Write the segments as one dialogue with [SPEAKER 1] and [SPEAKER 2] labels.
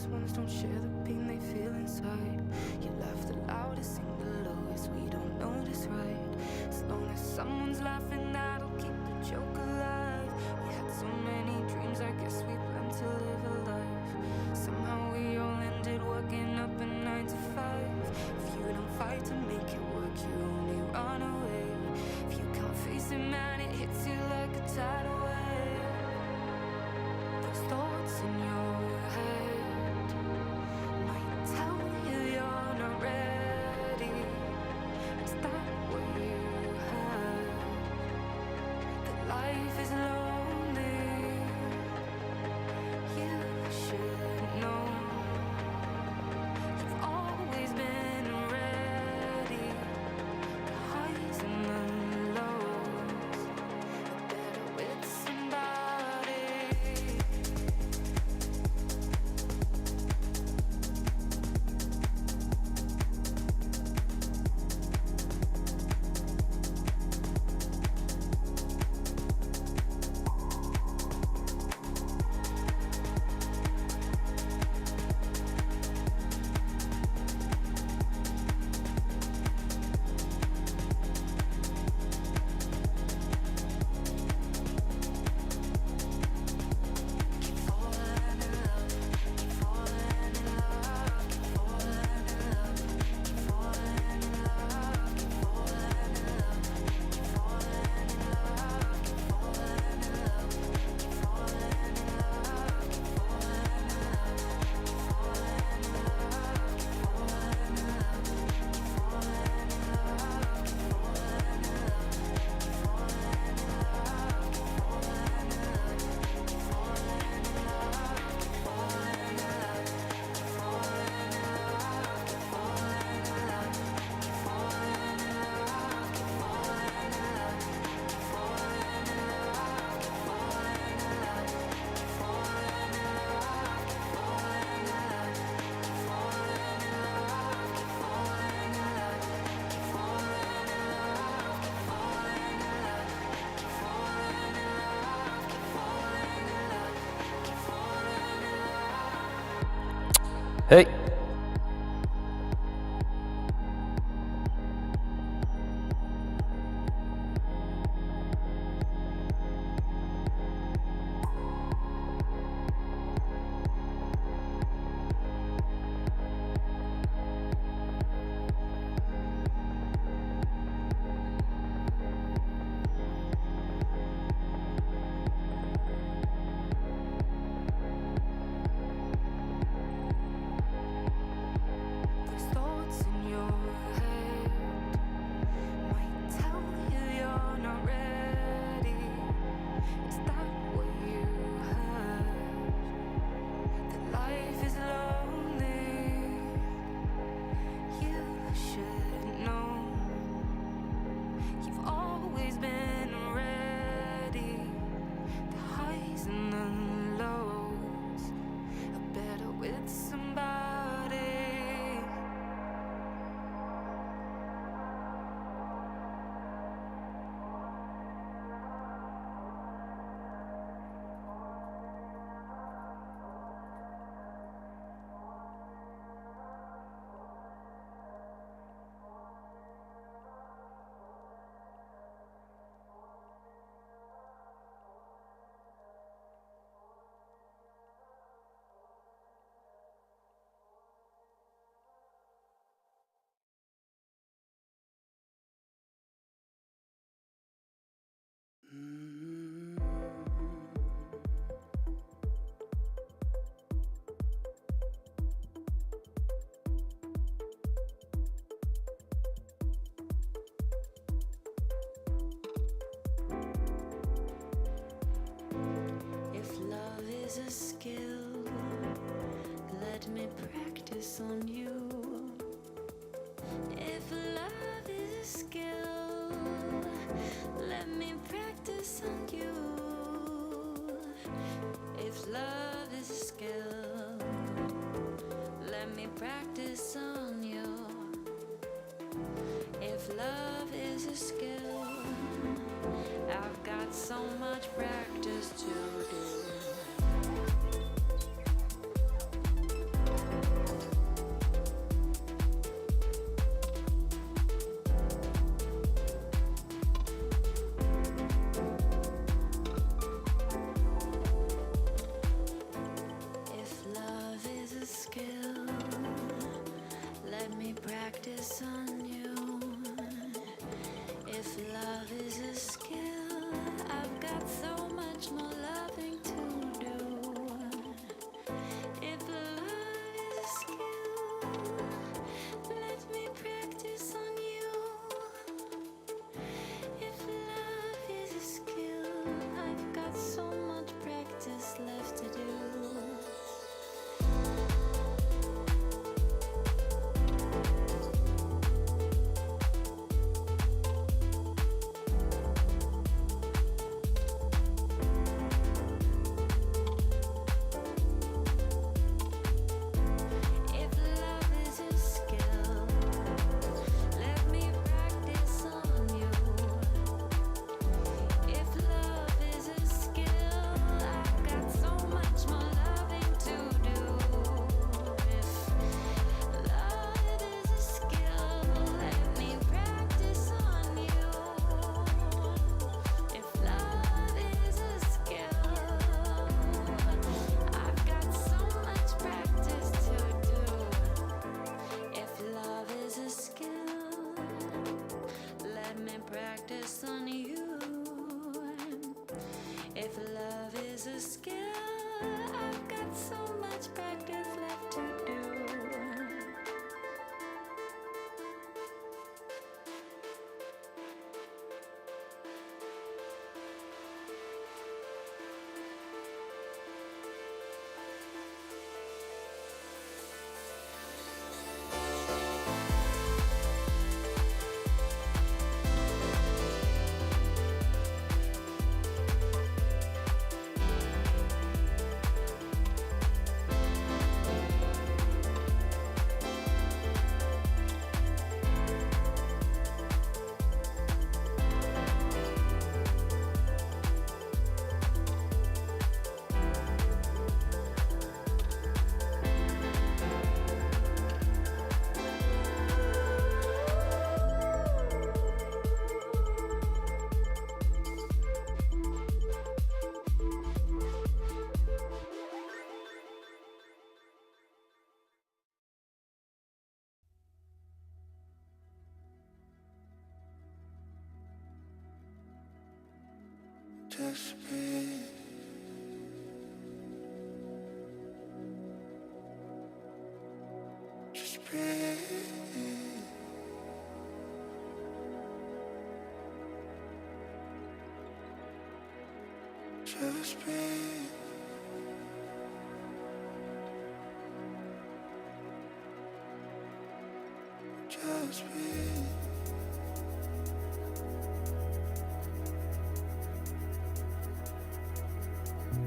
[SPEAKER 1] closest ones don't share the pain they feel inside. You laugh the loudest, sing the lowest, we don't notice, right? As long as someone's laughing, that'll keep the joke alive. We had so many dreams, I guess we planned to live a life. Somehow we all ended waking up at 9 to 5. If you don't fight to make it work, you only run away. If you can't face it, man, it hits you like a tidal wave. Those thoughts in your head might tell you you're not ready. Is that what you heard? That life is lonely. You should know. You've always been ready. The highs and the lows are better with somebody.
[SPEAKER 2] Hey.
[SPEAKER 1] Those thoughts in your head might tell you you're not ready. Is that what you heard? That life is lonely. You should know. You've always been ready. The highs and the lows are better with somebody. If love is a skill, let me practice on you. If love is a skill, let me practice on you. If love is a skill, let me practice on you. If love is a skill, I've got so much practice to do. love is a skill, I've got so much more loving to do. If love is a skill, let me practice on you. If love is a skill, I've got so much practice left to do. Practice on you. If love is a skill, I've got so much practice left to do.
[SPEAKER 2] Just breathe. Just breathe. Just breathe. Just breathe.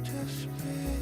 [SPEAKER 2] Just breathe.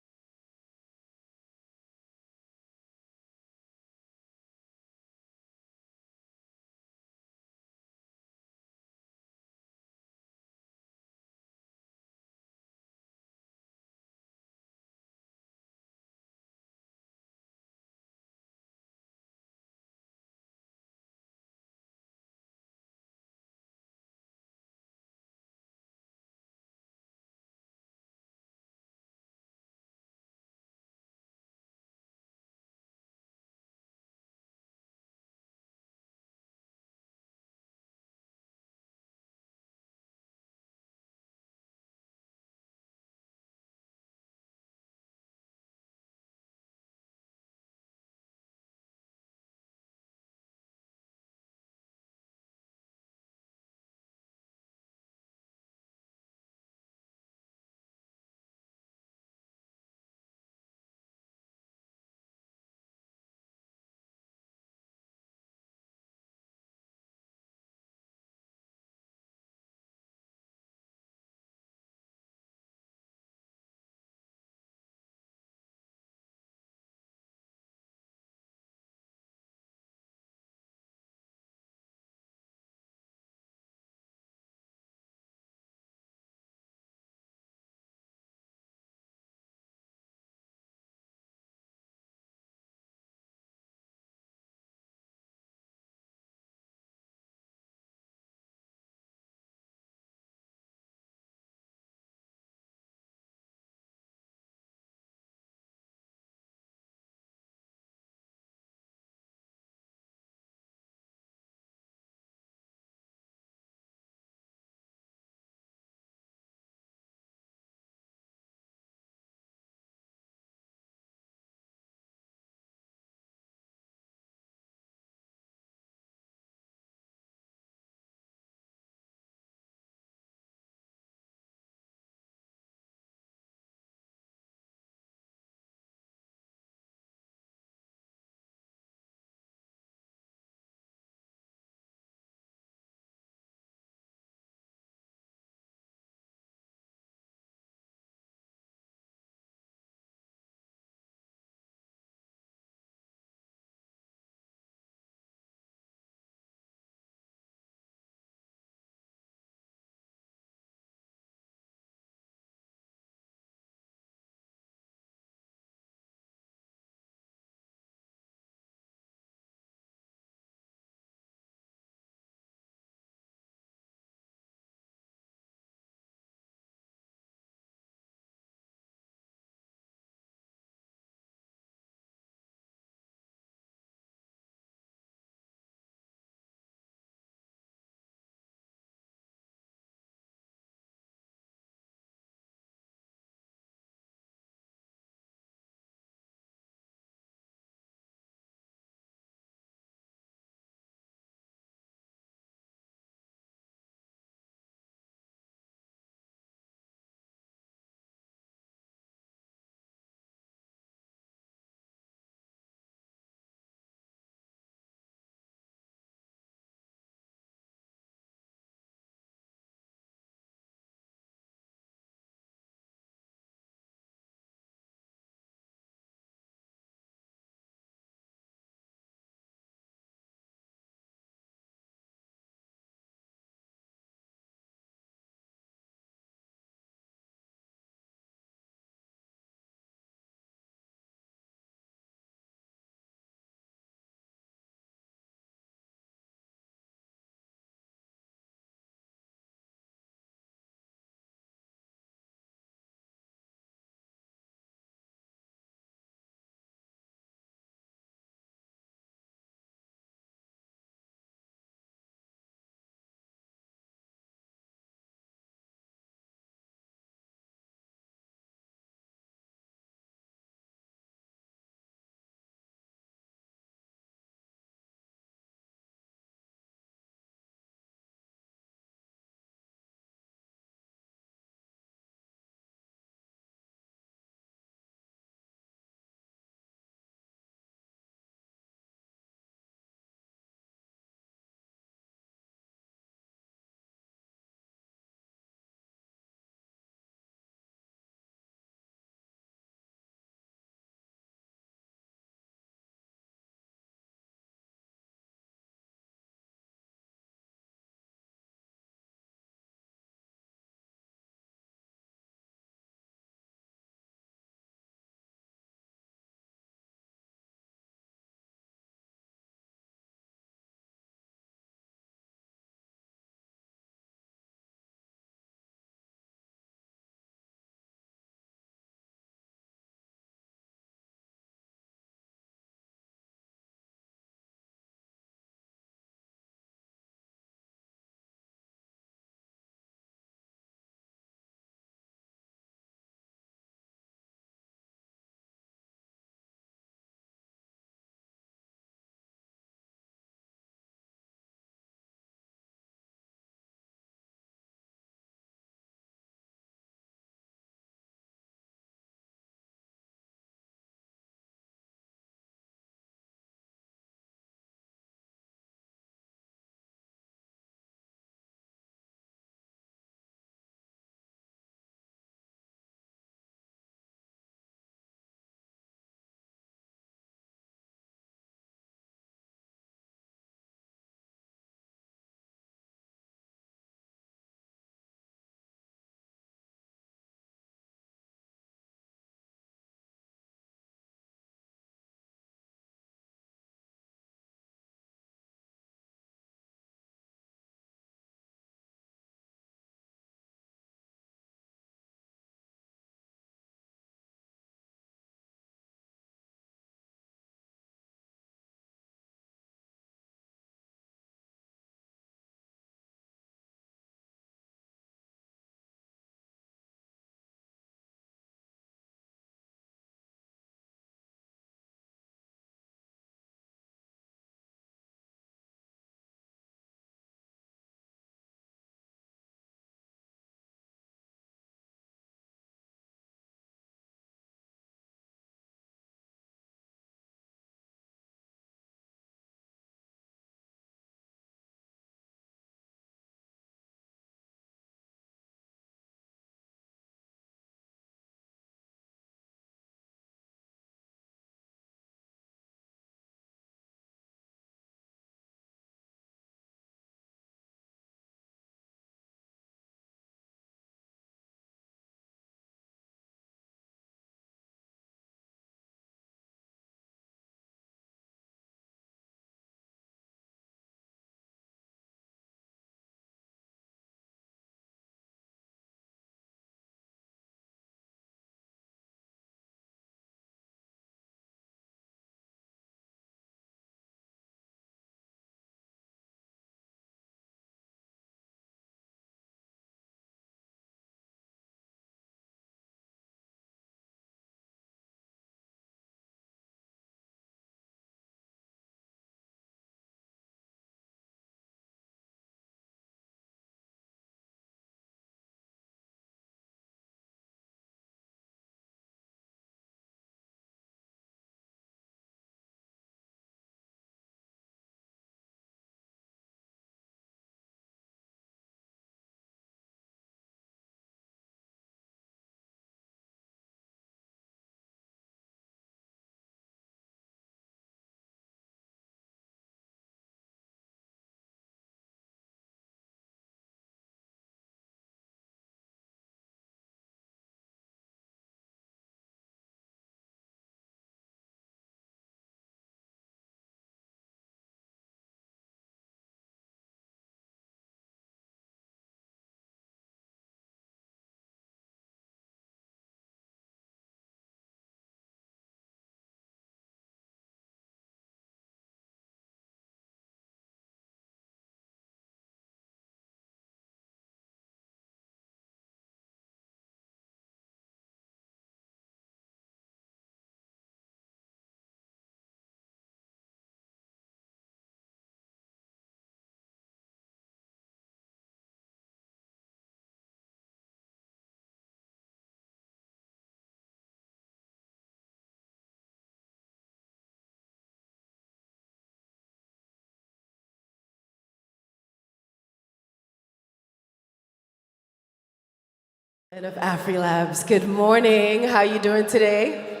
[SPEAKER 3] Of AfriLabs, good morning. How you doing today?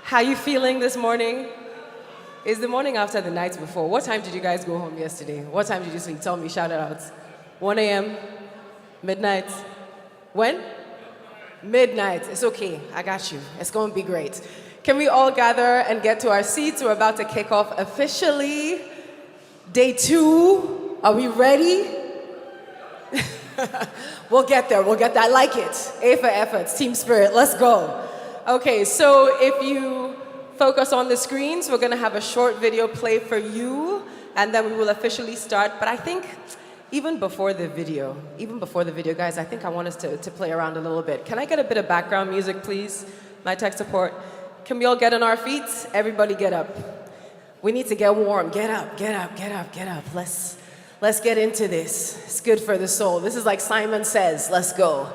[SPEAKER 3] How you feeling this morning? Is the morning after the nights before? What time did you guys go home yesterday? What time did you sleep? Tell me, shout it out. 1 a.m., midnight. When? Midnight. It's okay. I got you. It's going to be great. Can we all gather and get to our seats? We're about to kick off officially day 2. Are we ready? We'll get there. I like it. A for effort, team spirit. Let's go. Okay, so if you focus on the screens, we're going to have a short video play for you, and then we will officially start. But I think even before the video, guys, I think I want us to play around a little bit. Can I get a bit of background music, please? My tech support. Can we all get on our feet? Everybody get up. We need to get warm. Get up. Let's get into this. It's good for the soul. This is like Simon Says. Let's go.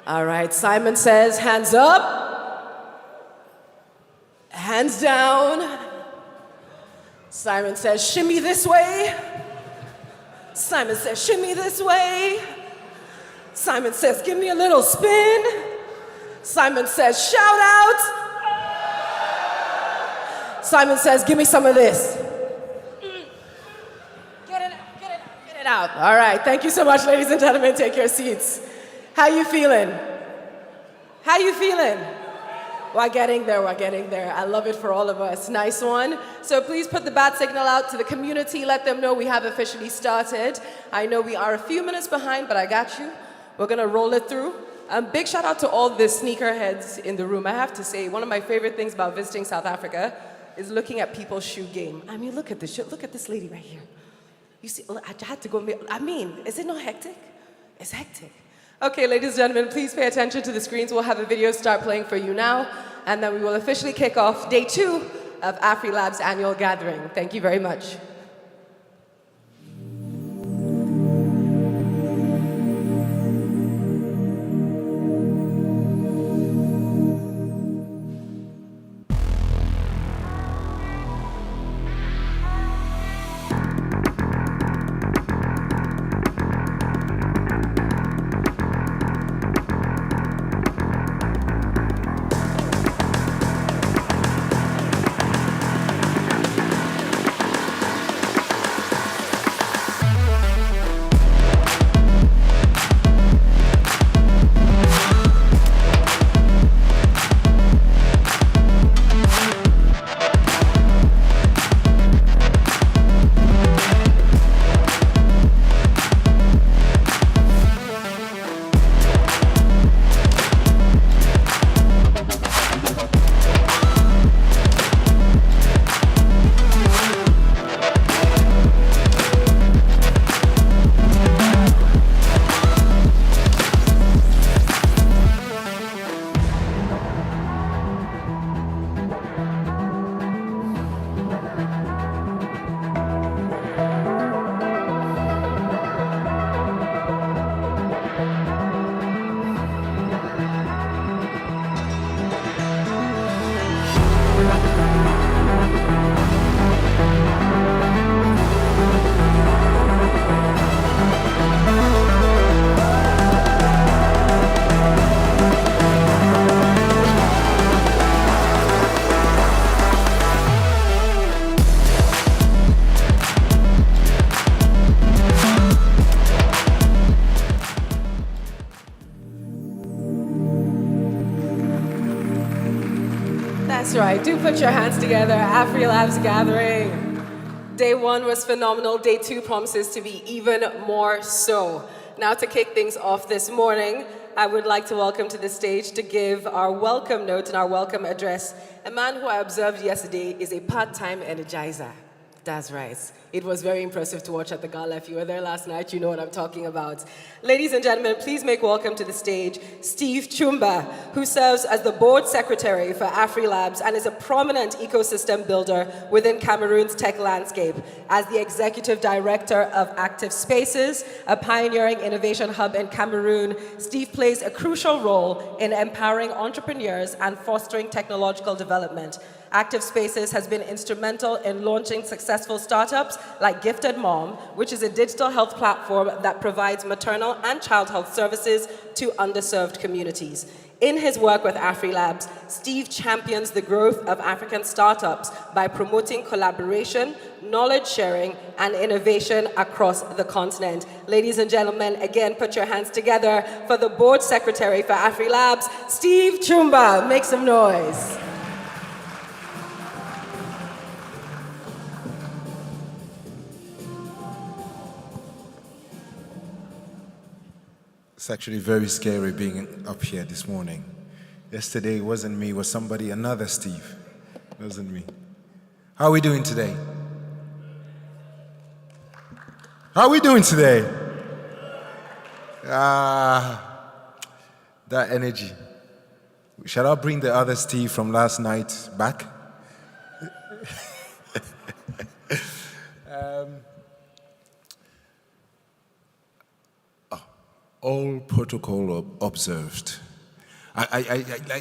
[SPEAKER 3] All right, Simon Says, hands up. Hands down. Simon Says, shimmy this way. Simon Says, shimmy this way. Simon Says, give me a little spin. Simon Says, shout out. Simon Says, give me some of this. Out. All right, thank you so much, ladies and gentlemen. Take your seats. How you feeling? We're getting there. I love it for all of us. Nice one. So please put the bat signal out to the community. Let them know we have officially started. I know we are a few minutes behind, but I got you. We're going to roll it through. Big shout out to all the sneakerheads in the room. I have to say, one of my favorite things about visiting South Africa is looking at people's shoe game. I mean, look at this shit. Look at this lady right here. You see, I had to go, is it not hectic? It's hectic. Okay, ladies and gentlemen, please pay attention to the screens. We'll have a video start playing for you now, and then we will officially kick off day 2 of AfriLabs annual gathering. Thank you very much. That's right. Do put your hands together. AfriLabs gathering. Day 1 was phenomenal. Day 2 promises to be even more so. Now to kick things off this morning, I would like to welcome to the stage to give our welcome note and our welcome address a man who I observed yesterday is a part-time energizer. That's right. It was very impressive to watch at the gala. If you were there last night, you know what I'm talking about. Ladies and gentlemen, please make welcome to the stage Steve Chumba, who serves as the board secretary for AfriLabs and is a prominent ecosystem builder within Cameroon's tech landscape. As the executive director of Active Spaces, a pioneering innovation hub in Cameroon, Steve plays a crucial role in empowering entrepreneurs and fostering technological development. Active Spaces has been instrumental in launching successful startups like Gifted Mom, which is a digital health platform that provides maternal and child health services to underserved communities. In his work with AfriLabs, Steve champions the growth of African startups by promoting collaboration, knowledge sharing, and innovation across the continent. Ladies and gentlemen, again, put your hands together for the board secretary for AfriLabs, Steve Chumba. Make some noise.
[SPEAKER 4] It's actually very scary being up here this morning. Yesterday it wasn't me, it was somebody, another Steve. It wasn't me. How are we doing today? How are we doing today? That energy. Shall I bring the other Steve from last night back? All protocol observed.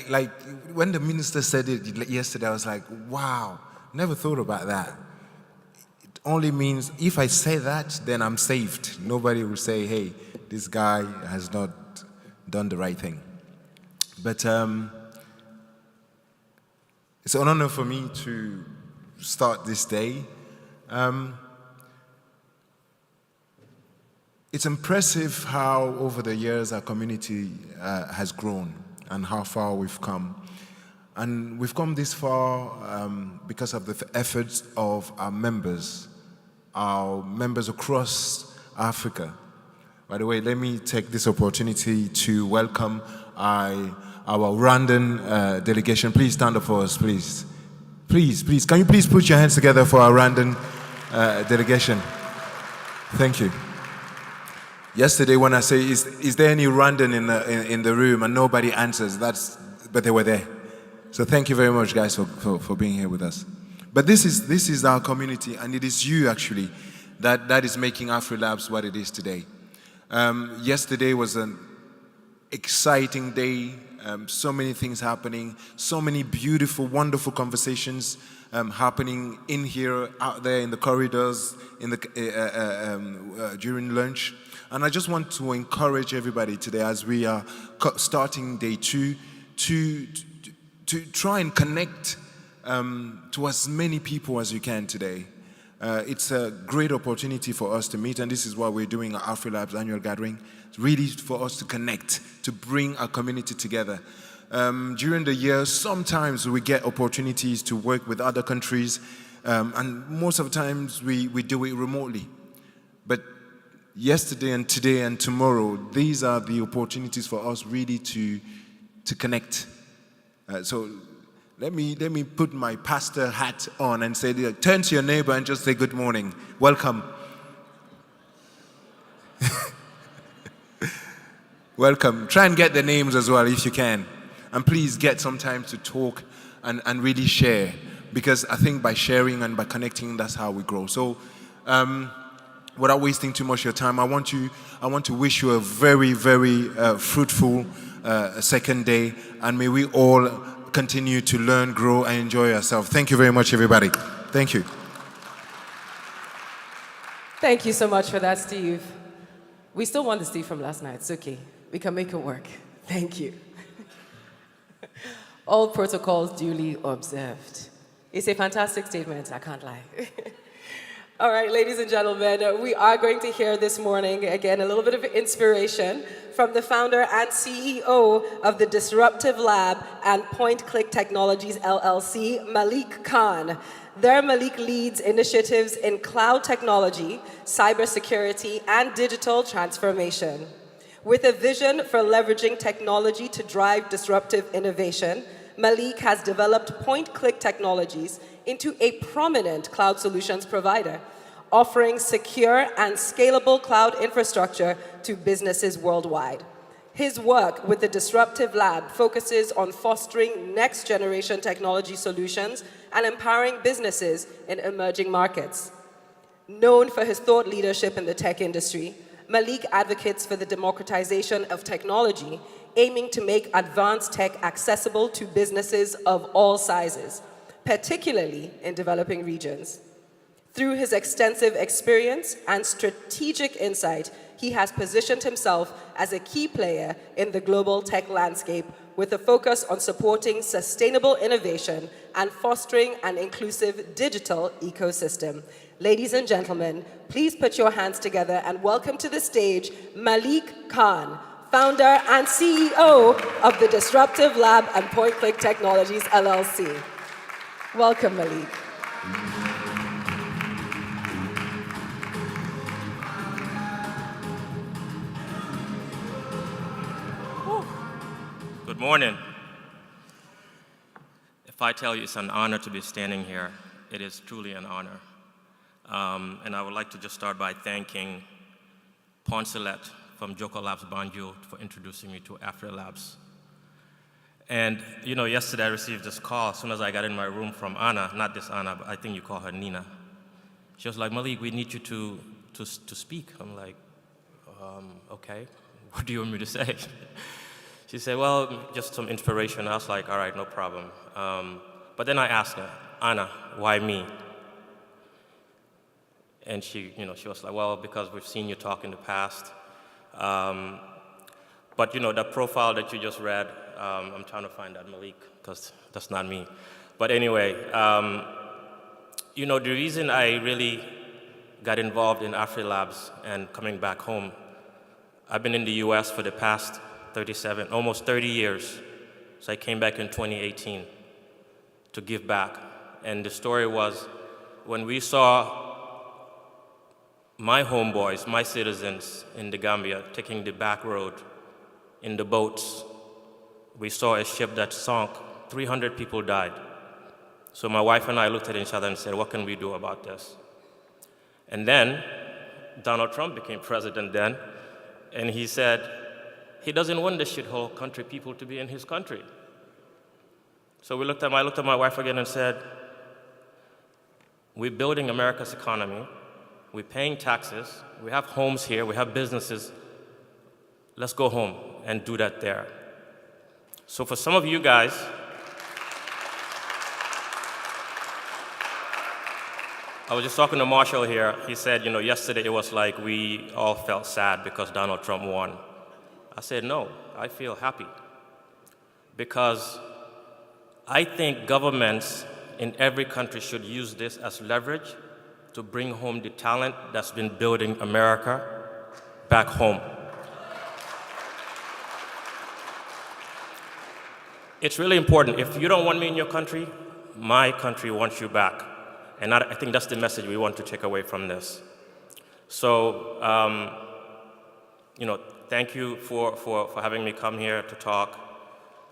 [SPEAKER 4] Like when the minister said it yesterday, I was like, wow, never thought about that. It only means if I say that, then I'm saved. Nobody will say, hey, this guy has not done the right thing. But it's an honor for me to start this day. It's impressive how over the years our community has grown and how far we've come. And we've come this far because of the efforts of our members across Africa. By the way, let me take this opportunity to welcome our Rwandan delegation. Please stand up for us, please. Please. Can you please put your hands together for our Rwandan delegation? Thank you. Yesterday when I say, is there any Rwandan in the room, and nobody answers, but they were there. So thank you very much, guys, for being here with us. But this is our community, and it is you, actually, that is making AfriLabs what it is today. Yesterday was an exciting day, so many things happening, so many beautiful, wonderful conversations happening in here, out there, in the corridors, during lunch. And I just want to encourage everybody today, as we are starting day 2, to try and connect to as many people as you can today. It's a great opportunity for us to meet, and this is what we're doing at AfriLabs annual gathering. It's really for us to connect, to bring our community together. During the year, sometimes we get opportunities to work with other countries, and most of the times we do it remotely. But yesterday and today and tomorrow, these are the opportunities for us really to connect. So let me put my pastor hat on and say, turn to your neighbor and just say good morning. Welcome. Welcome. Try and get the names as well if you can. And please get some time to talk and really share, because I think by sharing and by connecting, that's how we grow. So without wasting too much of your time, I want to wish you a very, very fruitful second day, and may we all continue to learn, grow, and enjoy ourselves. Thank you very much, everybody. Thank you.
[SPEAKER 3] Thank you so much for that, Steve. We still want the Steve from last night. It's okay. We can make it work. Thank you. All protocols duly observed. It's a fantastic statement, I can't lie. All right, ladies and gentlemen, we are going to hear this morning, again, a little bit of inspiration from the founder and CEO of the Disruptive Lab and Point Click Technologies, LLC, Malik Khan. There, Malik leads initiatives in cloud technology, cybersecurity, and digital transformation. With a vision for leveraging technology to drive disruptive innovation, Malik has developed Point Click Technologies into a prominent cloud solutions provider, offering secure and scalable cloud infrastructure to businesses worldwide. His work with the Disruptive Lab focuses on fostering next-generation technology solutions and empowering businesses in emerging markets. Known for his thought leadership in the tech industry, Malik advocates for the democratization of technology, aiming to make advanced tech accessible to businesses of all sizes, particularly in developing regions. Through his extensive experience and strategic insight, he has positioned himself as a key player in the global tech landscape with a focus on supporting sustainable innovation and fostering an inclusive digital ecosystem. Ladies and gentlemen, please put your hands together and welcome to the stage Malik Khan, founder and CEO of the Disruptive Lab and Point Click Technologies LLC. Welcome, Malik.
[SPEAKER 5] Good morning. If I tell you it's an honor to be standing here, it is truly an honor. And I would like to just start by thanking Poncelet from Joko Labs Banjul for introducing me to Afre Labs. And yesterday I received this call as soon as I got in my room from Anna, not this Anna, but I think you call her Nina. She was like, Malik, we need you to speak. I'm like, okay, what do you want me to say? She said, well, just some inspiration. I was like, all right, no problem. But then I asked her, Anna, why me? And she was like, well, because we've seen you talk in the past. But that profile that you just read, I'm trying to find that Malik, because that's not me. But anyway, the reason I really got involved in Afre Labs and coming back home, I've been in the US for the past almost 30 years. So I came back in 2018 to give back. And the story was when we saw my homeboys, my citizens in the Gambia taking the back road in the boats, we saw a ship that sunk, 300 people died. So my wife and I looked at each other and said, what can we do about this? And then Donald Trump became president then, and he said, he doesn't want the shithole country people to be in his country. So I looked at my wife again and said, we're building America's economy, we're paying taxes, we have homes here, we have businesses, let's go home and do that there. So for some of you guys, I was just talking to Marshall here, he said, yesterday it was like we all felt sad because Donald Trump won. I said, no, I feel happy. Because I think governments in every country should use this as leverage to bring home the talent that's been building America back home. It's really important. If you don't want me in your country, my country wants you back. And I think that's the message we want to take away from this. So, thank you for having me come here to talk.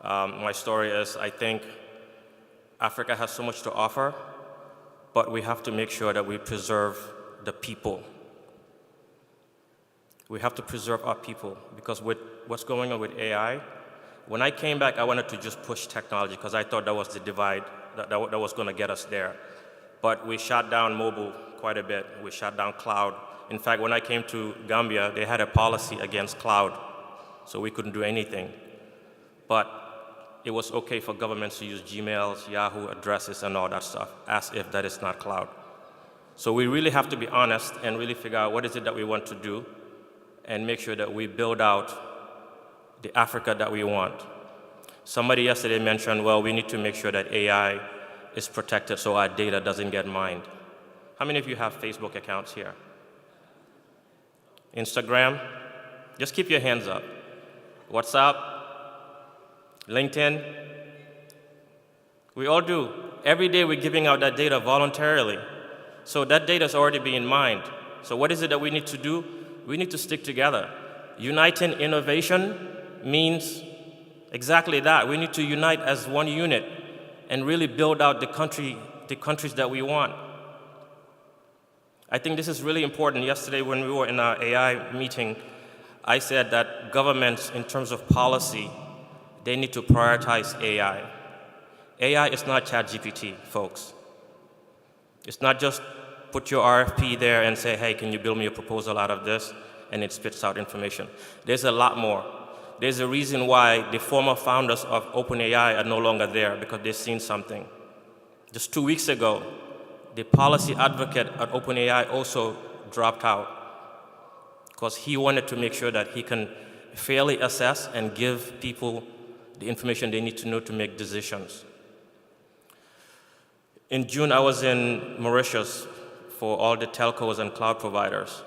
[SPEAKER 5] My story is, I think Africa has so much to offer, but we have to make sure that we preserve the people. We have to preserve our people, because with what's going on with AI, when I came back, I wanted to just push technology because I thought that was the divide that was going to get us there. But we shut down mobile quite a bit. We shut down cloud. In fact, when I came to Gambia, they had a policy against cloud, so we couldn't do anything. But it was okay for governments to use Gmails, Yahoo addresses, and all that stuff, as if that is not cloud. So we really have to be honest and really figure out what is it that we want to do and make sure that we build out the Africa that we want. Somebody yesterday mentioned, well, we need to make sure that AI is protected so our data doesn't get mined. How many of you have Facebook accounts here? Instagram? Just keep your hands up. WhatsApp? LinkedIn? We all do. Every day we're giving out that data voluntarily. So that data is already being mined. So what is it that we need to do? We need to stick together. Uniting innovation means exactly that. We need to unite as one unit and really build out the countries that we want. I think this is really important. Yesterday when we were in our AI meeting, I said that governments, in terms of policy, they need to prioritize AI. AI is not ChatGPT, folks. It's not just put your RFP there and say, hey, can you build me a proposal out of this? And it spits out information. There's a lot more. There's a reason why the former founders of OpenAI are no longer there, because they've seen something. Just 2 weeks ago, the policy advocate at OpenAI also dropped out because he wanted to make sure that he can fairly assess and give people the information they need to know to make decisions. In June, I was in Mauritius for all the telcos and cloud providers.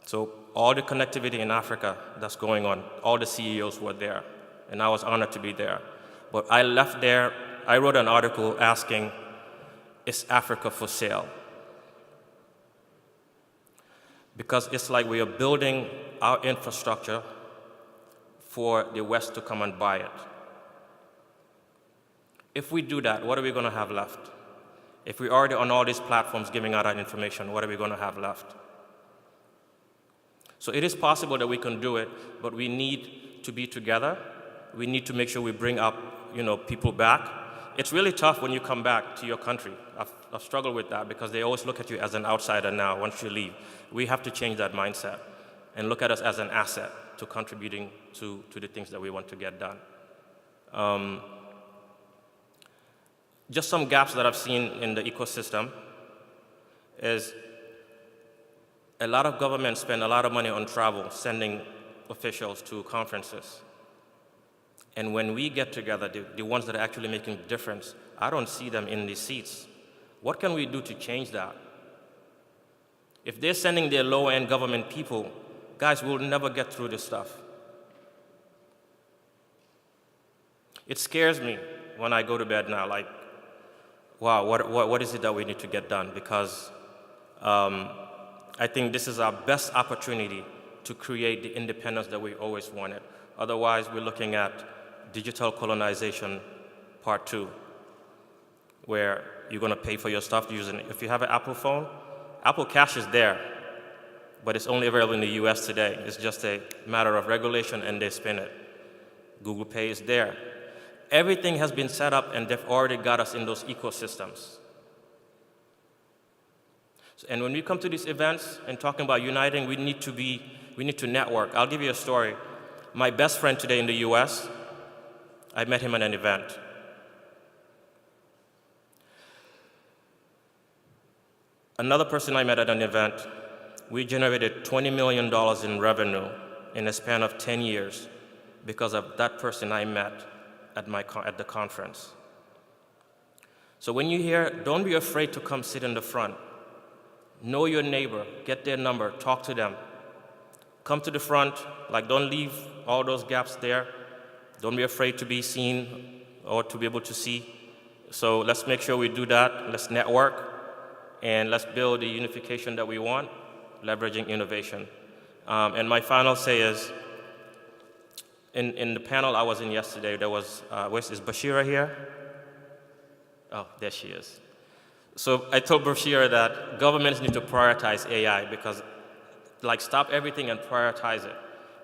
[SPEAKER 5] So all the connectivity in Africa that's going on, all the CEOs were there, and I was honored to be there. But I left there, I wrote an article asking, is Africa for sale? Because it's like we are building our infrastructure for the West to come and buy it. If we do that, what are we going to have left? If we're already on all these platforms giving out that information, what are we going to have left? So it is possible that we can do it, but we need to be together. We need to make sure we bring up, people back. It's really tough when you come back to your country. I've struggled with that because they always look at you as an outsider now once you leave. We have to change that mindset and look at us as an asset to contributing to the things that we want to get done. Just some gaps that I've seen in the ecosystem is a lot of governments spend a lot of money on travel, sending officials to conferences. And when we get together, the ones that are actually making a difference, I don't see them in these seats. What can we do to change that? If they're sending their low-end government people, guys, we'll never get through this stuff. It scares me when I go to bed now, like, wow, what is it that we need to get done? Because I think this is our best opportunity to create the independence that we always wanted. Otherwise, we're looking at digital colonization part 2, where you're going to pay for your stuff using it. If you have an Apple phone, Apple Cash is there, but it's only available in the US today. It's just a matter of regulation and they spin it. Google Pay is there. Everything has been set up and they've already got us in those ecosystems. And when we come to these events and talking about uniting, we need to network. I'll give you a story. My best friend today in the US, I met him at an event. Another person I met at an event, we generated $20 million in revenue in a span of 10 years because of that person I met at the conference. So when you hear, don't be afraid to come sit in the front. Know your neighbor, get their number, talk to them. Come to the front, don't leave all those gaps there. Don't be afraid to be seen or to be able to see. So let's make sure we do that. Let's network. And let's build the unification that we want, leveraging innovation. And my final say is, in the panel I was in yesterday, there was, is Bashira here? Oh, there she is. So I told Bashira that governments need to prioritize AI because, stop everything and prioritize it.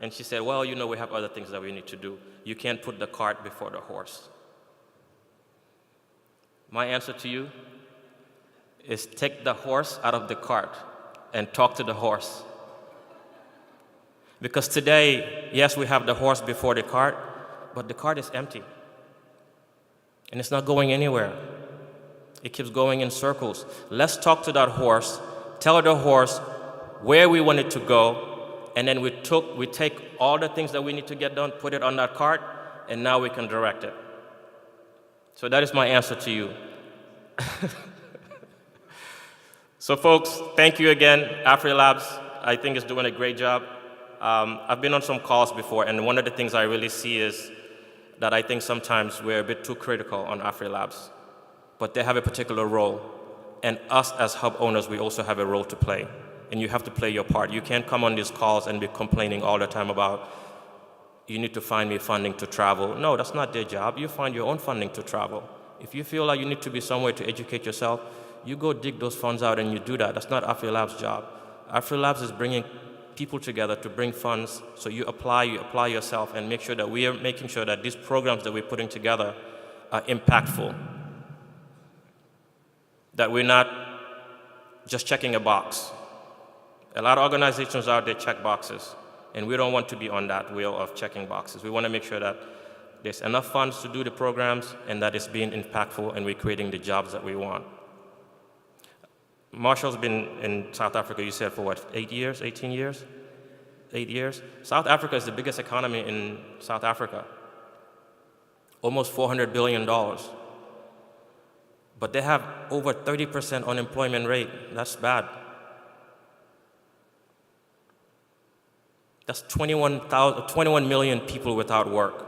[SPEAKER 5] And she said, well, we have other things that we need to do. You can't put the cart before the horse. My answer to you is take the horse out of the cart and talk to the horse. Because today, yes, we have the horse before the cart, but the cart is empty. And it's not going anywhere. It keeps going in circles. Let's talk to that horse, tell the horse where we want it to go, and then we take all the things that we need to get done, put it on that cart, and now we can direct it. So that is my answer to you. So folks, thank you again. Afre Labs, I think, is doing a great job. I've been on some calls before, and one of the things I really see is that I think sometimes we're a bit too critical on Afre Labs, but they have a particular role, and us as hub owners, we also have a role to play, and you have to play your part. You can't come on these calls and be complaining all the time about, you need to find me funding to travel. No, that's not their job. You find your own funding to travel. If you feel like you need to be somewhere to educate yourself, you go dig those funds out and you do that. That's not Afre Labs' job. Afre Labs is bringing people together to bring funds, so you apply yourself and make sure that we are making sure that these programs that we're putting together are impactful. That we're not just checking a box. A lot of organizations out there check boxes, and we don't want to be on that wheel of checking boxes. We want to make sure that there's enough funds to do the programs and that it's being impactful and we're creating the jobs that we want. Marshall's been in South Africa, you said, for what, 8 years, 18 years? 8 years? South Africa is the biggest economy in South Africa. Almost $400 billion. But they have over 30% unemployment rate. That's bad. That's 21 million people without work.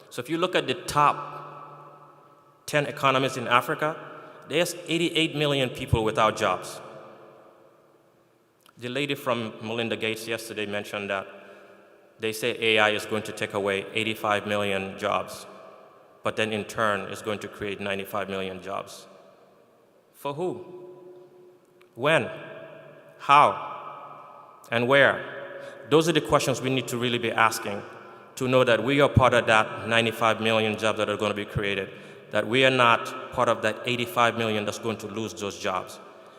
[SPEAKER 5] So if you look at the top 10 economies in Africa, there's 88 million people without jobs. The lady from Melinda Gates yesterday mentioned that they say AI is going to take away 85 million jobs, but then in turn is going to create 95 million jobs. For who? When? How? And where? Those are the questions we need to really be asking to know that we are part of that 95 million jobs that are going to be created, that we are not part of that 85 million that's going to lose those jobs.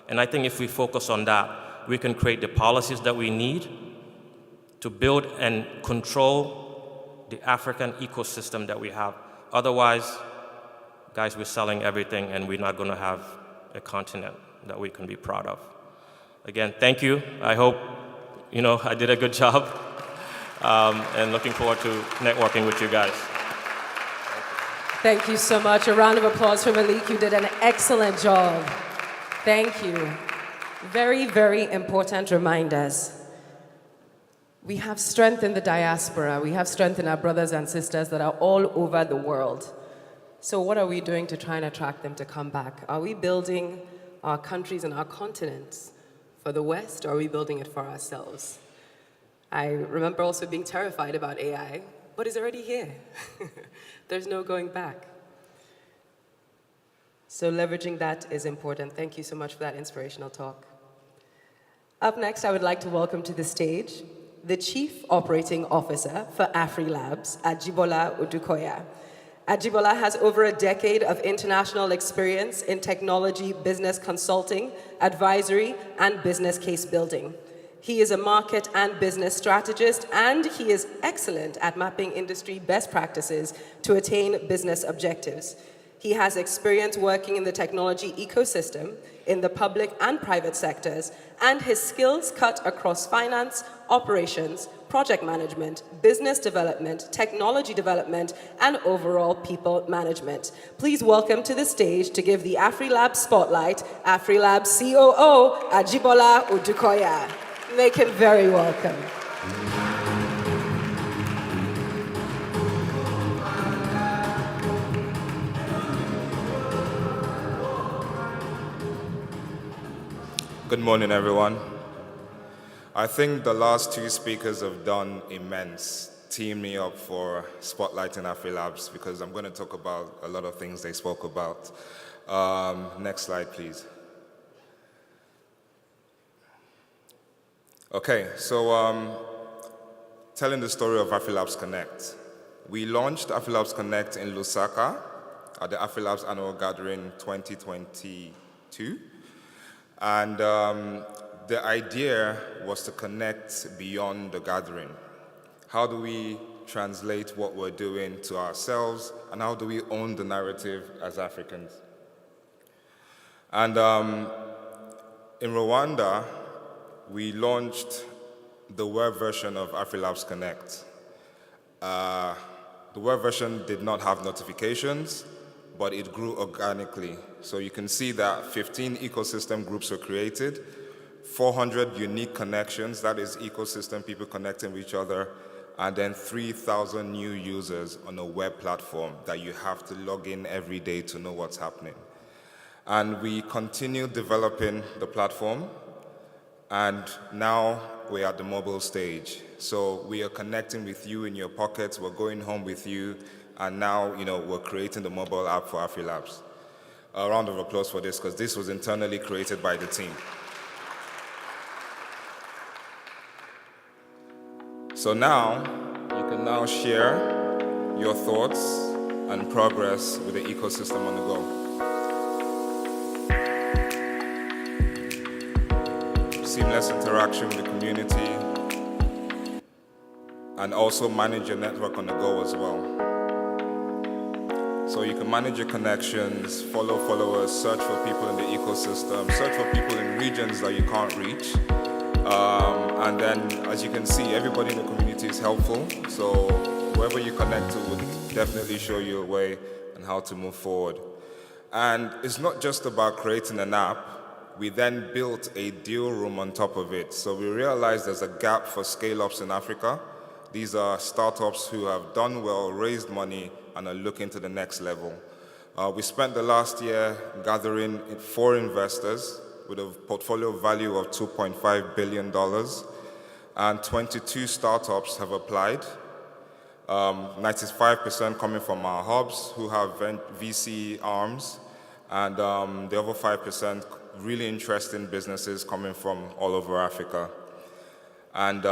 [SPEAKER 5] And I think if we focus on that, we can create the policies that we need to build and control the African ecosystem that we have. Otherwise, guys, we're selling everything and we're not going to have a continent that we can be proud of. Again, thank you. I hope I did a good job, and looking forward to networking with you guys.
[SPEAKER 3] Thank you so much. A round of applause for Malik. You did an excellent job. Thank you. Very, very important reminders. We have strength in the diaspora. We have strength in our brothers and sisters that are all over the world. So what are we doing to try and attract them to come back? Are we building our countries and our continents for the West, or are we building it for ourselves? I remember also being terrified about AI, but it's already here. There's no going back. So leveraging that is important. Thank you so much for that inspirational talk. Up next, I would like to welcome to the stage the Chief Operating Officer for AfriLabs, Ajibola Odukoya. Ajibola has over a decade of international experience in technology, business consulting, advisory, and business case building. He is a market and business strategist, and he is excellent at mapping industry best practices to attain business objectives. He has experience working in the technology ecosystem, in the public and private sectors, and his skills cut across finance, operations, project management, business development, technology development, and overall people management. Please welcome to the stage to give the AfriLabs spotlight, AfriLabs COO, Ajibola Odukoya. Make him very welcome.
[SPEAKER 6] Good morning, everyone. I think the last two speakers have done immense, teeing me up for spotlighting AfriLabs, because I'm going to talk about a lot of things they spoke about. Next slide, please. Okay, so telling the story of AfriLabs Connect. We launched AfriLabs Connect in Lusaka at the AfriLabs Annual Gathering 2022. And the idea was to connect beyond the gathering. How do we translate what we're doing to ourselves, and how do we own the narrative as Africans? And in Rwanda, we launched the web version of AfriLabs Connect. The web version did not have notifications, but it grew organically. So you can see that 15 ecosystem groups were created, 400 unique connections, that is ecosystem people connecting with each other, and then 3,000 new users on a web platform that you have to log in every day to know what's happening. And we continue developing the platform, and now we're at the mobile stage. So we are connecting with you in your pockets, we're going home with you, and now we're creating the mobile app for AfriLabs. A round of applause for this, because this was internally created by the team. So now, you can now share your thoughts and progress with the ecosystem on the go. Seamless interaction with the community, and also manage your network on the go as well. So you can manage your connections, follow followers, search for people in the ecosystem, search for people in regions that you can't reach. And then, as you can see, everybody in the community is helpful. So whoever you connect to would definitely show you a way and how to move forward. And it's not just about creating an app. We then built a deal room on top of it. So we realized there's a gap for scale-ups in Africa. These are startups who have done well, raised money, and are looking to the next level. We spent the last year gathering 4 investors with a portfolio value of $2.5 billion, and 22 startups have applied. 95% coming from our hubs who have VC arms, and the other 5% really interesting businesses coming from all over Africa. And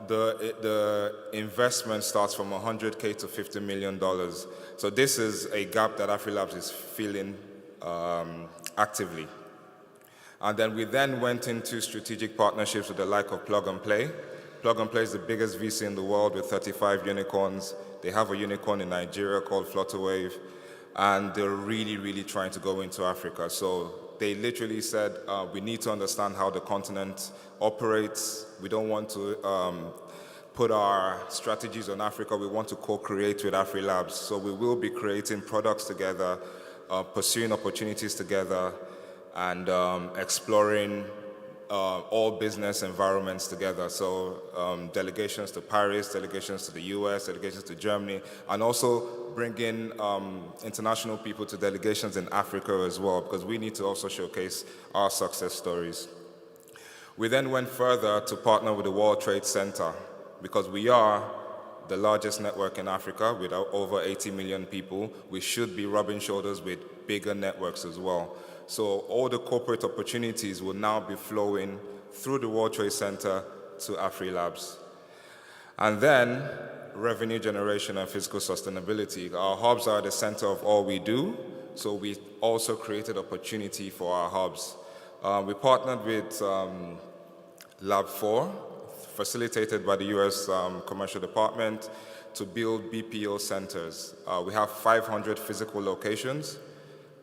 [SPEAKER 6] the investment starts from $100K to $50 million. So this is a gap that AfriLabs is filling actively. And then we then went into strategic partnerships with the like of Plug and Play. Plug and Play is the biggest VC in the world with 35 unicorns. They have a unicorn in Nigeria called Flutterwave, and they're really, really trying to go into Africa. So they literally said, we need to understand how the continent operates. We don't want to put our strategies on Africa. We want to co-create with AfriLabs. So we will be creating products together, pursuing opportunities together, and exploring all business environments together. So delegations to Paris, delegations to the US, delegations to Germany, and also bringing international people to delegations in Africa as well, because we need to also showcase our success stories. We then went further to partner with the World Trade Center, because we are the largest network in Africa with over 80 million people. We should be rubbing shoulders with bigger networks as well. So all the corporate opportunities will now be flowing through the World Trade Center to AfriLabs. And then revenue generation and physical sustainability. Our hubs are the center of all we do, so we also created opportunity for our hubs. We partnered with Lab 4, facilitated by the US Commercial Department, to build BPO centers. We have 500 physical locations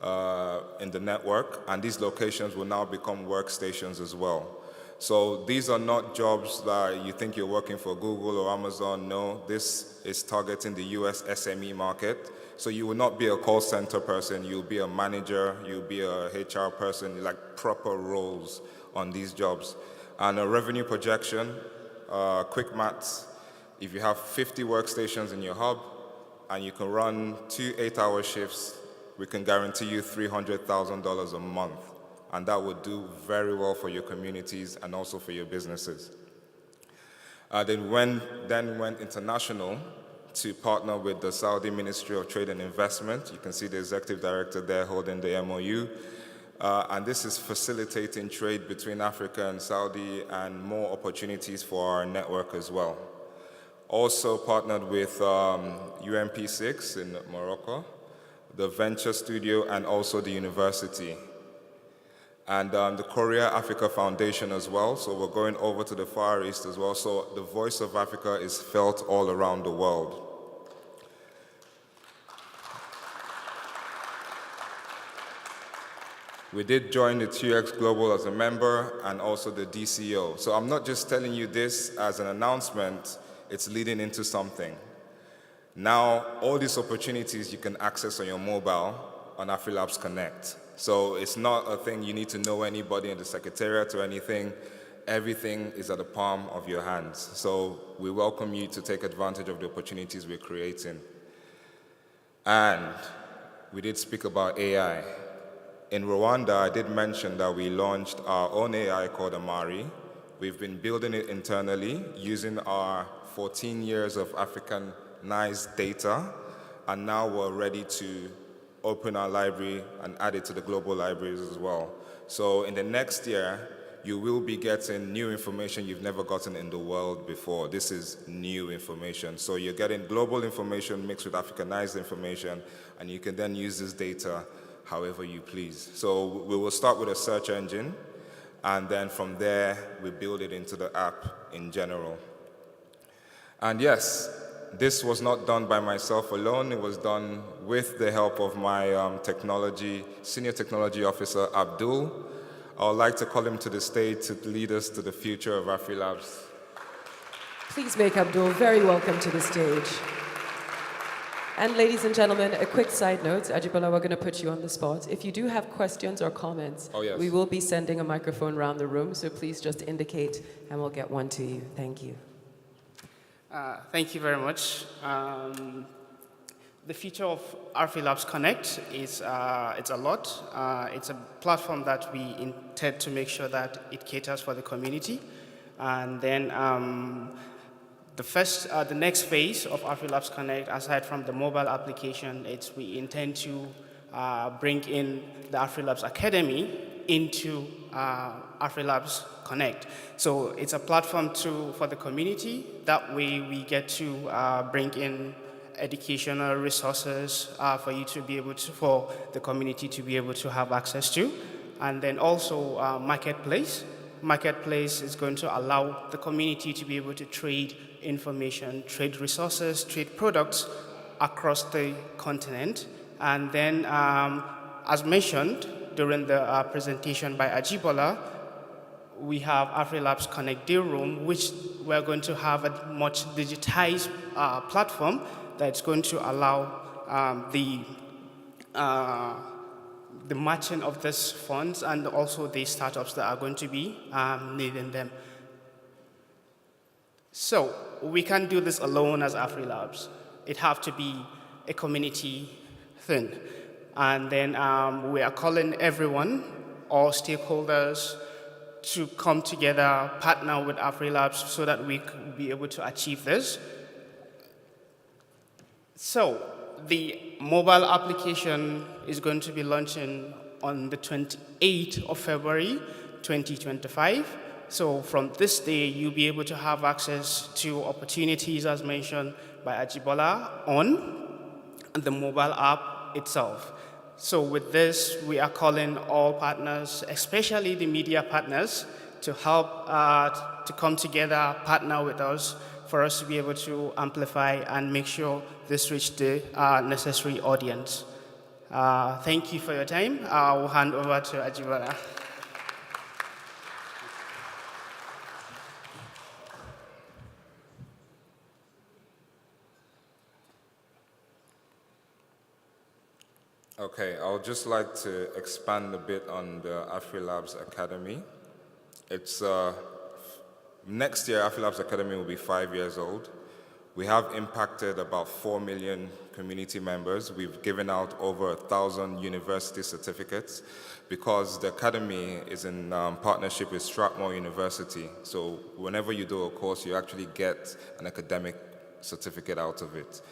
[SPEAKER 6] in the network, and these locations will now become workstations as well. So these are not jobs that you think you're working for Google or Amazon. No, this is targeting the US SME market. So you will not be a call center person, you'll be a manager, you'll be a HR person, like proper roles on these jobs. And a revenue projection, quick maths, if you have 50 workstations in your hub and you can run 2 8-hour shifts, we can guarantee you $300,000 a month. And that would do very well for your communities and also for your businesses. Then went international to partner with the Saudi Ministry of Trade and Investment. You can see the executive director there holding the MOU. And this is facilitating trade between Africa and Saudi and more opportunities for our network as well. Also partnered with UMP6 in Morocco, the Venture Studio, and also the university. And the Korea Africa Foundation as well, so we're going over to the Far East as well, so the voice of Africa is felt all around the world. We did join the 2X Global as a member and also the DCO. So I'm not just telling you this as an announcement, it's leading into something. Now, all these opportunities you can access on your mobile on AfriLabs Connect. So it's not a thing you need to know anybody in the secretariat or anything. Everything is at the palm of your hands. So we welcome you to take advantage of the opportunities we're creating. And we did speak about AI. In Rwanda, I did mention that we launched our own AI called Amari. We've been building it internally using our 14 years of Africanized data, and now we're ready to open our library and add it to the global libraries as well. So in the next year, you will be getting new information you've never gotten in the world before. This is new information. So you're getting global information mixed with Africanized information, and you can then use this data however you please. So we will start with a search engine, and then from there, we build it into the app in general. And yes, this was not done by myself alone. It was done with the help of my senior technology officer, Abdul. I would like to call him to the stage to lead us to the future of AfriLabs.
[SPEAKER 3] Please make Abdul very welcome to the stage. And ladies and gentlemen, a quick side note. Ajibola, we're going to put you on the spot. If you do have questions or comments,
[SPEAKER 6] yes.
[SPEAKER 3] we will be sending a microphone around the room, so please just indicate and we'll get one to you. Thank you.
[SPEAKER 7] Thank you very much. The future of AfriLabs Connect is it's a lot. It's a platform that we intend to make sure that it caters for the community. And then the next phase of AfriLabs Connect, aside from the mobile application, we intend to bring in the AfriLabs Academy into AfriLabs Connect. So it's a platform for the community. That way we get to bring in educational resources for you to be able to, for the community to be able to have access to. And then also Marketplace. Marketplace is going to allow the community to be able to trade information, trade resources, trade products across the continent. And then, as mentioned during the presentation by Ajibola, we have AfriLabs Connect Day Room, which we're going to have a much digitized platform that's going to allow the matching of these funds and also the startups that are going to be needing them. So we can't do this alone as AfriLabs. It has to be a community thing. And then we are calling everyone, all stakeholders, to come together, partner with AfriLabs so that we could be able to achieve this. So the mobile application is going to be launching on the 28th of February, 2025. So from this day, you'll be able to have access to opportunities as mentioned by Ajibola on the mobile app itself. So with this, we are calling all partners, especially the media partners, to help to come together, partner with us for us to be able to amplify and make sure this reaches the necessary audience. Thank you for your time. I will hand over to Ajibola.
[SPEAKER 6] Okay, I would just like to expand a bit on the AfriLabs Academy. It's next year, AfriLabs Academy will be 5 years old. We have impacted about 4 million community members. We've given out over 1,000 university certificates because the Academy is in partnership with Strathmore University. So whenever you do a course, you actually get an academic certificate out of it.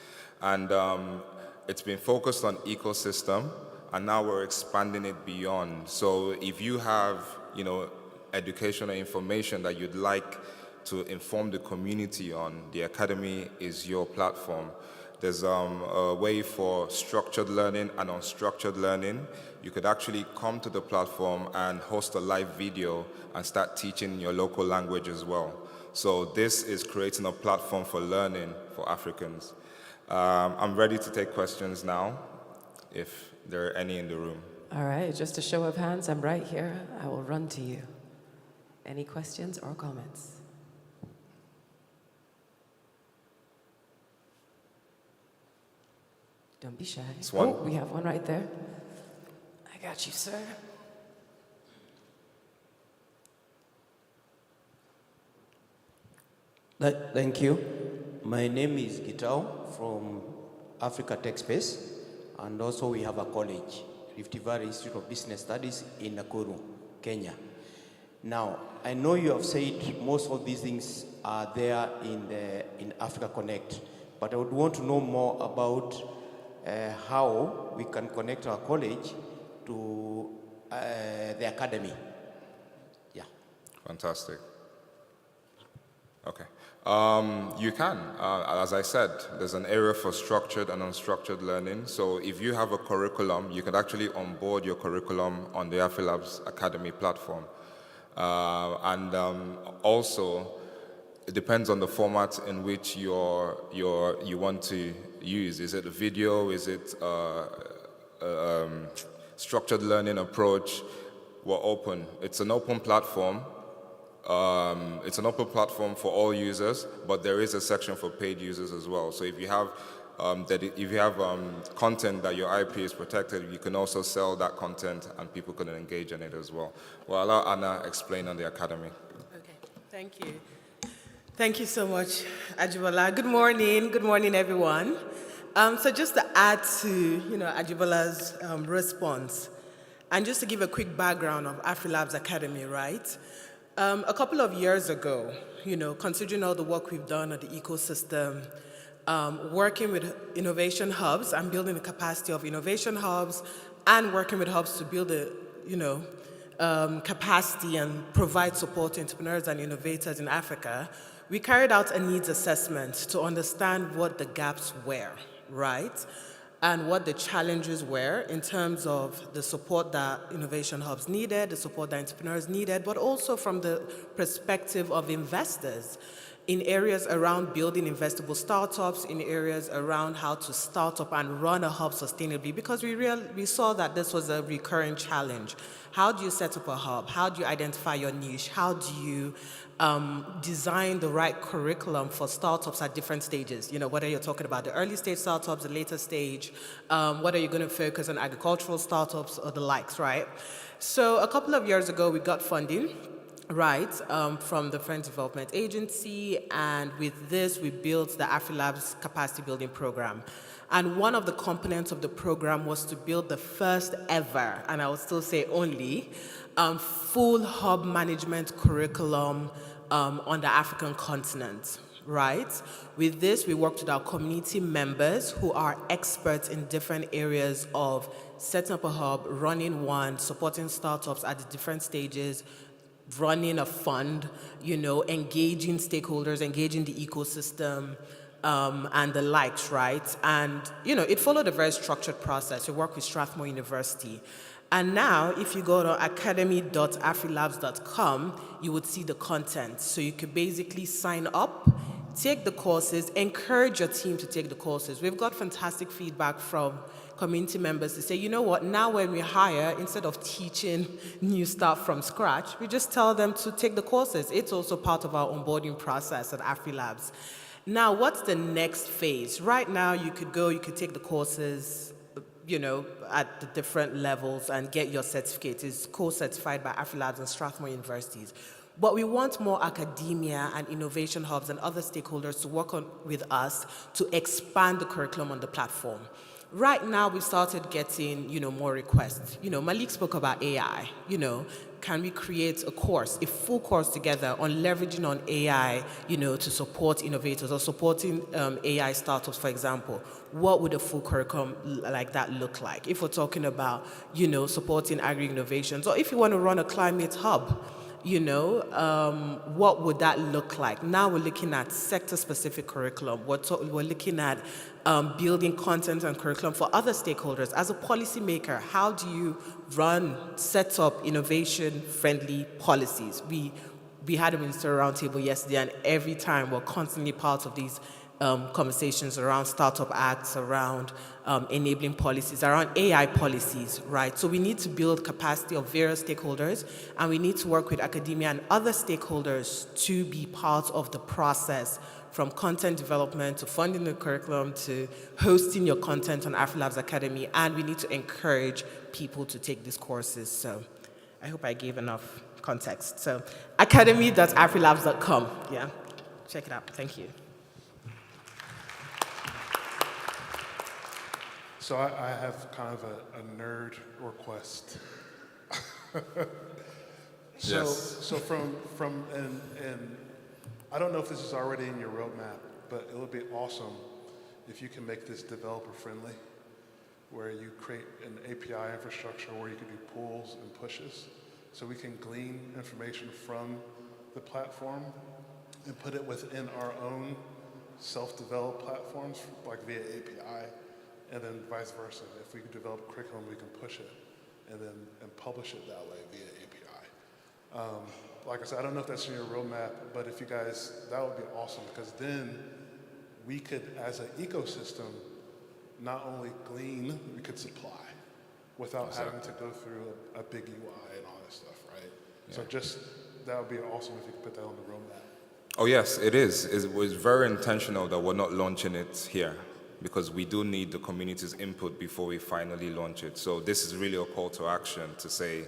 [SPEAKER 6] And it's been focused on ecosystem, and now we're expanding it beyond. So if you have, educational information that you'd like to inform the community on, the Academy is your platform. There's a way for structured learning and unstructured learning. You could actually come to the platform and host a live video and start teaching your local language as well. So this is creating a platform for learning for Africans. I'm ready to take questions now, if there are any in the room.
[SPEAKER 3] All right, just a show of hands. I'm right here. I will run to you. Any questions or comments? Don't be shy. Oh, we have one right there. I got you, sir.
[SPEAKER 8] Thank you. My name is Gitao from Africa Tech Space, and also we have a college, Rift Valley Institute of Business Studies in Nakuru, Kenya. Now, I know you have said most of these things are there in Africa Connect, but I would want to know more about how we can connect our college to the academy. Yeah.
[SPEAKER 6] Fantastic. Okay. You can. As I said, there's an area for structured and unstructured learning. So if you have a curriculum, you can actually onboard your curriculum on the AfriLabs Academy platform. Also, it depends on the format in which you want to use. Is it a video? Is it structured learning approach? We're open. It's an open platform. It's an open platform for all users, but there is a section for paid users as well. So if you have content that your IP is protected, you can also sell that content and people can engage in it as well. Well, I'll let Anna explain on the academy.
[SPEAKER 9] Okay, thank you. Thank you so much, Ajibola. Good morning, everyone. So just to add to Ajibola's response, and just to give a quick background of AfriLabs Academy, right? A couple of years ago, considering all the work we've done on the ecosystem, working with innovation hubs and building the capacity of innovation hubs, and working with hubs to build capacity and provide support to entrepreneurs and innovators in Africa, we carried out a needs assessment to understand what the gaps were, right? And what the challenges were in terms of the support that innovation hubs needed, the support that entrepreneurs needed, but also from the perspective of investors in areas around building investable startups, in areas around how to start up and run a hub sustainably, because we saw that this was a recurring challenge. How do you set up a hub? How do you identify your niche? How do you design the right curriculum for startups at different stages? Whether you're talking about the early stage startups, the later stage, whether you're going to focus on agricultural startups or the likes, right? So a couple of years ago, we got funding, right, from the Friends Development Agency, and with this, we built the AfriLabs Capacity Building Program. And one of the components of the program was to build the first ever, and I would still say only, full hub management curriculum on the African continent, right? With this, we worked with our community members who are experts in different areas of setting up a hub, running one, supporting startups at the different stages, running a fund, engaging stakeholders, engaging the ecosystem, and the likes, right? And, it followed a very structured process. We work with Strathmore University. And now, if you go to academy.afrilabs.com, you would see the content. So you could basically sign up, take the courses, encourage your team to take the courses. We've got fantastic feedback from community members to say, you know what, now when we hire, instead of teaching new staff from scratch, we just tell them to take the courses. It's also part of our onboarding process at AfriLabs. Now, what's the next phase? Right now, you could take the courses, at the different levels and get your certificate. It's co-certified by AfriLabs and Strathmore Universities. But we want more academia and innovation hubs and other stakeholders to work with us to expand the curriculum on the platform. Right now, we started getting, more requests. Malik spoke about AI. Can we create a full course together on leveraging on AI, to support innovators or supporting AI startups, for example? What would a full curriculum like that look like? If we're talking about, supporting agri-innovations, or if you want to run a climate hub, what would that look like? Now we're looking at sector-specific curriculum. We're looking at building content and curriculum for other stakeholders. As a policymaker, how do you set up innovation-friendly policies? We had a ministerial roundtable yesterday, and every time we're constantly part of these conversations around startup acts, around enabling policies, around AI policies, right? So we need to build capacity of various stakeholders, and we need to work with academia and other stakeholders to be part of the process, from content development to funding the curriculum to hosting your content on AfriLabs Academy, and we need to encourage people to take these courses. So I hope I gave enough context. So academy.afrilabs.com, yeah, check it out. Thank you.
[SPEAKER 10] So I have kind of a nerd request. So from and I don't know if this is already in your roadmap, but it would be awesome if you can make this developer friendly, where you create an API infrastructure where you can do pulls and pushes, so we can glean information from the platform and put it within our own self-developed platforms, like via API. And then vice versa. If we can develop curriculum, we can push it and publish it that way via API. like I said, I don't know if that's in your roadmap, but if you guys, that would be awesome, because then we could, as an ecosystem, not only glean, we could supply without having to go through a big UI and all that stuff, right?
[SPEAKER 6] Yeah.
[SPEAKER 10] So just, that would be awesome if you could put that on the roadmap.
[SPEAKER 6] Oh yes, it is. It was very intentional that we're not launching it here, because we do need the community's input before we finally launch it. So this is really a call to action to say,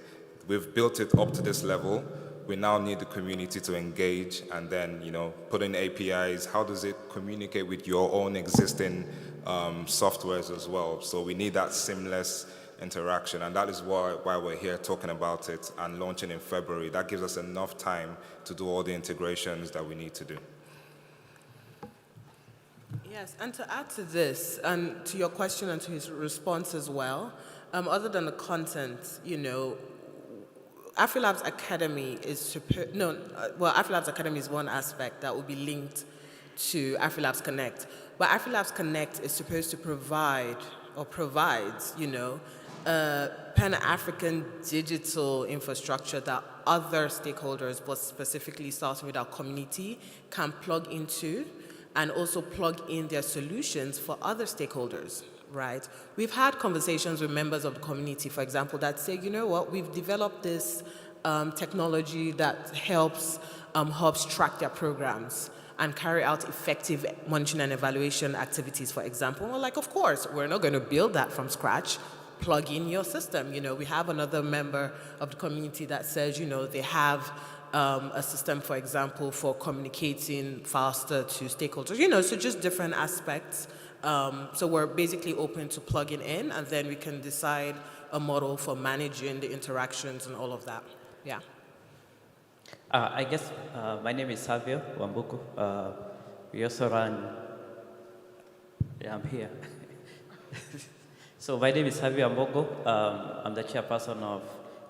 [SPEAKER 6] we've built it up to this level, we now need the community to engage and then, put in APIs. How does it communicate with your own existing softwares as well? So we need that seamless interaction, and that is why we're here talking about it and launching in February. That gives us enough time to do all the integrations that we need to do.
[SPEAKER 9] Yes, and to add to this, and to your question and to his response as well, other than the content, AfriLabs Academy is AfriLabs Academy is one aspect that will be linked to AfriLabs Connect. But AfriLabs Connect is supposed to provide or provides, a Pan-African digital infrastructure that other stakeholders, but specifically starting with our community, can plug into and also plug in their solutions for other stakeholders. Right? We've had conversations with members of the community, for example, that say, you know what, we've developed this technology that helps hubs track their programs and carry out effective monitoring and evaluation activities, for example. We're like, of course, we're not going to build that from scratch. Plug in your system. We have another member of the community that says, they have a system, for example, for communicating faster to stakeholders, so just different aspects. So we're basically open to plugging in, and then we can decide a model for managing the interactions and all of that. Yeah.
[SPEAKER 11] I guess my name is Savio Wambuku. We also run, I'm here. So my name is Savio Wambuku. I'm the chairperson of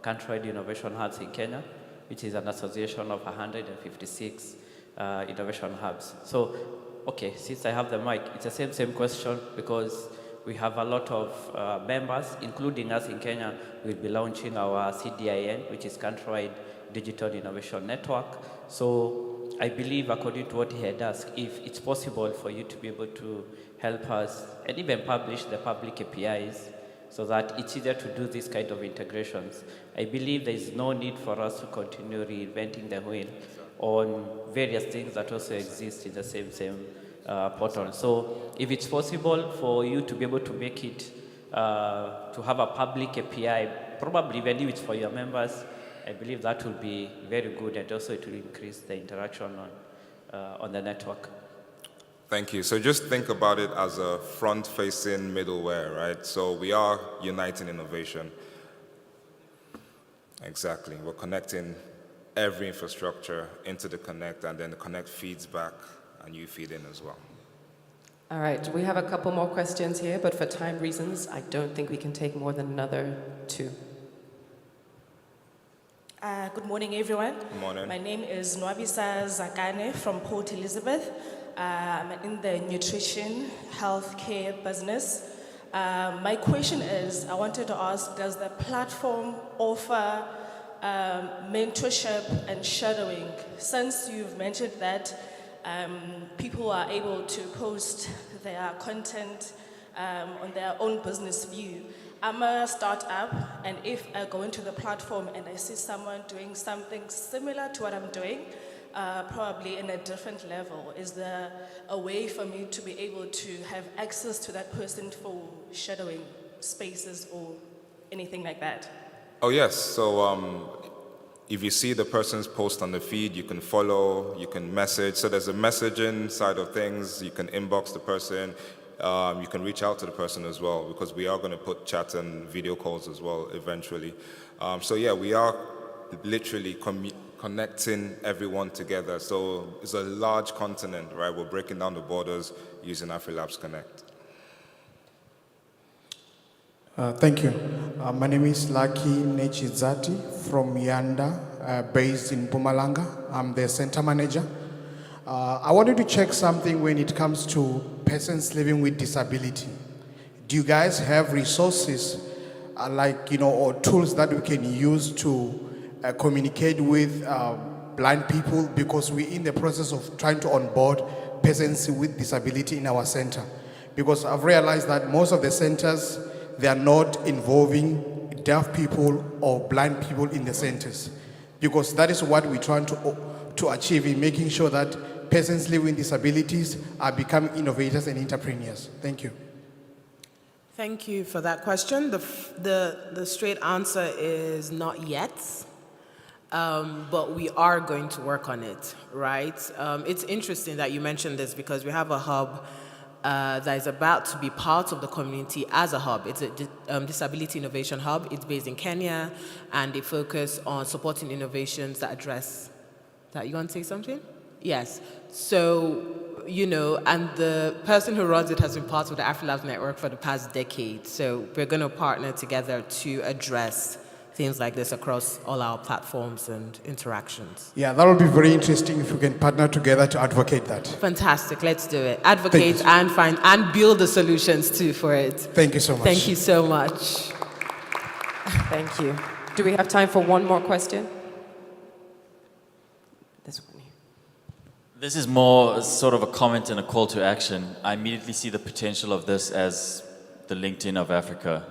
[SPEAKER 11] Countrywide Innovation Hubs in Kenya, which is an association of 156 innovation hubs. So, okay, since I have the mic, it's the same question, because we have a lot of members, including us in Kenya. We'll be launching our CDIN, which is Countrywide Digital Innovation Network. So I believe, according to what he had asked, if it's possible for you to be able to help us and even publish the public APIs so that it's easier to do this kind of integrations. I believe there is no need for us to continue reinventing the wheel on various things that also exist in the same portal. So if it's possible for you to be able to make it, to have a public API, probably even if it's for your members, I believe that will be very good, and also it will increase the interaction on the network.
[SPEAKER 6] Thank you. So just think about it as a front-facing middleware, right? So we are uniting innovation. Exactly. We're connecting every infrastructure into the Connect, and then the Connect feeds back, and you feed in as well.
[SPEAKER 3] All right, we have a couple more questions here, but for time reasons, I don't think we can take more than another 2.
[SPEAKER 12] Good morning, everyone.
[SPEAKER 6] Good morning.
[SPEAKER 12] My name is Nwabisa Zakane from Port Elizabeth. I'm in the nutrition healthcare business. My question is, I wanted to ask, does the platform offer mentorship and shadowing? Since you've mentioned that people are able to post their content on their own business view. I'm a startup, and if I go into the platform and I see someone doing something similar to what I'm doing, probably in a different level, is there a way for me to be able to have access to that person for shadowing spaces or anything like that?
[SPEAKER 6] Oh yes, so if you see the person's post on the feed, you can follow, you can message. So there's a messaging side of things. You can inbox the person. You can reach out to the person as well, because we are going to put chat and video calls as well eventually. So yeah, we are literally connecting everyone together. So it's a large continent, right? We're breaking down the borders using AfriLabs Connect.
[SPEAKER 13] Thank you. My name is Lucky Nechizati from Yanda, based in Mpumalanga. I'm the center manager. I wanted to check something when it comes to persons living with disability. Do you guys have resources or tools that we can use to communicate with blind people because we're in the process of trying to onboard persons with disability in our center. Because I've realized that most of the centers, they are not involving deaf people or blind people in the centers. Because that is what we're trying to achieve in making sure that persons living with disabilities are becoming innovators and entrepreneurs. Thank you.
[SPEAKER 9] Thank you for that question. The straight answer is not yet, but we are going to work on it, right? It's interesting that you mentioned this because we have a hub that is about to be part of the community as a hub. It's a disability innovation hub. It's based in Kenya, and they focus on supporting innovations that address that. You want to say something? Yes. So, and the person who runs it has been part of the AfriLabs network for the past decade. So we're going to partner together to address things like this across all our platforms and interactions.
[SPEAKER 13] Yeah, that would be very interesting if we can partner together to advocate that.
[SPEAKER 9] Fantastic, let's do it. Advocate and find and build the solutions too for it.
[SPEAKER 13] Thank you so much.
[SPEAKER 9] Thank you so much.
[SPEAKER 3] Thank you. Do we have time for one more question? This one here.
[SPEAKER 14] This is more sort of a comment and a call to action. I immediately see the potential of this as the LinkedIn of Africa.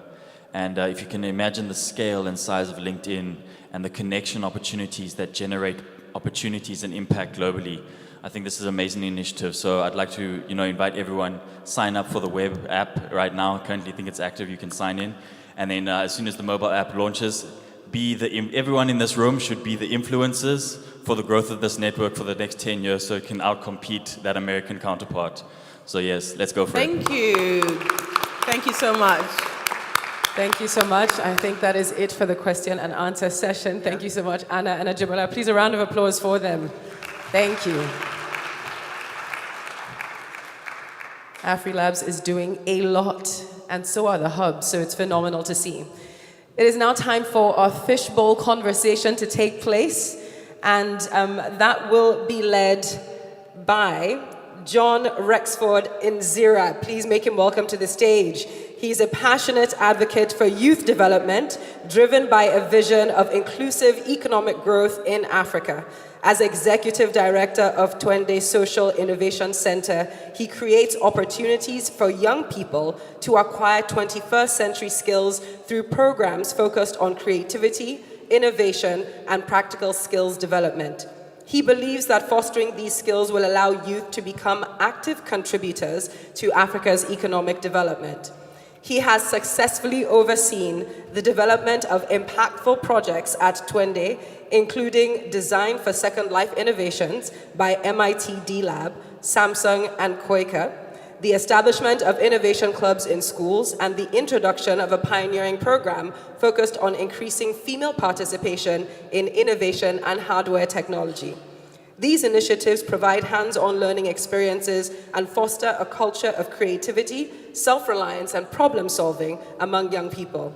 [SPEAKER 14] And if you can imagine the scale and size of LinkedIn and the connection opportunities that generate opportunities and impact globally, I think this is an amazing initiative. So I'd like to, invite everyone, sign up for the web app right now. I currently think it's active, you can sign in. And then as soon as the mobile app launches, everyone in this room should be the influencers for the growth of this network for the next 10 years so it can outcompete that American counterpart. So yes, let's go for it.
[SPEAKER 9] Thank you. Thank you so much.
[SPEAKER 3] Thank you so much. I think that is it for the question and answer session. Thank you so much, Anna and Ajibola. Please, a round of applause for them. Thank you. AfriLabs is doing a lot, and so are the hubs, so it's phenomenal to see. It is now time for our Fishbowl conversation to take place, and that will be led by John Rexford Nzira. Please make him welcome to the stage. He's a passionate advocate for youth development, driven by a vision of inclusive economic growth in Africa. As Executive Director of Twende Social Innovation Center, he creates opportunities for young people to acquire 21st century skills through programs focused on creativity, innovation, and practical skills development. He believes that fostering these skills will allow youth to become active contributors to Africa's economic development. He has successfully overseen the development of impactful projects at Twende, including Design for Second Life Innovations by MIT D-Lab, Samsung, and Koika, the establishment of innovation clubs in schools, and the introduction of a pioneering program focused on increasing female participation in innovation and hardware technology. These initiatives provide hands-on learning experiences and foster a culture of creativity, self-reliance, and problem-solving among young people.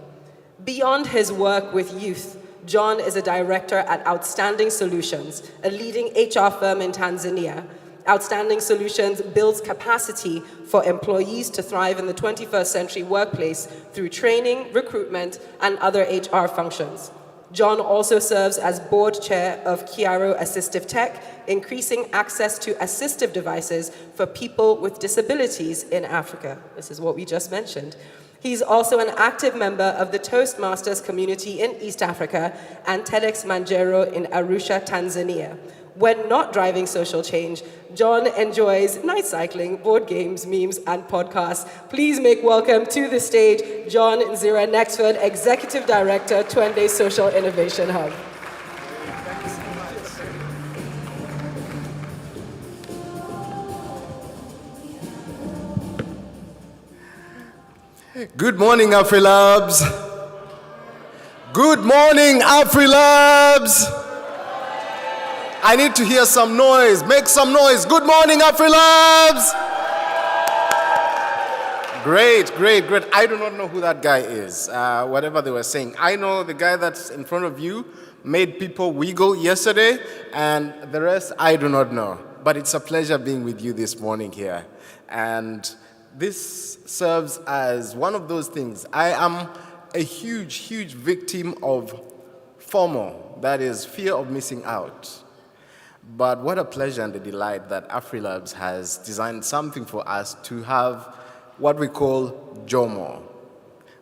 [SPEAKER 3] Beyond his work with youth, John is a director at Outstanding Solutions, a leading HR firm in Tanzania. Outstanding Solutions builds capacity for employees to thrive in the 21st century workplace through training, recruitment, and other HR functions. John also serves as board chair of Kiaro Assistive Tech, increasing access to assistive devices for people with disabilities in Africa. This is what we just mentioned. He's also an active member of the Toastmasters community in East Africa and TEDx Manjero in Arusha, Tanzania. When not driving social change, John enjoys night cycling, board games, memes, and podcasts. Please make welcome to the stage, John Nzira Nexford, Executive Director, Twende Social Innovation Hub.
[SPEAKER 15] Good morning, Afre Labs. Good morning, Afre Labs. I need to hear some noise. Make some noise. Good morning, Afre Labs. Great. I do not know who that guy is, whatever they were saying. I know the guy that's in front of you made people wiggle yesterday, and the rest I do not know. But it's a pleasure being with you this morning here. And this serves as one of those things. I am a huge victim of FOMO, that is fear of missing out. But what a pleasure and a delight that AfriLabs has designed something for us to have what we call JOMO,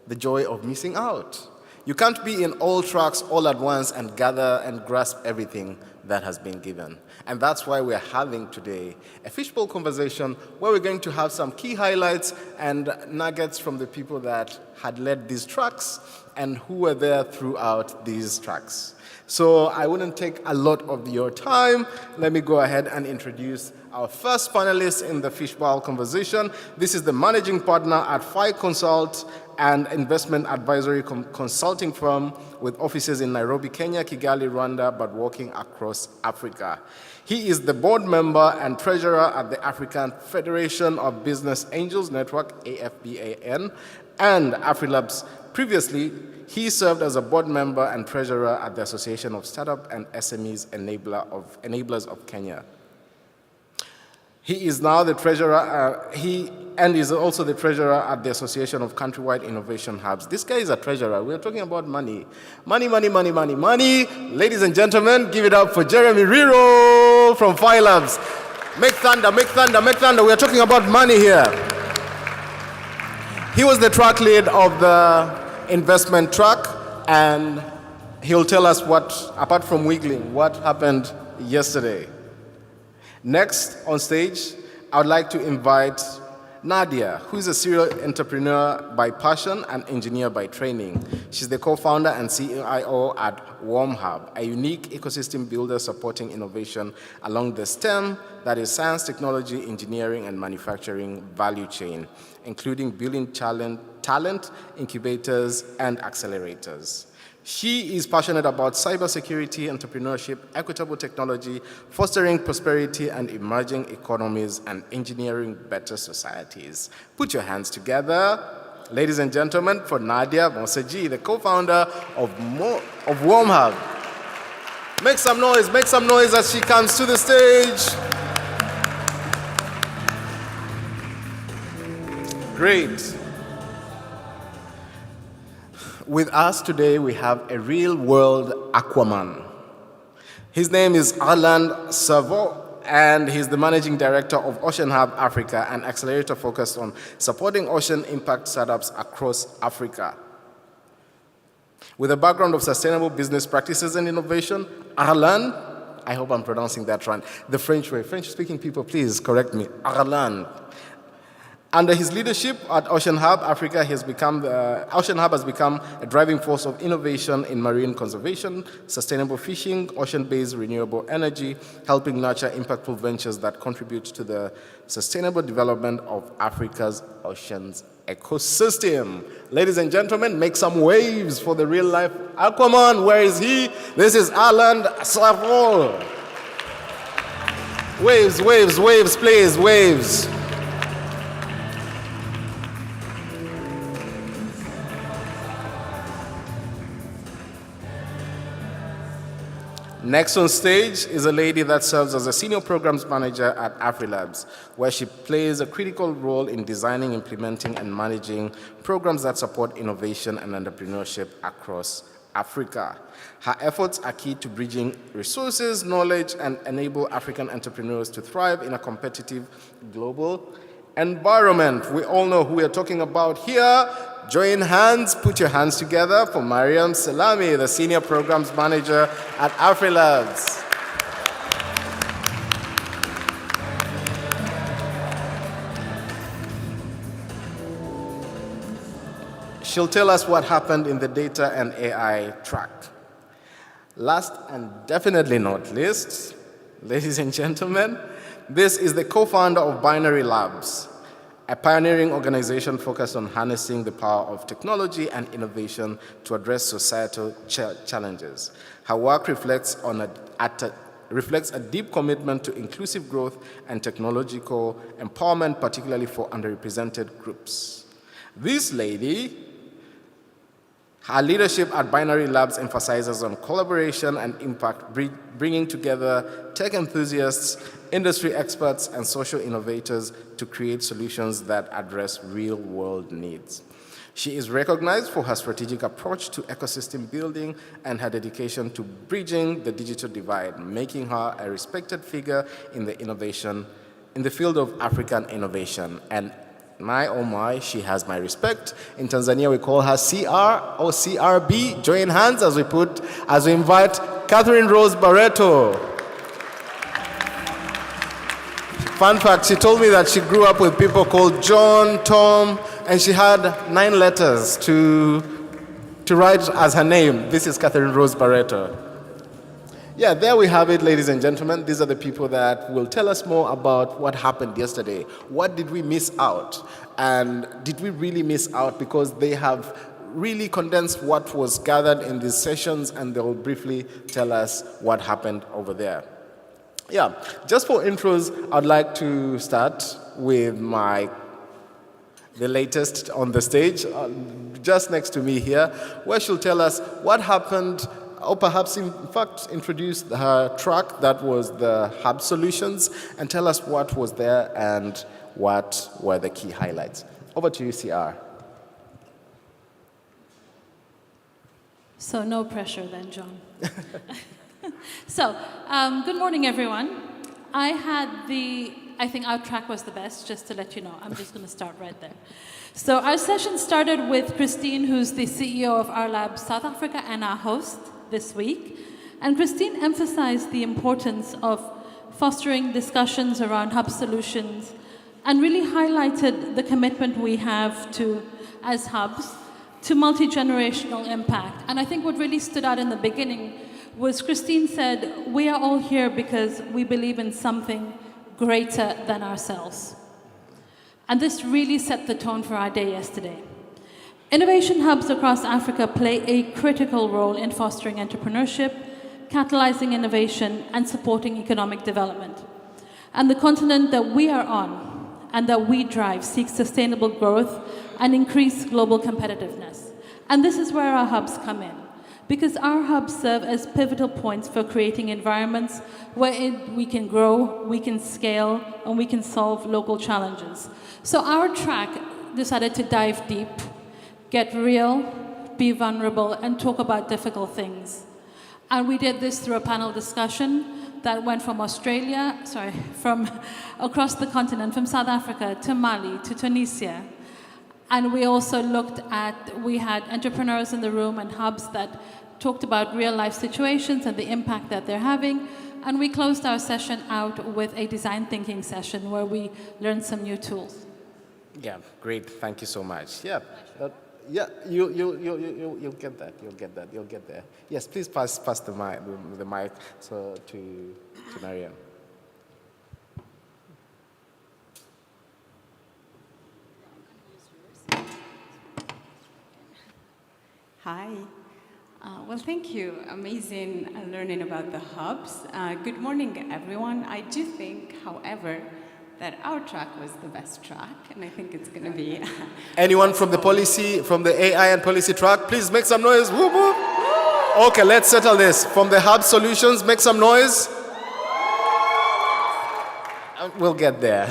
[SPEAKER 15] the joy of missing out. You can't be in all tracks all at once and gather and grasp everything that has been given. And that's why we're having today a Fishbowl conversation where we're going to have some key highlights and nuggets from the people that had led these tracks and who were there throughout these tracks. So I wouldn't take a lot of your time. Let me go ahead and introduce our first panelist in the Fishbowl conversation. This is the managing partner at Consult, an investment advisory consulting firm with offices in Nairobi, Kenya, Kigali, Rwanda, but working across Africa. He is the board member and treasurer at the African Federation of Business Angels Network, AFBAN, and AfriLabs. Previously, he served as a board member and treasurer at the Association of Startup and SMEs Enablers of Kenya. He is now the treasurer, and is also the treasurer at the Association of Countrywide Innovation Hubs. This guy is a treasurer. We're talking about money. Money, money, money, money, money. Ladies and gentlemen, give it up for Jeremy Riro from Labs. Make thunder, make thunder, make thunder. We're talking about money here. He was the track lead of the investment track, and he'll tell us what, apart from wiggling, what happened yesterday. Next on stage, I would like to invite Nadia, who is a serial entrepreneur by passion and engineer by training. She's the co-founder and CIO at WarmHub, a unique ecosystem builder supporting innovation along the STEM, that is science, technology, engineering, and manufacturing value chain, including building talent, incubators, and accelerators. She is passionate about cybersecurity, entrepreneurship, equitable technology, fostering prosperity and emerging economies, and engineering better societies. Put your hands together, ladies and gentlemen, for Nadia Moseji, the co-founder of WarmHub. Make some noise as she comes to the stage. Great. With us today, we have a real-world Aquaman. His name is Arland Savo, and he's the managing director of Ocean Hub Africa, an accelerator focused on supporting ocean impact startups across Africa. With a background of sustainable business practices and innovation, Arland, I hope I'm pronouncing that right, the French way. French-speaking people, please correct me. Arland. Under his leadership at Ocean Hub Africa, Ocean Hub has become a driving force of innovation in marine conservation, sustainable fishing, ocean-based renewable energy, helping nurture impactful ventures that contribute to the sustainable development of Africa's oceans ecosystem. Ladies and gentlemen, make some waves for the real-life Aquaman. Where is he? This is Arland Savo. Waves, waves, waves, please, waves. Next on stage is a lady that serves as a senior programs manager at AfriLabs, where she plays a critical role in designing, implementing, and managing programs that support innovation and entrepreneurship across Africa. Her efforts are key to bridging resources, knowledge, and enable African entrepreneurs to thrive in a competitive global environment. We all know who we are talking about here. Join hands, put your hands together for Mariam Salami, the Senior Programs Manager at AfriLabs. She'll tell us what happened in the data and AI track. Last and definitely not least, ladies and gentlemen, this is the co-founder of Binary Labs, a pioneering organization focused on harnessing the power of technology and innovation to address societal challenges. Her work reflects a deep commitment to inclusive growth and technological empowerment, particularly for underrepresented groups. This lady, her leadership at Binary Labs emphasizes on collaboration and impact, bringing together tech enthusiasts, industry experts, and social innovators to create solutions that address real-world needs. She is recognized for her strategic approach to ecosystem building and her dedication to bridging the digital divide, making her a respected figure in the field of African innovation. And my, oh my, she has my respect. In Tanzania, we call her CR or CRB. Join hands as we invite Catherine Rose Barreto. Fun fact, she told me that she grew up with people called John, Tom, and she had 9 letters to write as her name. This is Catherine Rose Barreto. Yeah, there we have it, ladies and gentlemen. These are the people that will tell us more about what happened yesterday. What did we miss out? And did we really miss out? Because they have really condensed what was gathered in these sessions, and they will briefly tell us what happened over there. Yeah, just for intros, I'd like to start with the latest on the stage, just next to me here, where she'll tell us what happened, or perhaps in fact introduce her track that was the Hub Solutions, and tell us what was there and what were the key highlights. Over to you, CR.
[SPEAKER 16] So no pressure then, John. So, good morning, everyone. I think our track was the best, just to let you know. I'm just going to start right there. So our session started with Christine, who's the CEO of AfriLabs South Africa and our host this week. And Christine emphasized the importance of fostering discussions around hub solutions and really highlighted the commitment we have to, as hubs, to multi-generational impact. And I think what really stood out in the beginning was Christine said, we are all here because we believe in something greater than ourselves. And this really set the tone for our day yesterday. Innovation hubs across Africa play a critical role in fostering entrepreneurship, catalyzing innovation, and supporting economic development. And the continent that we are on and that we drive seeks sustainable growth and increased global competitiveness. And this is where our hubs come in, because our hubs serve as pivotal points for creating environments where we can grow, we can scale, and we can solve local challenges. So our track decided to dive deep, get real, be vulnerable, and talk about difficult things. And we did this through a panel discussion that went from from across the continent, from South Africa to Mali to Tunisia. And we also we had entrepreneurs in the room and hubs that talked about real life situations and the impact that they're having. And we closed our session out with a design thinking session where we learned some new tools.
[SPEAKER 15] Yeah, great. Thank you so much. Yeah, you'll get that. You'll get there. Yes, please pass the mic to Mariam.
[SPEAKER 17] Hi. Well, thank you. Amazing learning about the hubs. Good morning, everyone. I do think, however, that our track was the best track, and I think it's going to be...
[SPEAKER 15] Anyone from the AI and policy track, please make some noise. Whoop, whoop. Okay, let's settle this. From the Hub Solutions, make some noise. We'll get there.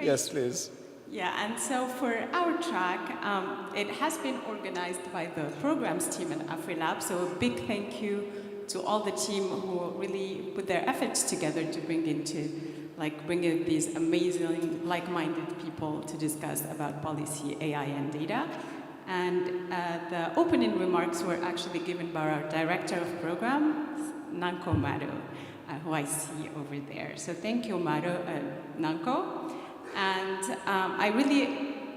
[SPEAKER 15] Yes, please.
[SPEAKER 17] Yeah, and so for our track, it has been organized by the programs team at AfriLabs, so a big thank you to all the team who really put their efforts together to bring in these amazing, like-minded people to discuss about policy, AI, and data. And the opening remarks were actually given by our director of programs, Nanko Maro, who I see over there. So thank you, Maro, Nanko. And I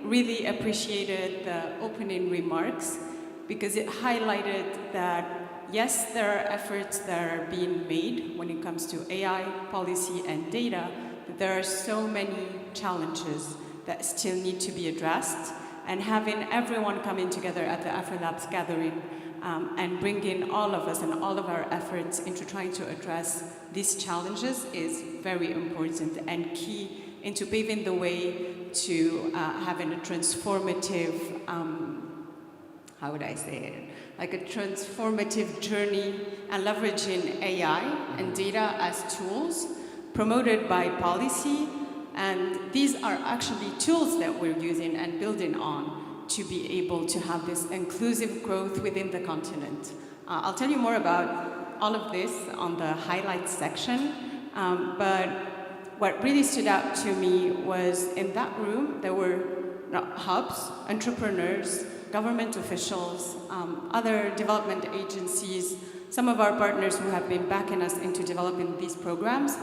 [SPEAKER 17] really appreciated the opening remarks because it highlighted that, yes, there are efforts that are being made when it comes to AI, policy, and data, but there are so many challenges that still need to be addressed. And having everyone coming together at the AfriLabs gathering and bringing all of us and all of our efforts into trying to address these challenges is very important and key into paving the way to having a transformative, how would I say it? Like a transformative journey and leveraging AI and data as tools promoted by policy And these are actually tools that we're using and building on to be able to have this inclusive growth within the continent. I'll tell you more about all of this on the highlights section, but what really stood out to me was in that room there were hubs, entrepreneurs, government officials, other development agencies, some of our partners who have been backing us into developing these programs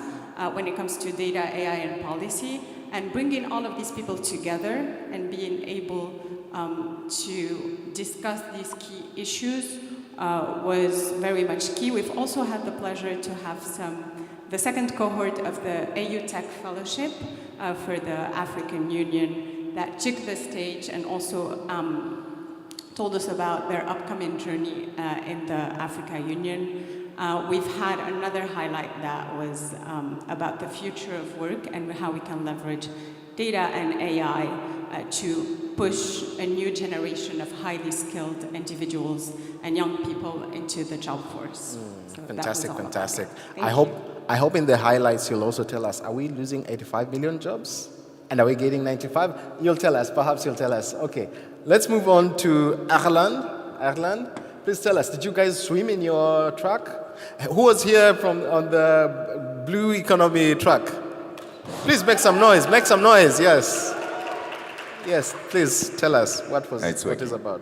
[SPEAKER 17] when it comes to data, AI, and policy, and bringing all of these people together and being able to discuss these key issues was very much key. We've also had the pleasure to have the second cohort of the AU Tech Fellowship for the African Union that took the stage and also told us about their upcoming journey in the Africa Union. We've had another highlight that was about the future of work and how we can leverage data and AI to push a new generation of highly skilled individuals and young people into the job force. So
[SPEAKER 15] Fantastic, fantastic.
[SPEAKER 17] Thank
[SPEAKER 15] I hope in the highlights you'll also tell us, are we losing 85 million jobs? And are we getting 95? You'll tell us, perhaps you'll tell us. Okay, let's move on to Ireland. Ireland, please tell us, did you guys swim in your truck? Who was here on the blue economy truck? Please make some noise, yes. Yes, please tell us what is about.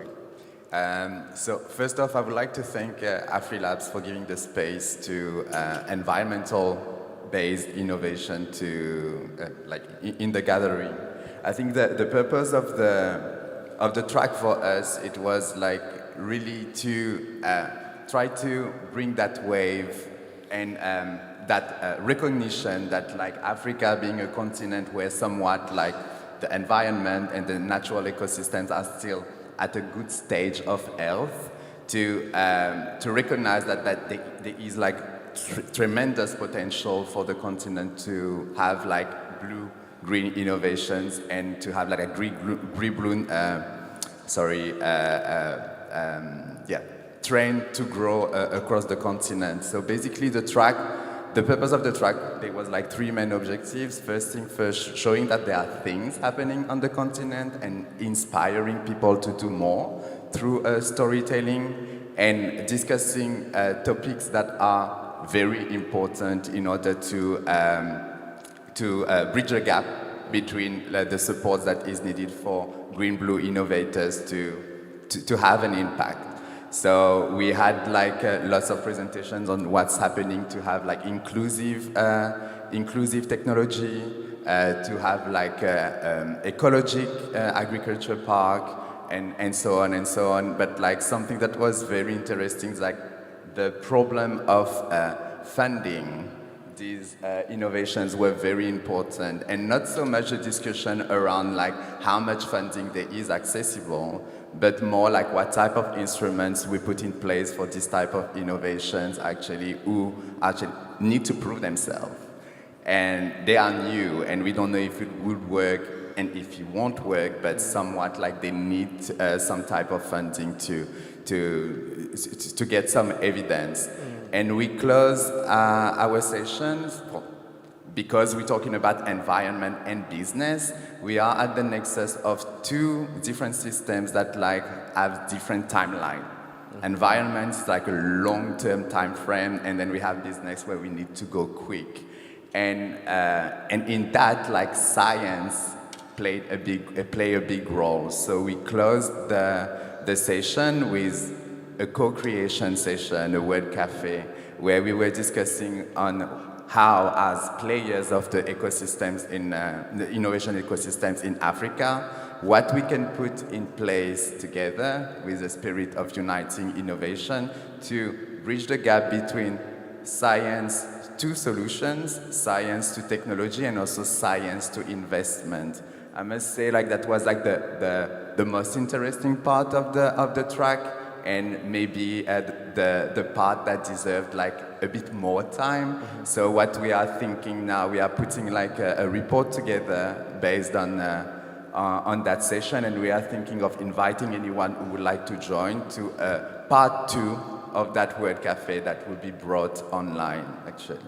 [SPEAKER 18] So first off, I would like to thank AfriLabs for giving the space to environmental-based innovation to in the gathering. I think that the purpose of the track for us, it was really to try to bring that wave and that recognition that Africa being a continent where somewhat the environment and the natural ecosystems are still at a good stage of health, to recognize that there is tremendous potential for the continent to have blue-green innovations and to have a green-blue trend to grow across the continent. So basically the purpose of the track, there was three main objectives. First thing first, showing that there are things happening on the continent and inspiring people to do more through storytelling and discussing topics that are very important in order to bridge the gap between the support that is needed for green-blue innovators to have an impact. So we had lots of presentations on what's happening to have inclusive technology, to have ecologic agriculture park, and so on and so on. But something that was very interesting is the problem of funding. These innovations were very important, and not so much a discussion around how much funding there is accessible, but more what type of instruments we put in place for this type of innovations who need to prove themselves. And they are new, and we don't know if it would work and if it won't work, but somewhat they need some type of funding to get some evidence. And we close our sessions because we're talking about environment and business. We are at the nexus of two different systems that have different timeline. Environment is a long-term time frame, and then we have business where we need to go quick. And in that, science play a big role. So we closed the session with a co-creation session, a word cafe, where we were discussing on how, as players of the ecosystems the innovation ecosystems in Africa, what we can put in place together with the spirit of uniting innovation to bridge the gap between science to solutions, science to technology, and also science to investment. I must say that was the most interesting part of the track, and maybe the part that deserved a bit more time. Mm-hmm. So what we are thinking now, we are putting a report together based on that session, and we are thinking of inviting anyone who would like to join to part 2 of that word cafe that will be brought online, actually.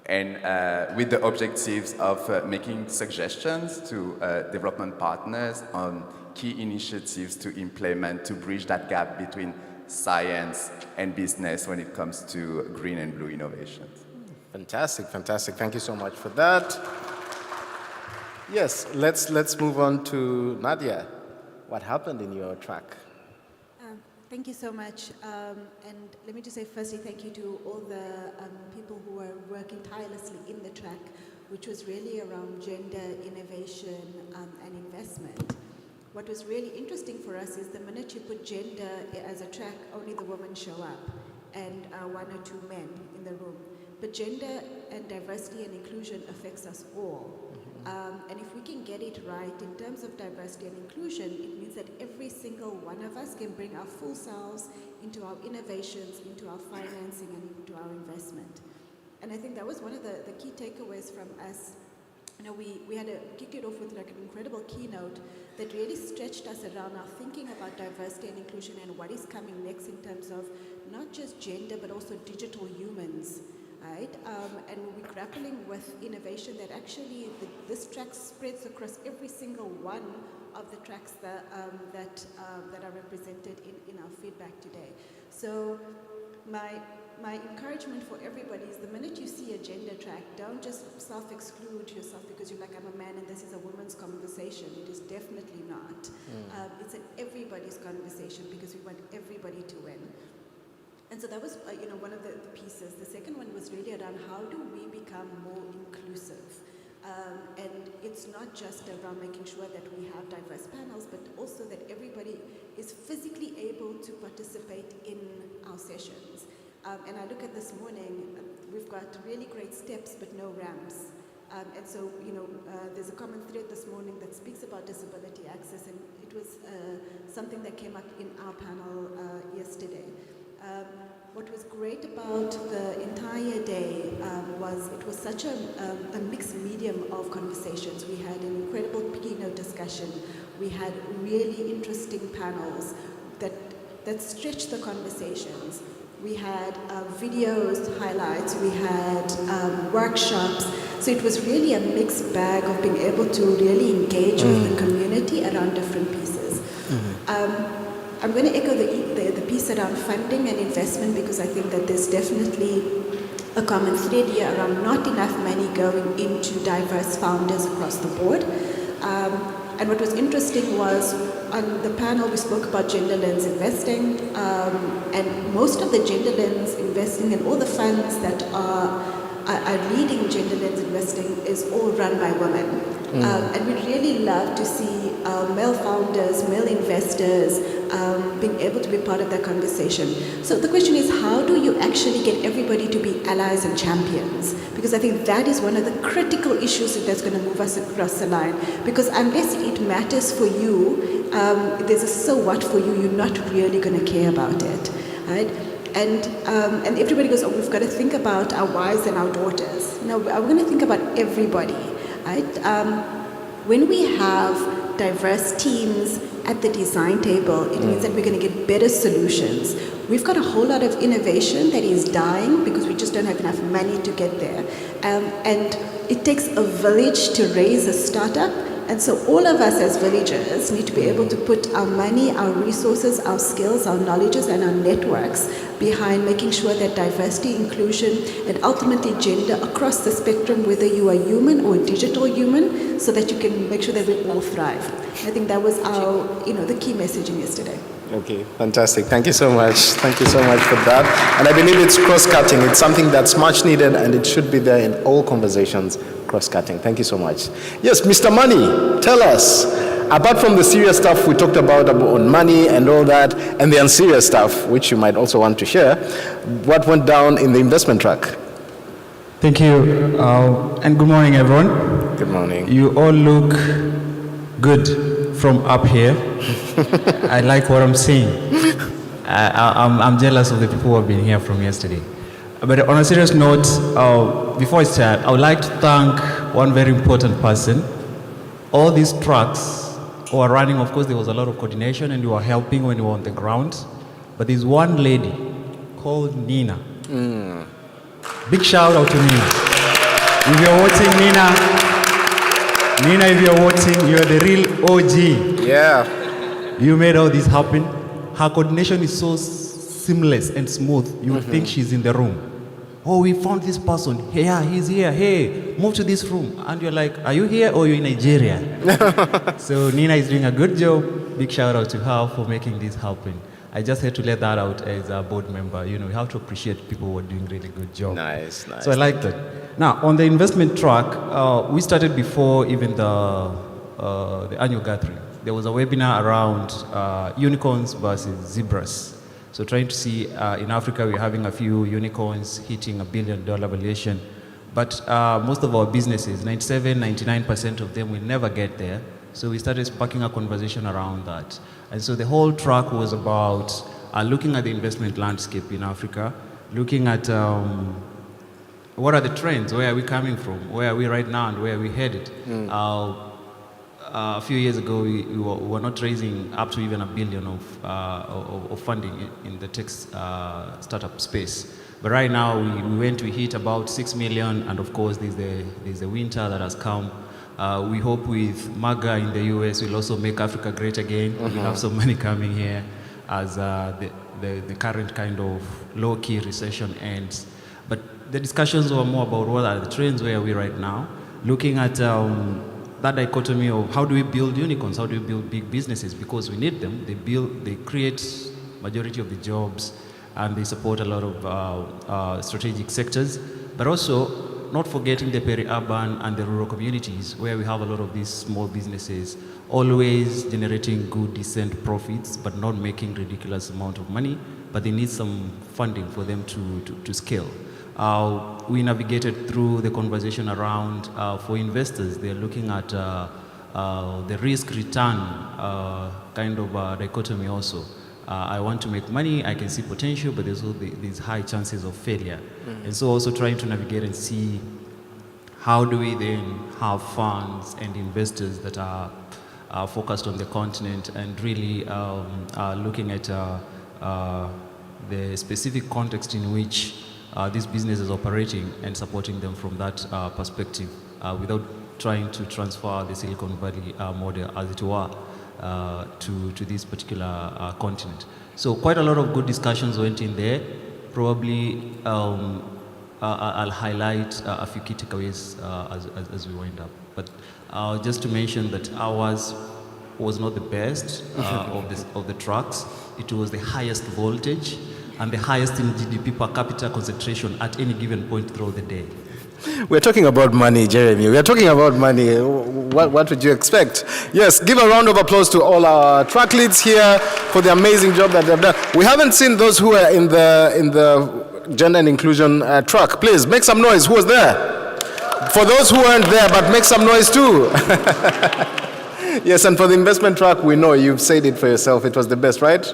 [SPEAKER 18] and with the objectives of making suggestions to development partners on key initiatives to implement to bridge that gap between science and business when it comes to green and blue innovations.
[SPEAKER 15] Fantastic, fantastic. Thank you so much for that. Yes, let's move on to Nadia. What happened in your track?
[SPEAKER 19] Thank you so much. And let me just say firstly, thank you to all the people who are working tirelessly in the track, which was really around gender, innovation, and investment. What was really interesting for us is the minute you put gender as a track, only the women show up and one or two men in the room. But gender and diversity and inclusion affects us all. And if we can get it right in terms of diversity and inclusion, it means that every single one of us can bring our full selves into our innovations, into our financing, and into our investment. And I think that was one of the key takeaways from us. You know, we had kicked it off with like an incredible keynote that really stretched us around our thinking about diversity and inclusion and what is coming next in terms of not just gender, but also digital humans. Right? And we'll be grappling with innovation that actually this track spreads across every single one of the tracks that are represented in our feedback today. So my encouragement for everybody is the minute you see a gender track, don't just self-exclude yourself because you're like, I'm a man and this is a woman's conversation. It is definitely not. It's an everybody's conversation because we want everybody to win. And so that was, one of the pieces. The second one was really around how do we become more inclusive? And it's not just around making sure that we have diverse panels, but also that everybody is physically able to participate in our sessions. And I look at this morning, we've got really great steps, but no ramps. And so, there's a common thread this morning that speaks about disability access, and it was something that came up in our panel yesterday. What was great about the entire day was it was such a mixed medium of conversations. We had an incredible keynote discussion. We had really interesting panels that stretched the conversations. We had videos, highlights, we had workshops. So it was really a mixed bag of being able to really engage with the community around different pieces. I'm going to echo the piece around funding and investment because I think that there's definitely a common thread here around not enough money going into diverse founders across the board. And what was interesting was on the panel we spoke about gender lens investing, and most of the gender lens investing and all the funds that are leading gender lens investing is all run by women. And we really love to see male founders, male investors being able to be part of that conversation. So the question is, how do you actually get everybody to be allies and champions? Because I think that is one of the critical issues that's going to move us across the line. Because unless it matters for you, there's a so what for you, you're not really going to care about it, right? And everybody goes, oh, we've got to think about our wives and our daughters. No, we're going to think about everybody, right? When we have diverse teams at the design table, it means that we're going to get better solutions. We've got a whole lot of innovation that is dying because we just don't have enough money to get there. And it takes a village to raise a startup. And so all of us as villagers need to be able to put our money, our resources, our skills, our knowledges, and our networks behind making sure that diversity, inclusion, and ultimately gender across the spectrum, whether you are human or digital human, so that you can make sure that we all thrive. I think that was our, the key messaging yesterday.
[SPEAKER 15] Okay, fantastic. Thank you so much. Thank you so much for that. And I believe it's cross-cutting. It's something that's much needed, and it should be there in all conversations, cross-cutting. Thank you so much. Yes, Mr. Money, tell us, apart from the serious stuff we talked about on money and all that, and the unserious stuff, which you might also want to share, what went down in the investment track?
[SPEAKER 20] Thank you, and good morning, everyone.
[SPEAKER 15] Good morning.
[SPEAKER 20] You all look good from up here. I like what I'm seeing. I'm jealous of the people who have been here from yesterday. But on a serious note, before I start, I would like to thank one very important person. All these trucks who are running, of course, there was a lot of coordination and you were helping when you were on the ground. But there's one lady called Nina. Big shout out to Nina. If you're watching, Nina, if you're watching, you're the real OG.
[SPEAKER 15] Yeah.
[SPEAKER 20] You made all this happen. Her coordination is so seamless and smooth. You would think she's in the room. Oh, we found this person. Hey, yeah, he's here. Hey, move to this room. And you're like, are you here or are you in Nigeria? So Nina is doing a good job. Big shout out to her for making this happen. I just had to let that out as a board member. You know, we have to appreciate people who are doing really good job.
[SPEAKER 15] Nice.
[SPEAKER 20] So I like that. Now, on the investment track, we started before even the annual gathering. There was a webinar around unicorns versus zebras. So trying to see in Africa, we're having a few unicorns hitting $1 billion valuation. But most of our businesses, 99% of them will never get there. So we started sparking a conversation around that. And so the whole track was about looking at the investment landscape in Africa, looking at what are the trends, where are we coming from, where are we right now, and where are we headed. A few years ago, we were not raising up to even $1 billion of funding in the tech startup space. But right now, we hit about 6 million, and of course, there's the winter that has come. We hope with MAGA in the US, we'll also make Africa great again. We have some money coming here as the current kind of low-key recession ends. But the discussions were more about what are the trends, where are we right now, looking at that dichotomy of how do we build unicorns, how do we build big businesses, because we need them. They create majority of the jobs, and they support a lot of strategic sectors, but also not forgetting the peri-urban and the rural communities where we have a lot of these small businesses, always generating good, decent profits, but not making ridiculous amount of money, but they need some funding for them to scale. We navigated through the conversation around, for investors, they're looking at the risk-return kind of dichotomy also. I want to make money, I can see potential, but there's also these high chances of failure. And so also trying to navigate and see how do we then have funds and investors that are focused on the continent and really looking at the specific context in which this business is operating and supporting them from that perspective without trying to transfer the Silicon Valley model, as it were, to this particular continent. So quite a lot of good discussions went in there. Probably I'll highlight a few key takeaways as we wind up. But just to mention that ours was not the best of the tracks. It was the highest voltage and the highest in GDP per capita concentration at any given point throughout the day.
[SPEAKER 15] We're talking about money, Jeremy. We're talking about money. What would you expect? Yes, give a round of applause to all our track leads here for the amazing job that they've done. We haven't seen those who are in the gender and inclusion track. Please, make some noise. Who was there? For those who weren't there, but make some noise too. Yes, and for the investment track, we know you've said it for yourself. It was the best, right?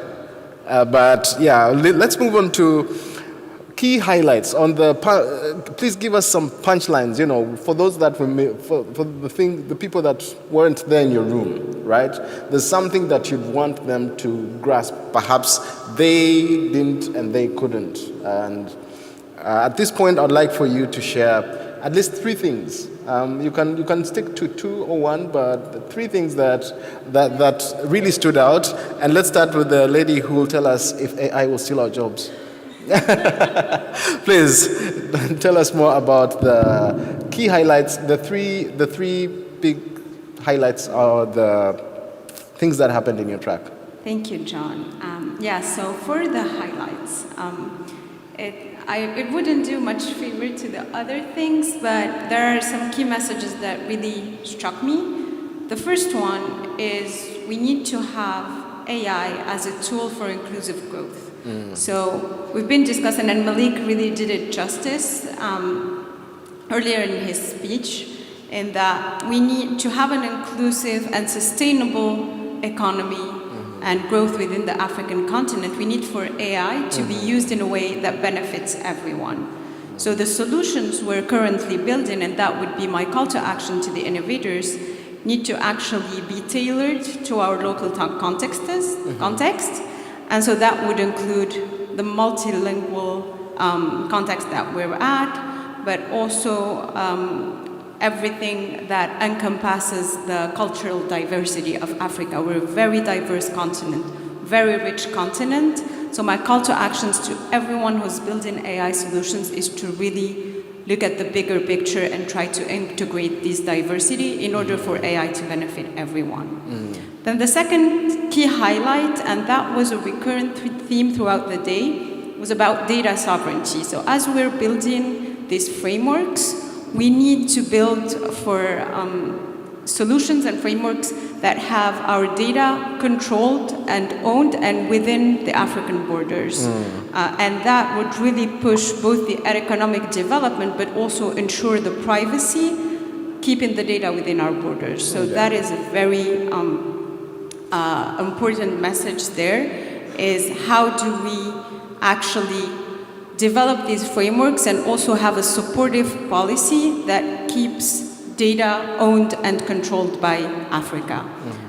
[SPEAKER 15] But yeah, let's move on to key highlights on the. Please give us some punchlines. You know, for those that for the people that weren't there in your room, right? There's something that you'd want them to grasp. Perhaps they didn't and they couldn't. And at this point, I'd like for you to share at least 3 things. You can stick to 2 or 1, but 3 things that really stood out. And let's start with the lady who will tell us if AI will steal our jobs. Please tell us more about the key highlights. The three big highlights are the things that happened in your track.
[SPEAKER 17] Thank you, John. So for the highlights, it wouldn't do much favor to the other things, but there are some key messages that really struck me. The first one is we need to have AI as a tool for inclusive growth. So we've been discussing, and Malik really did it justice earlier in his speech, in that we need to have an inclusive and sustainable economy and growth within the African continent. We need for AI to be used in a way that benefits everyone. So the solutions we're currently building, and that would be my call to action to the innovators, need to actually be tailored to our local context. And so that would include the multilingual context that we're at, but also everything that encompasses the cultural diversity of Africa. We're a very diverse continent, very rich continent. So my call to actions to everyone who's building AI solutions is to really look at the bigger picture and try to integrate this diversity in order for AI to benefit everyone. Then the second key highlight, and that was a recurrent theme throughout the day, was about data sovereignty. So as we're building these frameworks, we need to build for solutions and frameworks that have our data controlled and owned and within the African borders. And that would really push both the economic development, but also ensure the privacy, keeping the data within our borders. So that is a very important message there, is how do we actually develop these frameworks and also have a supportive policy that keeps data owned and controlled by Africa.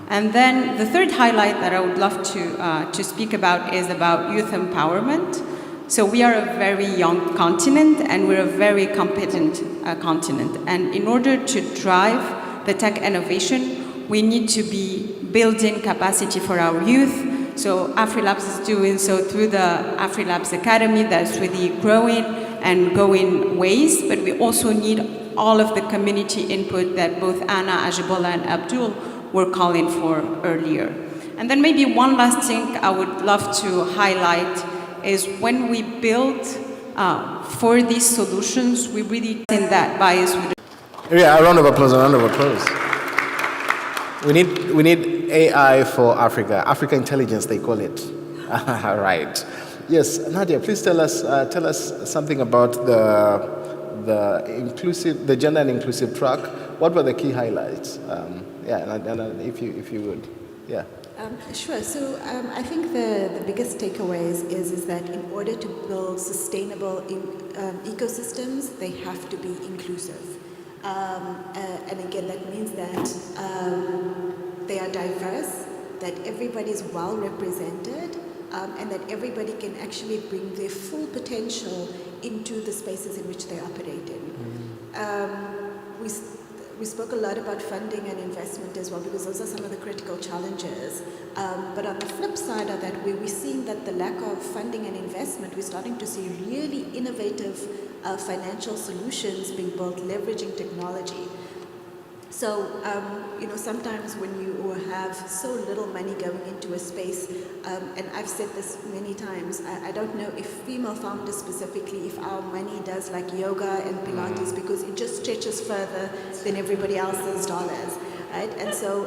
[SPEAKER 17] And then the third highlight that I would love to speak about is about youth empowerment. So we are a very young continent and we're a very competent continent. And in order to drive the tech innovation, we need to be building capacity for our youth. So AfriLabs is doing so through the AfriLabs Academy that's really growing and going ways, but we also need all of the community input that both Anna, Ajibola, and Abdul were calling for earlier. And then maybe one last thing I would love to highlight is when we build for these solutions, we really in that bias.
[SPEAKER 15] Yeah, a round of applause, a round of applause. We need AI for Africa, Africa intelligence, they call it. Right. Yes, Nadia, please tell us something about the gender and inclusive track. What were the key highlights? And if you would, yeah.
[SPEAKER 19] Sure. So I think the biggest takeaways is that in order to build sustainable ecosystems, they have to be inclusive. And again, that means that they are diverse, that everybody is well represented, and that everybody can actually bring their full potential into the spaces in which they operate in. We spoke a lot about funding and investment as well, because those are some of the critical challenges. But on the flip side of that, we're seeing that the lack of funding and investment, we're starting to see really innovative financial solutions being built, leveraging technology. So, sometimes when you have so little money going into a space, and I've said this many times, I don't know if female founders specifically, if our money does like yoga and Pilates, because it just stretches further than everybody else's dollars, right? And so,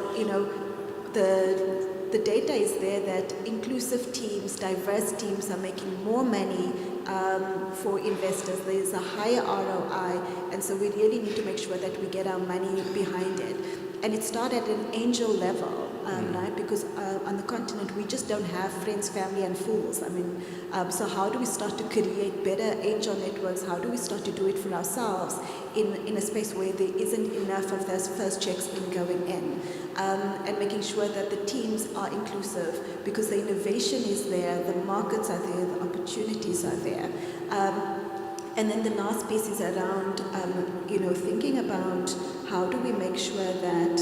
[SPEAKER 19] the data is there that inclusive teams, diverse teams are making more money for investors. There's a higher ROI, and so we really need to make sure that we get our money behind it. And it started at an angel level, right? Because on the continent, we just don't have friends, family, and fools. I mean, so how do we start to create better angel networks? How do we start to do it for ourselves in a space where there isn't enough of those first checks going in? And making sure that the teams are inclusive, because the innovation is there, the markets are there, the opportunities are there. And then the last piece is around, thinking about how do we make sure that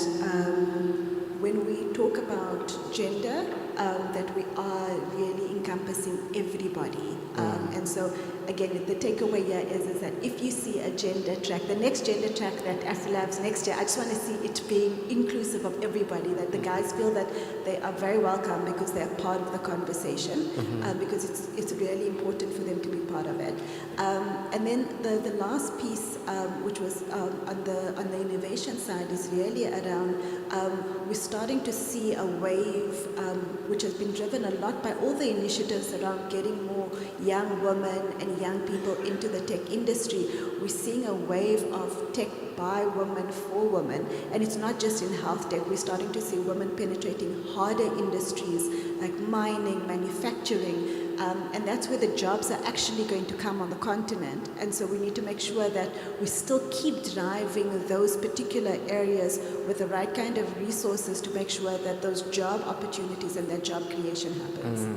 [SPEAKER 19] when we talk about gender, that we are really encompassing everybody. And so, again, the takeaway here is that if you see a gender track, the next gender track that AfriLabs next year, I just want to see it being inclusive of everybody, that the guys feel that they are very welcome because they are part of the conversation, because it's really important for them to be part of it. And then the last piece, which was on the innovation side, is really around, we're starting to see a wave which has been driven a lot by all the initiatives around getting more young women and young people into the tech industry. We're seeing a wave of tech by women for women, and it's not just in health tech. We're starting to see women penetrating harder industries like mining, manufacturing, and that's where the jobs are actually going to come on the continent. And so we need to make sure that we still keep driving those particular areas with the right kind of resources to make sure that those job opportunities and that job creation happens.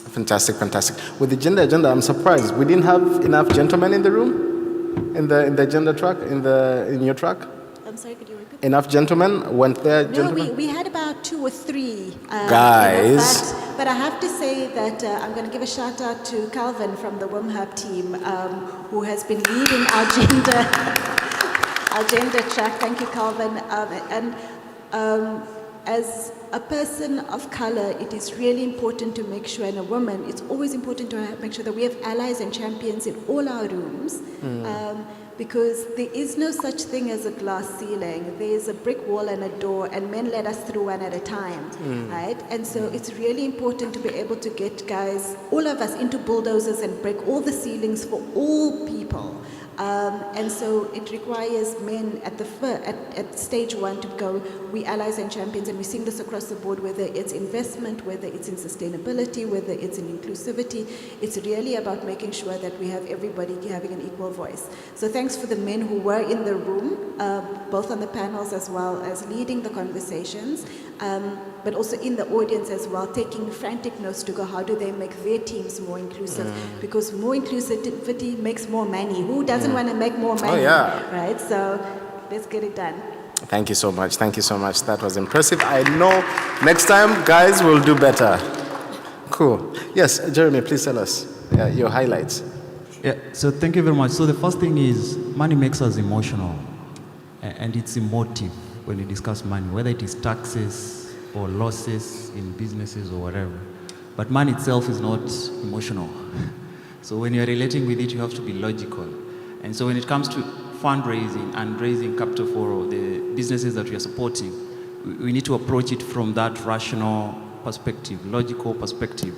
[SPEAKER 15] Fantastic, fantastic. With the gender agenda, I'm surprised. We didn't have enough gentlemen in the room? in the gender track, in your track?
[SPEAKER 19] I'm sorry, could you repeat?
[SPEAKER 15] Enough gentlemen went there,
[SPEAKER 19] No,
[SPEAKER 15] gentlemen?
[SPEAKER 19] we had about 2 or 3.
[SPEAKER 15] Guys.
[SPEAKER 19] But I have to say that I'm going to give a shout out to Calvin from the WOMHUB team, who has been leading our gender track. Thank you, Calvin. As a person of color, it is really important to make sure, and a woman, it's always important to make sure that we have allies and champions in all our rooms. Because there is no such thing as a glass ceiling. There is a brick wall and a door, and men let us through one at a time, right? And so it's really important to be able to get guys, all of us, into bulldozers and break all the ceilings for all people. And so it requires men at stage 1 to go, we allies and champions, and we're seeing this across the board, whether it's investment, whether it's in sustainability, whether it's in inclusivity. It's really about making sure that we have everybody having an equal voice. So thanks for the men who were in the room, both on the panels as well as leading the conversations, but also in the audience as well, taking frantic notes to go, how do they make their teams more inclusive? Because more inclusivity makes more money. Who doesn't want to make more money?
[SPEAKER 15] Oh, yeah.
[SPEAKER 19] Right? So let's get it done.
[SPEAKER 15] Thank you so much. Thank you so much. That was impressive. I know next time, guys, will do better. Cool. Yes, Jeremy, please tell us your highlights.
[SPEAKER 20] Yeah, so thank you very much. So the first thing is money makes us emotional, and it's emotive when you discuss money, whether it is taxes or losses in businesses or whatever. But money itself is not emotional. So when you're relating with it, you have to be logical. And so when it comes to fundraising and raising capital for the businesses that we are supporting, we need to approach it from that rational perspective, logical perspective,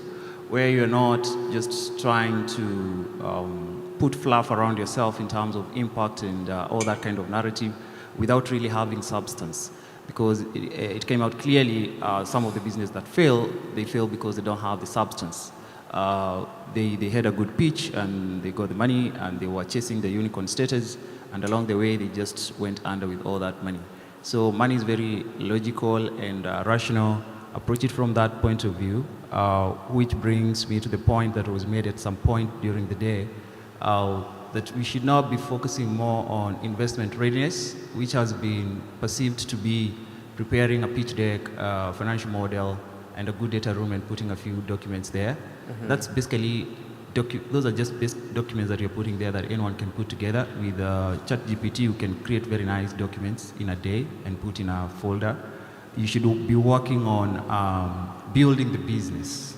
[SPEAKER 20] where you're not just trying to put fluff around yourself in terms of impact and all that kind of narrative without really having substance. Because it came out clearly, some of the businesses that fail, they fail because they don't have the substance. They had a good pitch and they got the money and they were chasing the unicorn status, and along the way they just went under with all that money. So money is very logical and rational. Approach it from that point of view, which brings me to the point that was made at some point during the day, that we should now be focusing more on investment readiness, which has been perceived to be preparing a pitch deck, financial model, and a good data room and putting a few documents there. That's basically, those are just documents that you're putting there that anyone can put together. With ChatGPT, you can create very nice documents in a day and put in a folder. You should be working on building the business,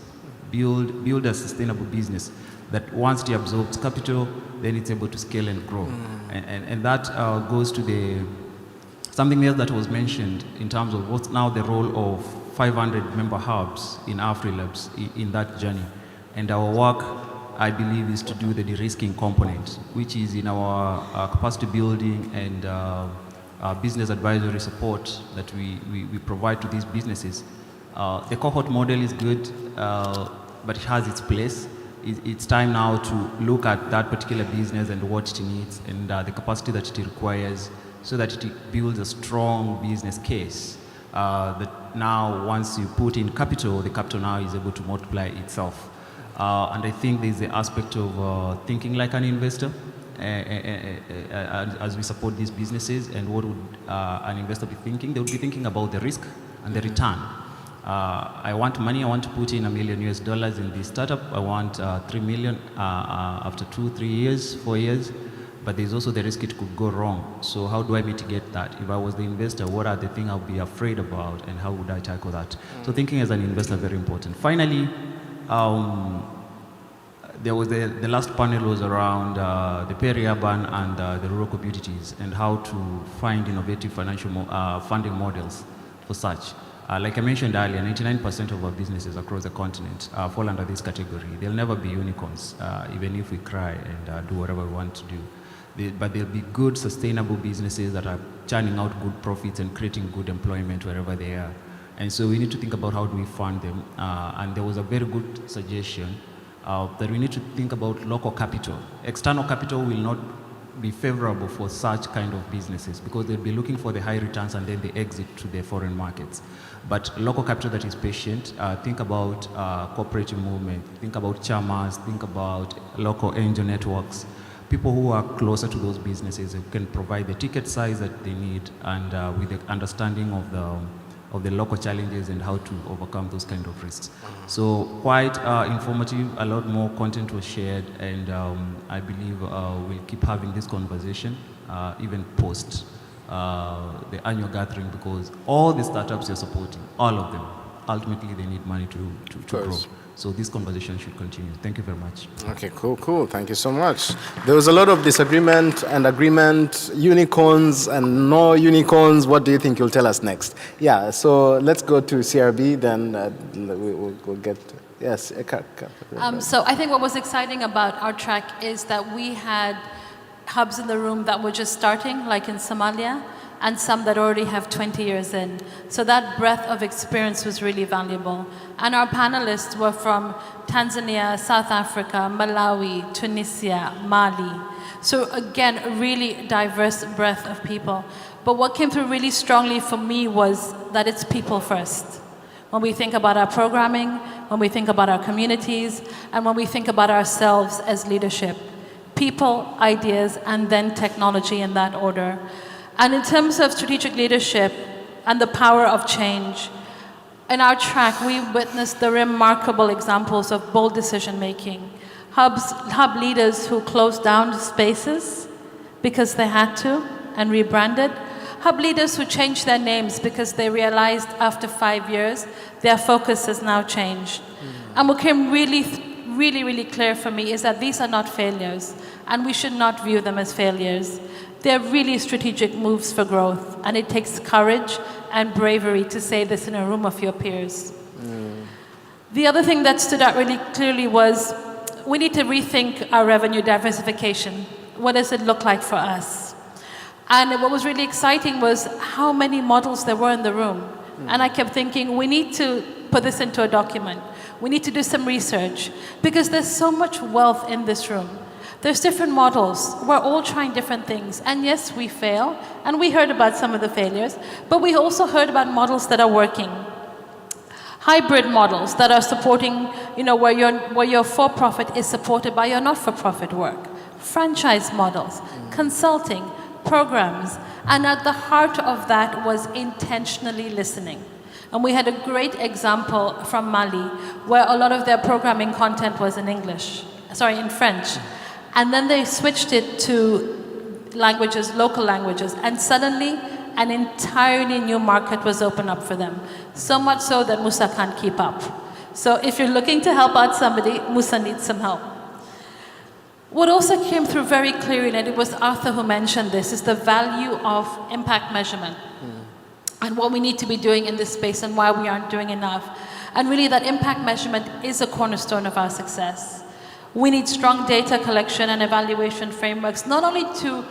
[SPEAKER 20] build a sustainable business that once it absorbs capital, then it's able to scale and grow. And that goes to something else that was mentioned in terms of what's now the role of 500 member hubs in AfriLabs in that journey. And our work, I believe, is to do the de-risking component, which is in our capacity building and business advisory support that we provide to these businesses. The cohort model is good, but it has its place. It's time now to look at that particular business and what it needs and the capacity that it requires so that it builds a strong business case that now once you put in capital, the capital now is able to multiply itself. And I think there's the aspect of thinking like an investor as we support these businesses. And what would an investor be thinking? They would be thinking about the risk and the return. I want money, I want to put in $1 million in this startup. I want 3 million after 2-3 years, 4 years. But there's also the risk it could go wrong. So how do I mitigate that? If I was the investor, what are the things I'll be afraid about and how would I tackle that? So thinking as an investor is very important. Finally, there was the last panel was around the peri-urban and the rural communities and how to find innovative financial funding models for such. Like I mentioned earlier, 99% of our businesses across the continent fall under this category. They'll never be unicorns, even if we cry and do whatever we want to do. But they'll be good, sustainable businesses that are churning out good profits and creating good employment wherever they are. And so we need to think about how do we fund them. And there was a very good suggestion that we need to think about local capital. External capital will not be favorable for such kind of businesses because they'll be looking for the high returns and then they exit to the foreign markets. But local capital that is patient, think about cooperative movement, think about chamas, think about local angel networks, people who are closer to those businesses who can provide the ticket size that they need and with the understanding of the local challenges and how to overcome those kind of risks. So quite informative, a lot more content was shared, and I believe we'll keep having this conversation even post the annual gathering, because all the startups you're supporting, all of them, ultimately they need money to grow. So this conversation should continue. Thank you very much.
[SPEAKER 15] Okay, cool. Thank you so much. There was a lot of disagreement and agreement, unicorns and no unicorns. What do you think you'll tell us next? Yeah, so let's go to CRB, then we'll get, yes.
[SPEAKER 16] So I think what was exciting about our track is that we had hubs in the room that were just starting, like in Somalia, and some that already have 20 years in. So that breadth of experience was really valuable. And our panelists were from Tanzania, South Africa, Malawi, Tunisia, Mali. So again, a really diverse breadth of people. But what came through really strongly for me was that it's people first. When we think about our programming, when we think about our communities, and when we think about ourselves as leadership. People, ideas, and then technology in that order. And in terms of strategic leadership and the power of change, in our track, we witnessed the remarkable examples of bold decision-making. Hub leaders who closed down spaces because they had to and rebranded. Hub leaders who changed their names because they realized after 5 years, their focus has now changed. And what came really clear for me is that these are not failures, and we should not view them as failures. They're really strategic moves for growth, and it takes courage and bravery to say this in a room of your peers. The other thing that stood out really clearly was we need to rethink our revenue diversification. What does it look like for us? And what was really exciting was how many models there were in the room. And I kept thinking, we need to put this into a document. We need to do some research, because there's so much wealth in this room. There's different models. We're all trying different things. And yes, we fail. And we heard about some of the failures. But we also heard about models that are working. Hybrid models that are supporting, where your for-profit is supported by your not-for-profit work. Franchise models, consulting, programs. And at the heart of that was intentionally listening. And we had a great example from Mali, where a lot of their programming content was in French. And then they switched it to languages, local languages, and suddenly an entirely new market was opened up for them. So much so that Musa can't keep up. So if you're looking to help out somebody, Musa needs some help. What also came through very clearly, and it was Arthur who mentioned this, is the value of impact measurement. And what we need to be doing in this space and why we aren't doing enough. And really that impact measurement is a cornerstone of our success. We need strong data collection and evaluation frameworks, not only to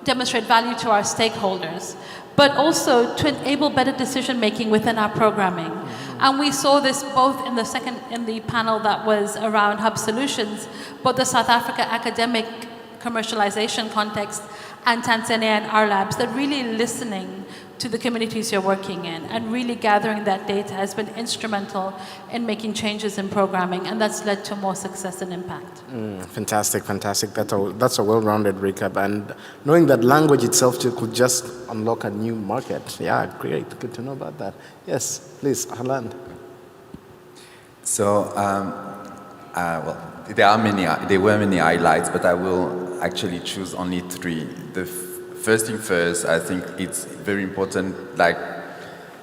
[SPEAKER 16] demonstrate value to our stakeholders, but also to enable better decision-making within our programming. And we saw this both in the panel that was around Hub Solutions, both the South Africa academic commercialization context and Tanzania and our labs, that really listening to the communities you're working in and really gathering that data has been instrumental in making changes in programming, and that's led to more success and impact.
[SPEAKER 15] Fantastic. That's a well-rounded recap, and knowing that language itself could just unlock a new market. Yeah, great, good to know about that. Yes, please, Harland.
[SPEAKER 18] So, there were many highlights, but I will actually choose only 3. The first thing first, I think it's very important,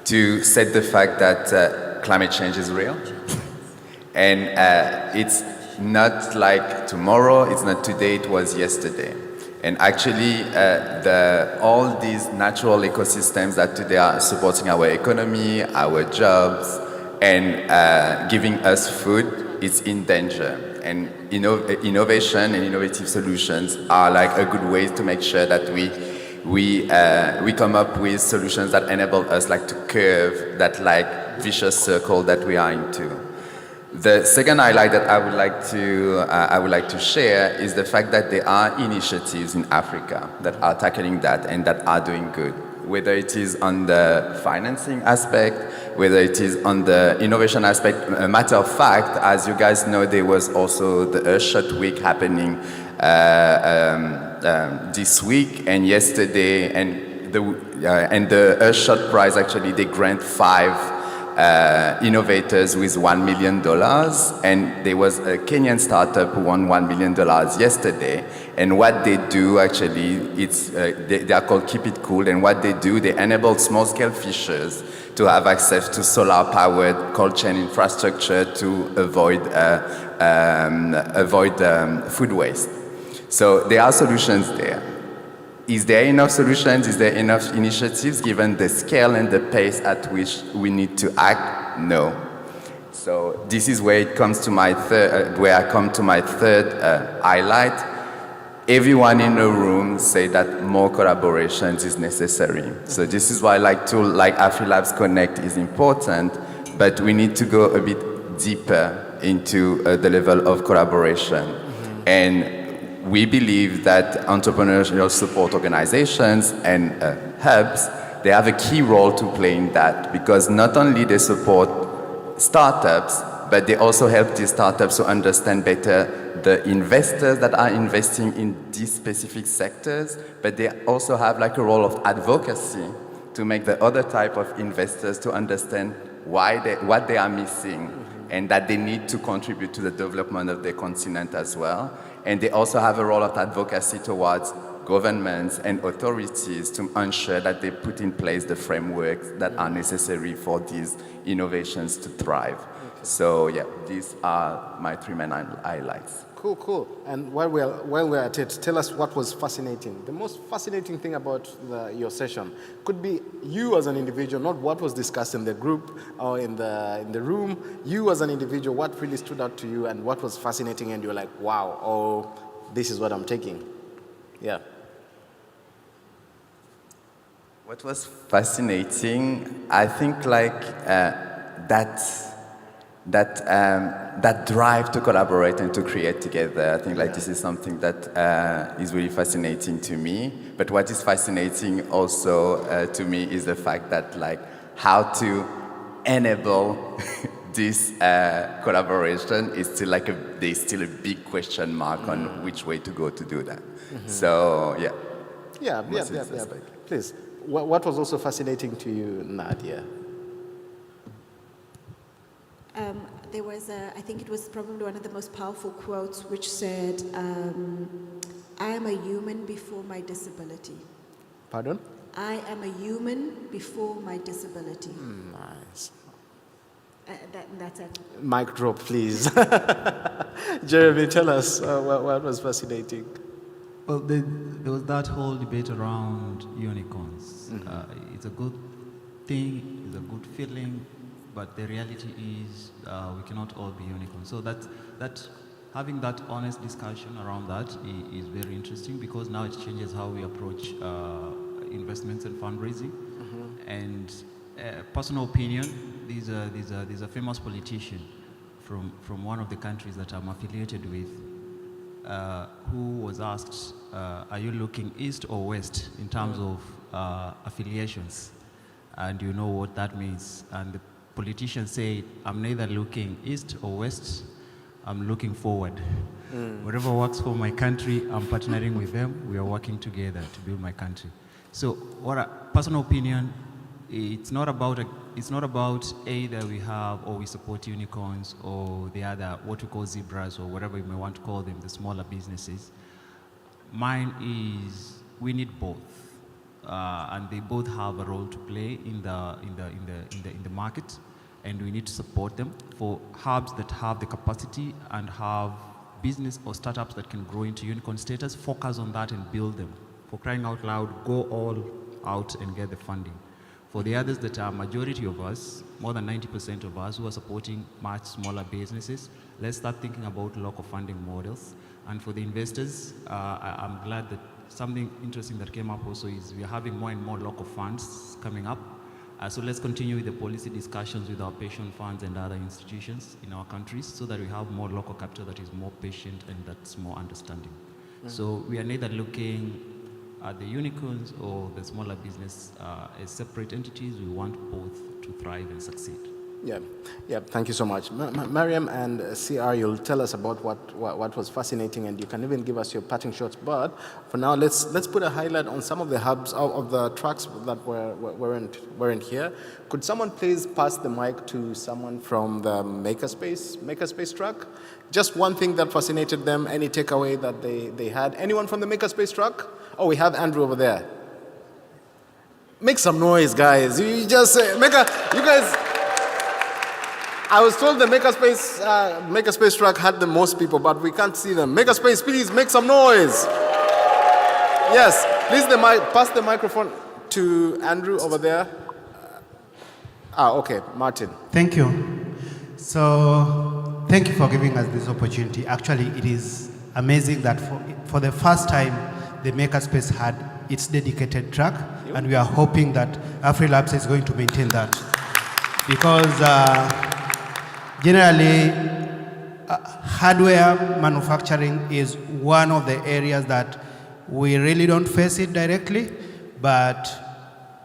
[SPEAKER 18] to set the fact that climate change is real, and it's not like tomorrow, it's not today, it was yesterday. And actually, all these natural ecosystems that today are supporting our economy, our jobs, and giving us food, is in danger. And innovation and innovative solutions are a good way to make sure that we come up with solutions that enable us to curve that vicious circle that we are into. The second highlight that I would like to share is the fact that there are initiatives in Africa that are tackling that and that are doing good. Whether it is on the financing aspect, whether it is on the innovation aspect. A matter of fact, as you guys know, there was also the Earthshot Week happening this week and yesterday, and the Earthshot Prize, actually, they grant 5 innovators with $1 million, and there was a Kenyan startup who won $1 million yesterday. And what they do, actually, they are called Keep It Cool, and what they do, they enable small-scale fishers to have access to solar-powered cold chain infrastructure to avoid food waste. So there are solutions there. Is there enough solutions? Is there enough initiatives given the scale and the pace at which we need to act? No. So this is where it comes to my where I come to my third highlight. Everyone in the room say that more collaborations is necessary. So this is why tool like AfriLabs Connect is important, but we need to go a bit deeper into the level of collaboration. And we believe that entrepreneurial support organizations and hubs, they have a key role to play in that, because not only they support startups, but they also help these startups to understand better the investors that are investing in these specific sectors, but they also have a role of advocacy to make the other type of investors to understand what they are missing, and that they need to contribute to the development of their continent as well. And they also have a role of advocacy towards governments and authorities to ensure that they put in place the frameworks that are necessary for these innovations to thrive. So yeah, these are my 3 main highlights.
[SPEAKER 15] Cool. And while we're at it, tell us what was fascinating. The most fascinating thing about your session could be you as an individual, not what was discussed in the group or in the room. You as an individual, what really stood out to you and what was fascinating, and you're like, wow, oh, this is what I'm taking. Yeah.
[SPEAKER 18] What was fascinating, I think that drive to collaborate and to create together. I think this is something that is really fascinating to me. But what is fascinating also to me is the fact that how to enable this collaboration is still there's still a big question mark on which way to go to do that. So yeah.
[SPEAKER 15] Yeah. Please. What was also fascinating to you, Nadia?
[SPEAKER 19] There was I think it was probably one of the most powerful quotes, which said, I am a human before my disability.
[SPEAKER 15] Pardon?
[SPEAKER 19] I am a human before my disability.
[SPEAKER 15] Nice.
[SPEAKER 19] That's it.
[SPEAKER 15] Mic drop, please. Jeremy, tell us what was fascinating.
[SPEAKER 20] Well, there was that whole debate around unicorns. It's a good thing, it's a good feeling, but the reality is we cannot all be unicorns. So that having that honest discussion around that is very interesting, because now it changes how we approach investments and fundraising. And personal opinion, there's a famous politician from one of the countries that I'm affiliated with, who was asked, are you looking east or west in terms of affiliations? And you know what that means. And the politician said, I'm neither looking east or west, I'm looking forward. Whatever works for my country, I'm partnering with them. We are working together to build my country. So what a personal opinion, it's not about either we have or we support unicorns or the other, what we call zebras or whatever you may want to call them, the smaller businesses. Mine is we need both, and they both have a role to play in the market, and we need to support them. For hubs that have the capacity and have business or startups that can grow into unicorn status, focus on that and build them. For crying out loud, go all out and get the funding. For the others that are majority of us, more than 90% of us who are supporting much smaller businesses, let's start thinking about local funding models. And for the investors, I'm glad that something interesting that came up also is we are having more and more local funds coming up. So let's continue with the policy discussions with our pension funds and other institutions in our countries so that we have more local capital that is more patient and that's more understanding. So we are neither looking at the unicorns or the smaller business as separate entities. We want both to thrive and succeed.
[SPEAKER 15] Yeah. Thank you so much. Mariam and CR, you'll tell us about what was fascinating, and you can even give us your parting shots. But for now, let's put a highlight on some of the hubs of the tracks that weren't here. Could someone please pass the mic to someone from the Makerspace track? Just one thing that fascinated them. Any takeaway that they had? Anyone from the Makerspace track? Oh, we have Andrew over there. Make some noise, guys. You just you guys. I was told the Makerspace track had the most people, but we can't see them. Makerspace, please make some noise. Yes, please pass the microphone to Andrew over there. Okay, Martin.
[SPEAKER 19] Thank you. So, thank you for giving us this opportunity. Actually, it is amazing that for the first time, the Makerspace had its dedicated track, and we are hoping that AfriLabs is going to maintain that. Because generally, hardware manufacturing is one of the areas that we really don't face it directly, but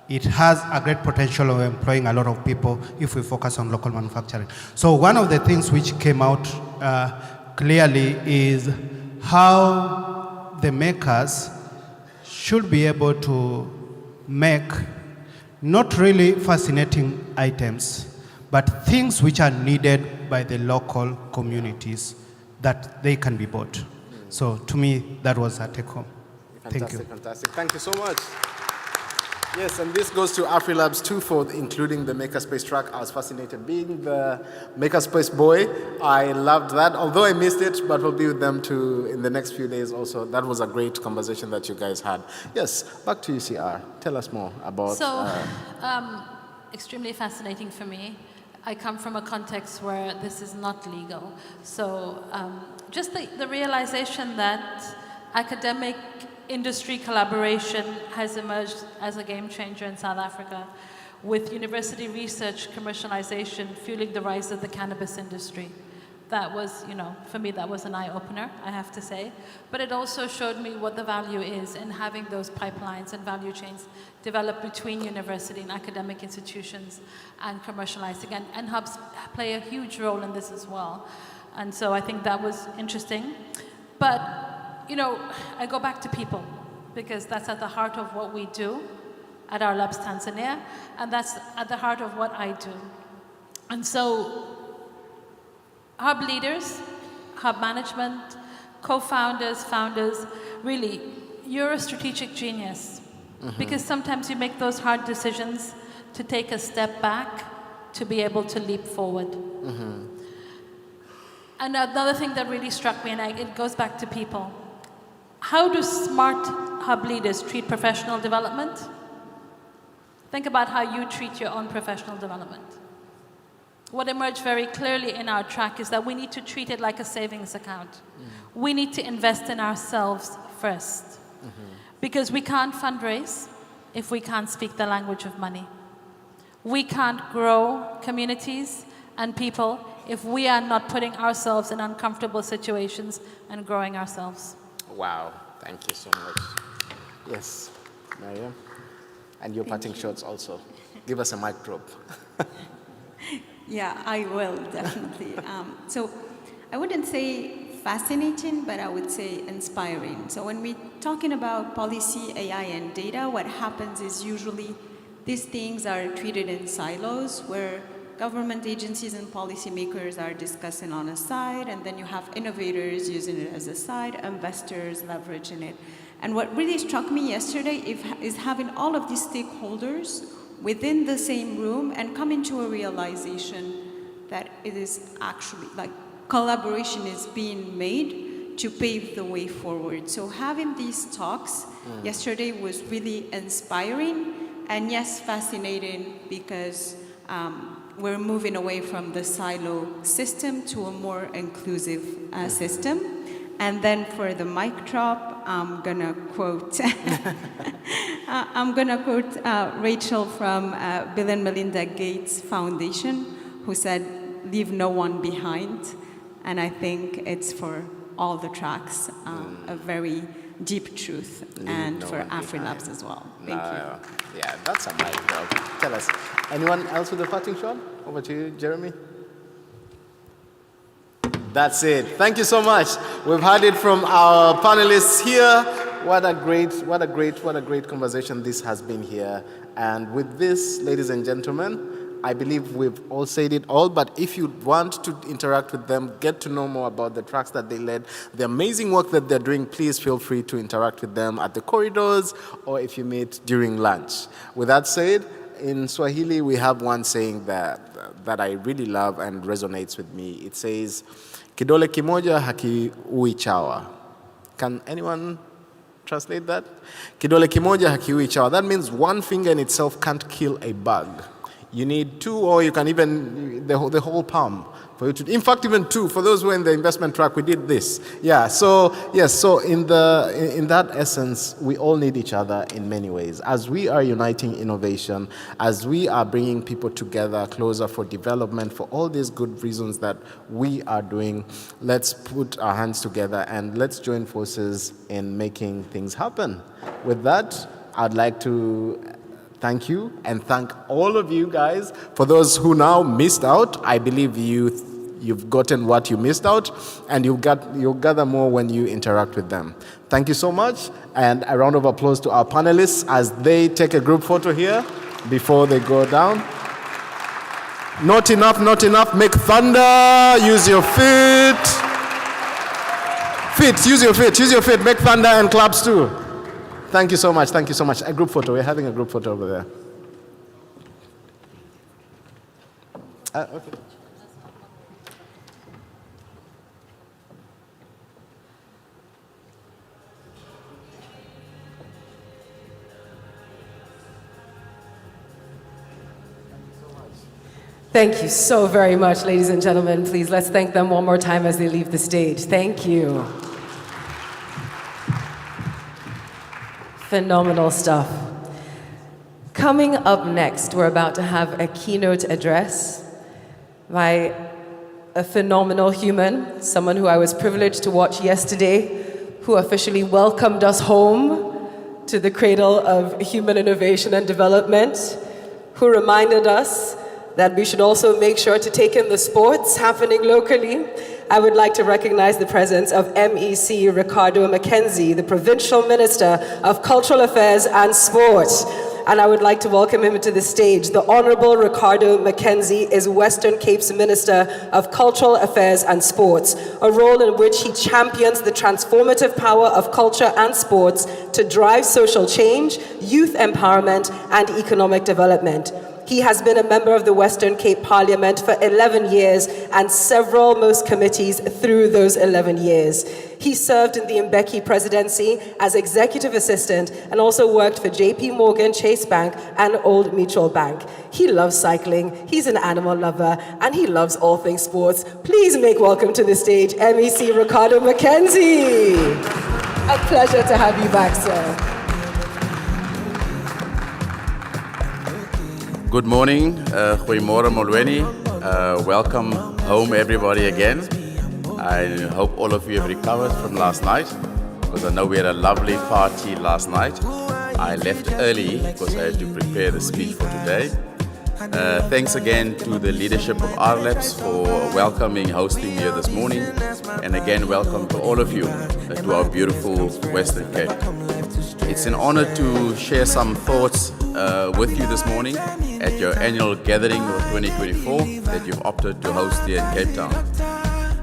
[SPEAKER 19] it has a great potential of employing a lot of people if we focus on local manufacturing. So one of the things which came out clearly is how the makers should be able to make not really fascinating items, but things which are needed by the local communities that they can be bought. So to me, that was a take-home. Thank you.
[SPEAKER 15] Fantastic. Thank you so much. Yes, and this goes to AfriLabs too for including the Makerspace track. I was fascinated. Being the Makerspace boy, I loved that. Although I missed it, but we'll be with them too in the next few days also. That was a great conversation that you guys had. Yes, back to you, CR. Tell us more about...
[SPEAKER 16] So, extremely fascinating for me. I come from a context where this is not legal. So just the realization that academic industry collaboration has emerged as a game changer in South Africa, with university research commercialization fueling the rise of the cannabis industry. That was, for me, that was an eye-opener, I have to say. But it also showed me what the value is in having those pipelines and value chains develop between university and academic institutions and commercializing. And hubs play a huge role in this as well. And so I think that was interesting. But I go back to people, because that's at the heart of what we do at our labs Tanzania, and that's at the heart of what I do. And so, hub leaders, hub management, co-founders, founders, really, you're a strategic genius, because sometimes you make those hard decisions to take a step back to be able to leap forward. And another thing that really struck me, and it goes back to people. How do smart hub leaders treat professional development? Think about how you treat your own professional development. What emerged very clearly in our track is that we need to treat it like a savings account. We need to invest in ourselves first. Because we can't fundraise if we can't speak the language of money. We can't grow communities and people if we are not putting ourselves in uncomfortable situations and growing ourselves.
[SPEAKER 15] Wow, thank you so much. Yes, Mariam, and your parting shots also. Give us a mic drop.
[SPEAKER 17] Yeah, I will, definitely. So I wouldn't say fascinating, but I would say inspiring. So when we're talking about policy, AI, and data, what happens is usually these things are treated in silos, where government agencies and policymakers are discussing on a side, and then you have innovators using it as a side, investors leveraging it. And what really struck me yesterday is having all of these stakeholders within the same room and coming to a realization that it is actually, like, collaboration is being made to pave the way forward. So having these talks yesterday was really inspiring, and yes, fascinating, because we're moving away from the silo system to a more inclusive system. And then for the mic drop, I'm gonna quote Rachel from Bill and Melinda Gates Foundation, who said, "Leave no one behind." And I think it's for all the tracks a very deep truth, and for AfriLabs as well. Thank you.
[SPEAKER 15] Yeah, that's a mic drop. Tell us, anyone else with a parting shot? Over to you, Jeremy. That's it. Thank you so much. We've heard it from our panelists here. What a great conversation this has been here. And with this, ladies and gentlemen, I believe we've all said it all, but if you want to interact with them, get to know more about the tracks that they led, the amazing work that they're doing, please feel free to interact with them at the corridors or if you meet during lunch. With that said, in Swahili, we have one saying that I really love and resonates with me. It says, kidole kimoja hakiui chawa. Can anyone translate that? Kidole kimoja hakiui chawa. That means one finger in itself can't kill a bug. You need two, or you can even, the whole palm for you to, in fact, even two. For those who are in the investment track, we did this. Yeah, so, yes, so in that essence, we all need each other in many ways. As we are uniting innovation, as we are bringing people together closer for development, for all these good reasons that we are doing, let's put our hands together and let's join forces in making things happen. With that, I'd like to thank you and thank all of you guys. For those who now missed out, I believe you've gotten what you missed out, and you'll gather more when you interact with them. Thank you so much, and a round of applause to our panelists as they take a group photo here before they go down. Not enough, make thunder, use your feet. Use your feet, make thunder and claps too. Thank you so much. A group photo. We're having a group photo over there. Okay.
[SPEAKER 3] Thank you so very much, ladies and gentlemen. Please, let's thank them one more time as they leave the stage. Thank you. Phenomenal stuff. Coming up next, we're about to have a keynote address by a phenomenal human, someone who I was privileged to watch yesterday, who officially welcomed us home to the cradle of human innovation and development, who reminded us that we should also make sure to take in the sports happening locally. I would like to recognize the presence of MEC Ricardo Mackenzie, the Provincial Minister of Cultural Affairs and Sport. And I would like to welcome him to the stage. The Honorable Ricardo Mackenzie is Western Cape's Minister of Cultural Affairs and Sports, a role in which he champions the transformative power of culture and sports to drive social change, youth empowerment, and economic development. He has been a member of the Western Cape Parliament for 11 years and several most committees through those 11 years. He served in the Mbeki presidency as executive assistant and also worked for JP Morgan Chase Bank and Old Mutual Bank. He loves cycling, he's an animal lover, and he loves all things sports. Please make welcome to the stage MEC Ricardo Mackenzie. A pleasure to have you back, sir.
[SPEAKER 21] Good morning, goeiemorgen Molweni. Welcome home everybody again. I hope all of you have recovered from last night, because I know we had a lovely party last night. I left early because I had to prepare the speech for today. Thanks again to the leadership of AfriLabs for welcoming, hosting me here this morning. And again, welcome to all of you to our beautiful Western Cape. It's an honor to share some thoughts with you this morning at your annual gathering of 2024 that you've opted to host here in Cape Town.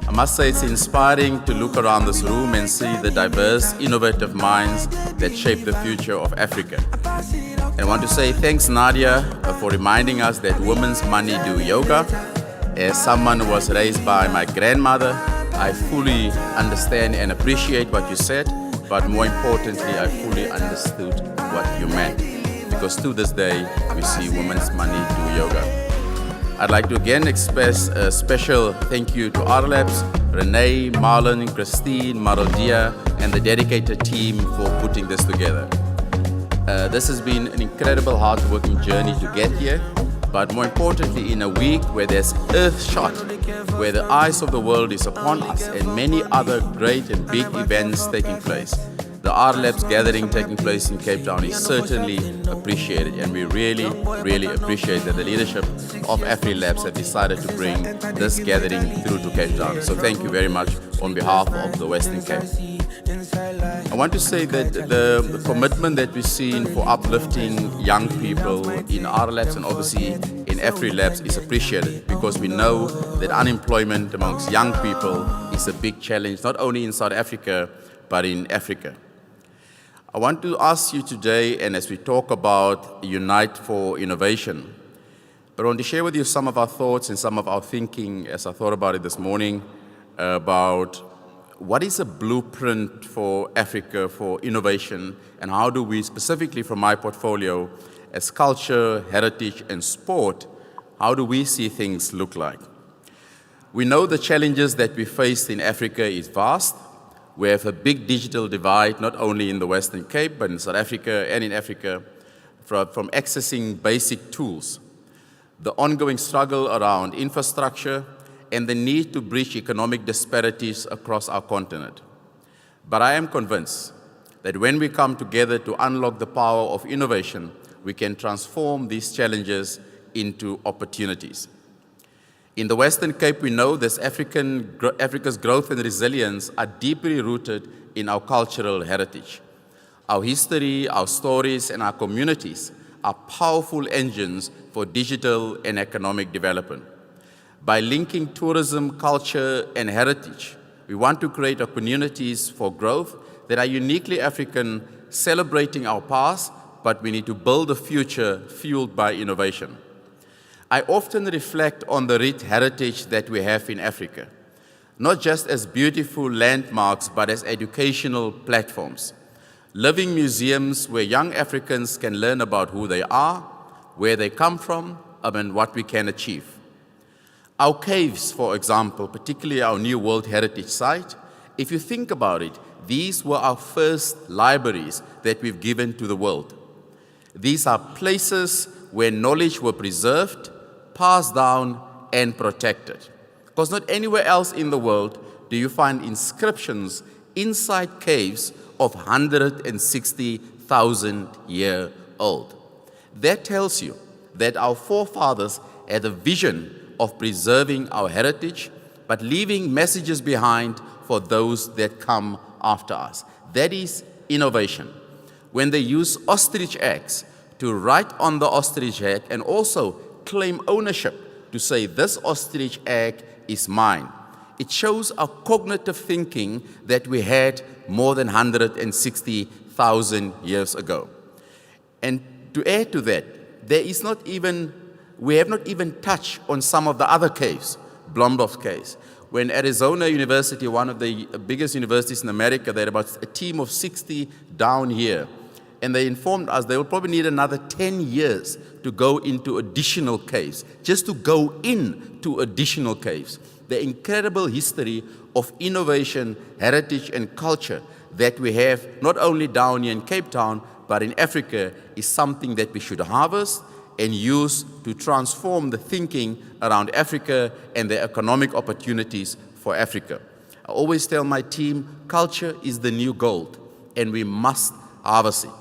[SPEAKER 21] I must say it's inspiring to look around this room and see the diverse, innovative minds that shape the future of Africa. And I want to say thanks, Nadia, for reminding us that women's money do yoga. As someone who was raised by my grandmother, I fully understand and appreciate what you said, but more importantly, I fully understood what you meant. Because to this day, we see women's money do yoga. I'd like to again express a special thank you to AfriLabs, Renee, Marlon, Christine, Marodia, and the dedicated team for putting this together. This has been an incredible hard-working journey to get here, but more importantly, in a week where there's Earthshot, where the eyes of the world is upon us and many other great and big events taking place. the AfriLabs gathering taking place in Cape Town is certainly appreciated, and we really, really appreciate that the leadership of AfriLabs have decided to bring this gathering through to Cape Town. So thank you very much on behalf of the Western Cape. I want to say that the commitment that we've seen for uplifting young people in AfriLabs and obviously in AfriLabs is appreciated, because we know that unemployment amongst young people is a big challenge, not only in South Africa, but in Africa. I want to ask you today, and as we talk about Unite for Innovation, I want to share with you some of our thoughts and some of our thinking as I thought about it this morning about what is a blueprint for Africa for innovation, and how do we, specifically from my portfolio, as culture, heritage, and sport, how do we see things look like? We know the challenges that we face in Africa is vast. We have a big digital divide, not only in the Western Cape, but in South Africa and in Africa, from accessing basic tools. The ongoing struggle around infrastructure, and the need to bridge economic disparities across our continent. But I am convinced that when we come together to unlock the power of innovation, we can transform these challenges into opportunities. In the Western Cape, we know that Africa's growth and resilience are deeply rooted in our cultural heritage. Our history, our stories, and our communities are powerful engines for digital and economic development. By linking tourism, culture, and heritage, we want to create communities for growth that are uniquely African, celebrating our past, but we need to build a future fueled by innovation. I often reflect on the rich heritage that we have in Africa, not just as beautiful landmarks, but as educational platforms. Living museums where young Africans can learn about who they are, where they come from, and what we can achieve. Our caves, for example, particularly our new World Heritage Site, if you think about it, these were our first libraries that we've given to the world. These are places where knowledge were preserved, passed down, and protected. Because not anywhere else in the world do you find inscriptions inside caves of 160,000 years old. That tells you that our forefathers had a vision of preserving our heritage, but leaving messages behind for those that come after us. That is innovation. When they use ostrich eggs to write on the ostrich egg and also claim ownership to say, this ostrich egg is mine, it shows our cognitive thinking that we had more than 160,000 years ago. And to add to that, we have not even touched on some of the other caves, Blomdorf caves. When Arizona University, one of the biggest universities in America, they had about a team of 60 down here. And they informed us they will probably need another 10 years to go into additional caves, just to go into additional caves. The incredible history of innovation, heritage, and culture that we have, not only down here in Cape Town, but in Africa, is something that we should harvest and use to transform the thinking around Africa and the economic opportunities for Africa. I always tell my team, culture is the new gold, and we must harvest it.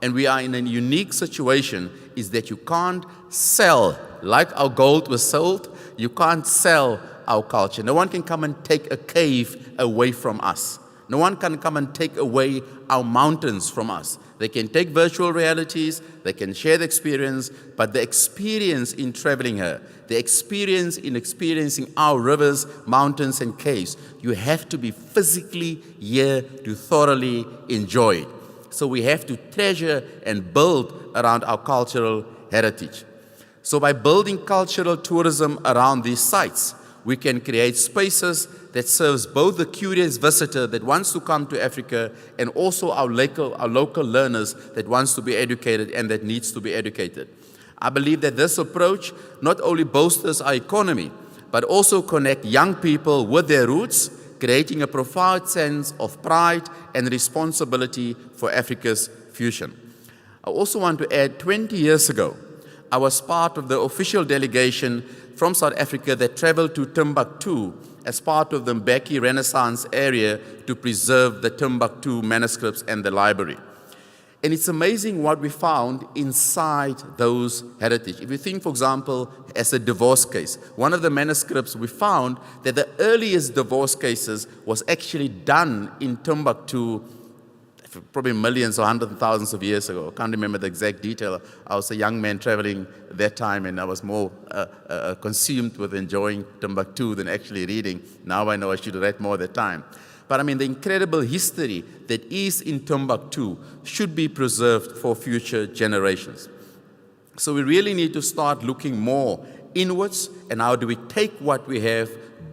[SPEAKER 21] And we are in a unique situation, is that you can't sell, like our gold was sold, you can't sell our culture. No one can come and take a cave away from us. No one can come and take away our mountains from us. They can take virtual realities, they can share the experience, but the experience in traveling here, the experience in experiencing our rivers, mountains, and caves, you have to be physically here to thoroughly enjoy it. So we have to treasure and build around our cultural heritage. So by building cultural tourism around these sites, we can create spaces that serves both the curious visitor that wants to come to Africa and also our local learners that wants to be educated and that needs to be educated. I believe that this approach not only bolsters our economy, but also connect young people with their roots, creating a profound sense of pride and responsibility for Africa's future. I also want to add, 20 years ago, I was part of the official delegation from South Africa that traveled to Timbuktu as part of the Mbeki Renaissance area to preserve the Timbuktu manuscripts and the library. And it's amazing what we found inside those heritage. If you think, for example, as a divorce case, one of the manuscripts we found that the earliest divorce cases was actually done in Timbuktu probably millions or hundreds of thousands of years ago. I can't remember the exact detail. I was a young man traveling that time, and I was more consumed with enjoying Timbuktu than actually reading. Now I know I should have read more at the time. But I mean, the incredible history that is in Timbuktu should be preserved for future generations. So we really need to start looking more inwards, and how do we take what we have,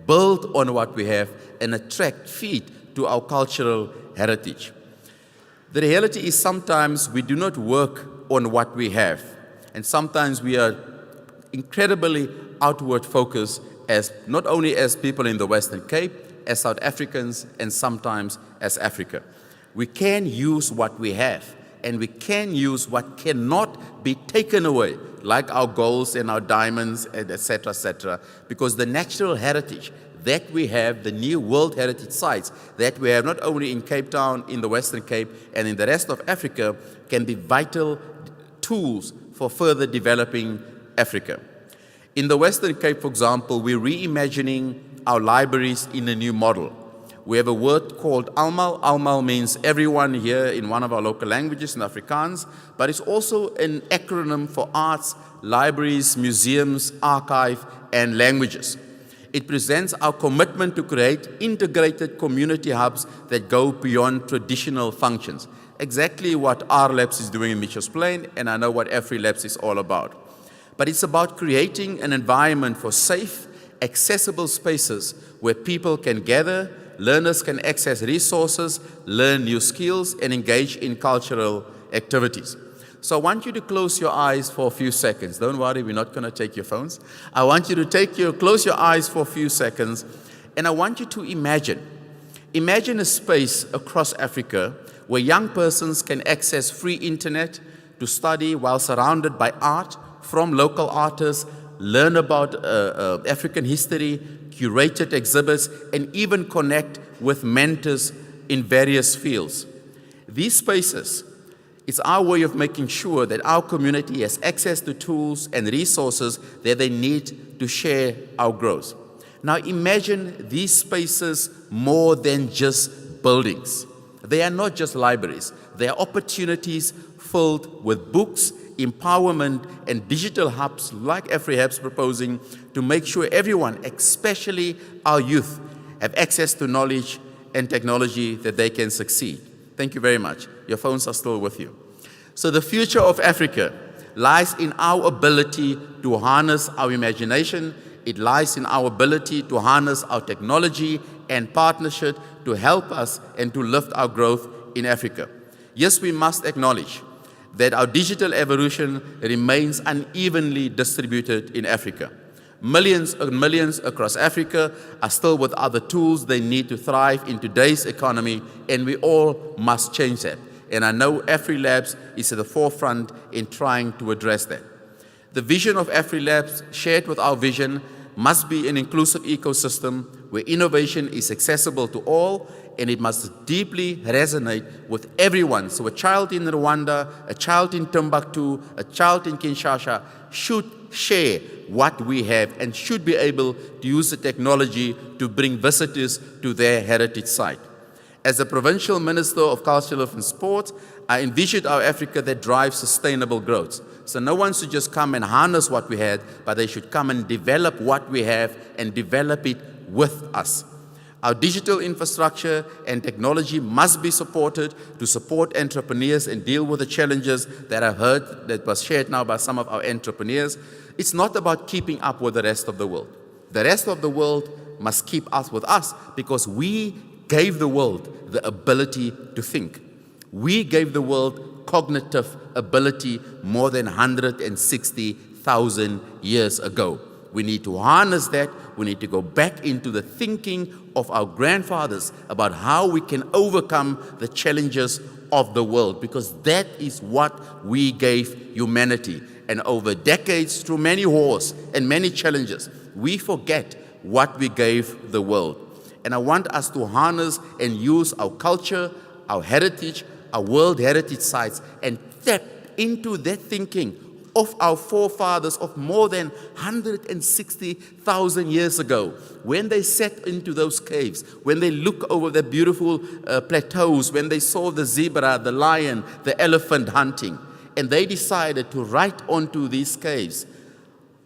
[SPEAKER 21] build on what we have, and attract feet to our cultural heritage. The reality is sometimes we do not work on what we have, and sometimes we are incredibly outward focused, as not only as people in the Western Cape, as South Africans, and sometimes as Africa. We can use what we have, and we can use what cannot be taken away, like our golds and our diamonds, and et cetera, because the natural heritage that we have, the new World Heritage Sites that we have not only in Cape Town, in the Western Cape, and in the rest of Africa, can be vital tools for further developing Africa. In the Western Cape, for example, we're reimagining our libraries in a new model. We have a word called Almal. Almal means everyone here in one of our local languages, in Afrikaans, but it's also an acronym for arts, libraries, museums, archive, and languages. It presents our commitment to create integrated community hubs that go beyond traditional functions. Exactly what AfriLabs is doing in Mitchell's Plain, and I know what AfriLabs is all about. But it's about creating an environment for safe, accessible spaces where people can gather, learners can access resources, learn new skills, and engage in cultural activities. So I want you to close your eyes for a few seconds. Don't worry, we're not going to take your phones. I want you to close your eyes for a few seconds, and I want you to imagine a space across Africa where young persons can access free internet to study while surrounded by art from local artists, learn about African history, curated exhibits, and even connect with mentors in various fields. These spaces, it's our way of making sure that our community has access to tools and resources that they need to share our growth. Now imagine these spaces more than just buildings. They are not just libraries. They are opportunities filled with books, empowerment, and digital hubs like AfriLabs proposing to make sure everyone, especially our youth, have access to knowledge and technology that they can succeed. Thank you very much. Your phones are still with you. So the future of Africa lies in our ability to harness our imagination. It lies in our ability to harness our technology and partnership to help us and to lift our growth in Africa. Yes, we must acknowledge that our digital evolution remains unevenly distributed in Africa. Millions and millions across Africa are still with other tools they need to thrive in today's economy, and we all must change that. And I know AfriLabs is at the forefront in trying to address that. The vision of AfriLabs, shared with our vision, must be an inclusive ecosystem where innovation is accessible to all, and it must deeply resonate with everyone. So a child in Rwanda, a child in Timbuktu, a child in Kinshasa should share what we have and should be able to use the technology to bring visitors to their heritage site. As the Provincial Minister of Culture and Sport, I envisioned our Africa that drives sustainable growth. So no one should just come and harness what we had, but they should come and develop what we have and develop it with us. Our digital infrastructure and technology must be supported to support entrepreneurs and deal with the challenges that I've heard that was shared now by some of our entrepreneurs. It's not about keeping up with the rest of the world. The rest of the world must keep up with us because we gave the world the ability to think. We gave the world cognitive ability more than 160,000 years ago. We need to harness that. We need to go back into the thinking of our grandfathers about how we can overcome the challenges of the world, because that is what we gave humanity. and over decades, through many wars and many challenges, we forget what we gave the world. And I want us to harness and use our culture, our heritage, our World Heritage Sites, and tap into that thinking of our forefathers of more than 160,000 years ago, when they sat into those caves, when they look over the beautiful plateaus, when they saw the zebra, the lion, the elephant hunting, and they decided to write onto these caves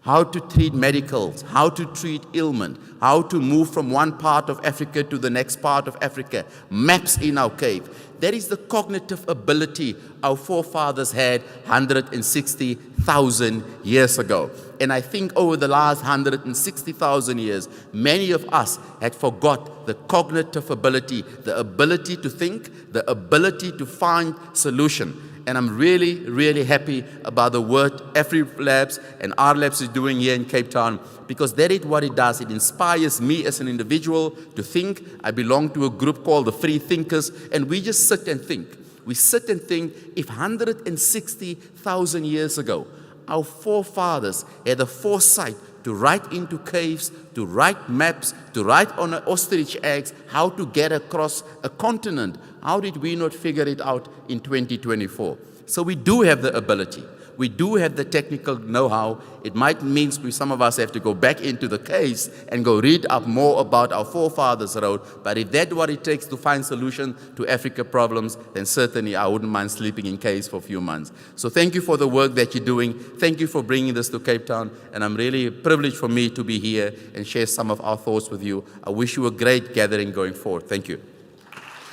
[SPEAKER 21] how to treat medicals, how to treat ailment, how to move from one part of Africa to the next part of Africa, maps in our cave. That is the cognitive ability our forefathers had 160,000 years ago. And I think over the last 160,000 years, many of us had forgot the cognitive ability, the ability to think, the ability to find solution. And I'm really, really happy about the work AfriLabs and AfriLabs is doing here in Cape Town, because that is what it does. It inspires me as an individual to think. I belong to a group called the Free Thinkers, and we just sit and think. We sit and think, if 160,000 years ago, our forefathers had the foresight to write into caves, to write maps, to write on ostrich eggs, how to get across a continent, how did we not figure it out in 2024? So we do have the ability. We do have the technical know-how. It might mean some of us have to go back into the caves and go read up more about our forefathers' road. But if that's what it takes to find solutions to Africa problems, then certainly I wouldn't mind sleeping in caves for a few months. So thank you for the work that you're doing. Thank you for bringing this to Cape Town. And I'm really privileged for me to be here and share some of our thoughts with you. I wish you a great gathering going forward. Thank you.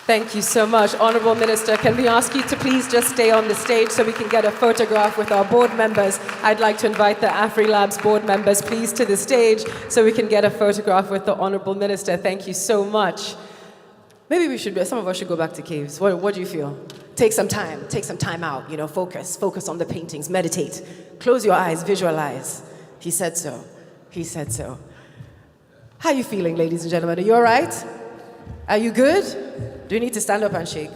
[SPEAKER 3] Thank you so much. Honorable Minister, can we ask you to please just stay on the stage so we can get a photograph with our board members? I'd like to invite the AfriLabs board members, please, to the stage so we can get a photograph with the Honorable Minister. Thank you so much. Maybe some of us should go back to caves. What do you feel? Take some time out, focus on the paintings, meditate, close your eyes, visualize. He said so. How are you feeling, ladies and gentlemen? Are you all right? Are you good? Do we need to stand up and shake?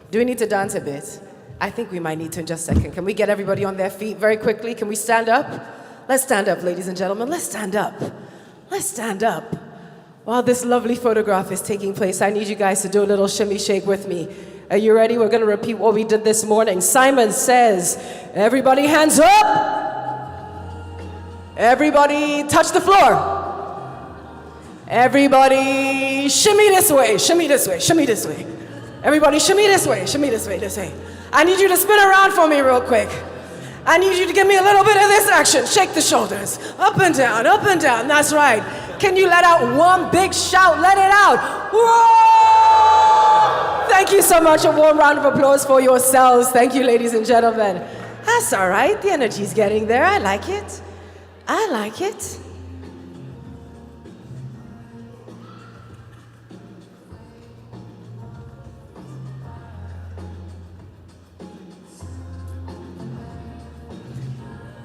[SPEAKER 3] Do we need to dance a bit? I think we might need to in just a second. Can we get everybody on their feet very quickly? Can we stand up? Let's stand up, ladies and gentlemen. Let's stand up. While this lovely photograph is taking place, I need you guys to do a little shimmy shake with me. Are you ready? We're going to repeat what we did this morning. Simon says, everybody hands up. Everybody touch the floor. Everybody shimmy this way. Everybody shimmy this way. I need you to spin around for me real quick. I need you to give me a little bit of this action. Shake the shoulders. Up and down. That's right. Can you let out one big shout? Let it out. Whoa! Thank you so much. A warm round of applause for yourselves. Thank you, ladies and gentlemen. That's all right. The energy's getting there. I like it.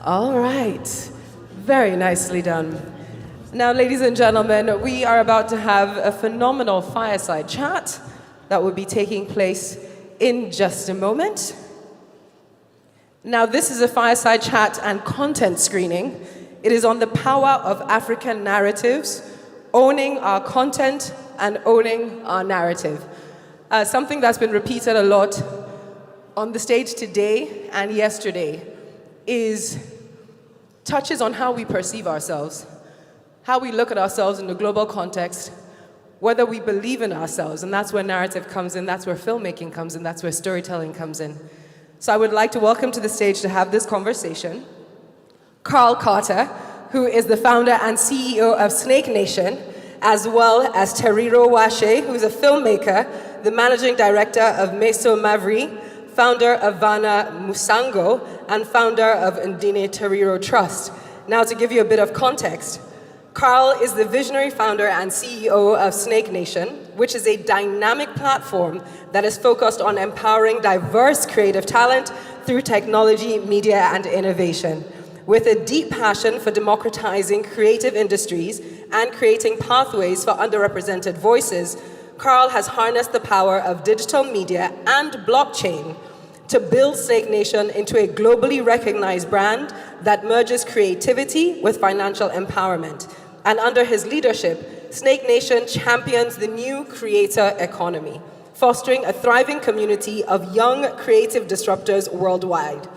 [SPEAKER 3] All right, very nicely done. Now, ladies and gentlemen, we are about to have a phenomenal fireside chat that will be taking place in just a moment. Now, this is a fireside chat and content screening. It is on the power of African narratives, owning our content and owning our narrative. Something that's been repeated a lot on the stage today and yesterday touches on how we perceive ourselves, how we look at ourselves in the global context, whether we believe in ourselves, and that's where narrative comes in, that's where filmmaking comes in, that's where storytelling comes in. So I would like to welcome to the stage to have this conversation, Carl Carter, who is the founder and CEO of Snake Nation, as well as Teriro Washe, who's a filmmaker, the managing director of Meso Mavri, founder of Vana Musango, and founder of Ndine Teriro Trust. Now, to give you a bit of context, Carl is the visionary founder and CEO of Snake Nation, which is a dynamic platform that is focused on empowering diverse creative talent through technology, media, and innovation. With a deep passion for democratizing creative industries and creating pathways for underrepresented voices, Carl has harnessed the power of digital media and blockchain to build Snake Nation into a globally recognized brand that merges creativity with financial empowerment. And under his leadership, Snake Nation champions the new creator economy, fostering a thriving community of young creative disruptors worldwide.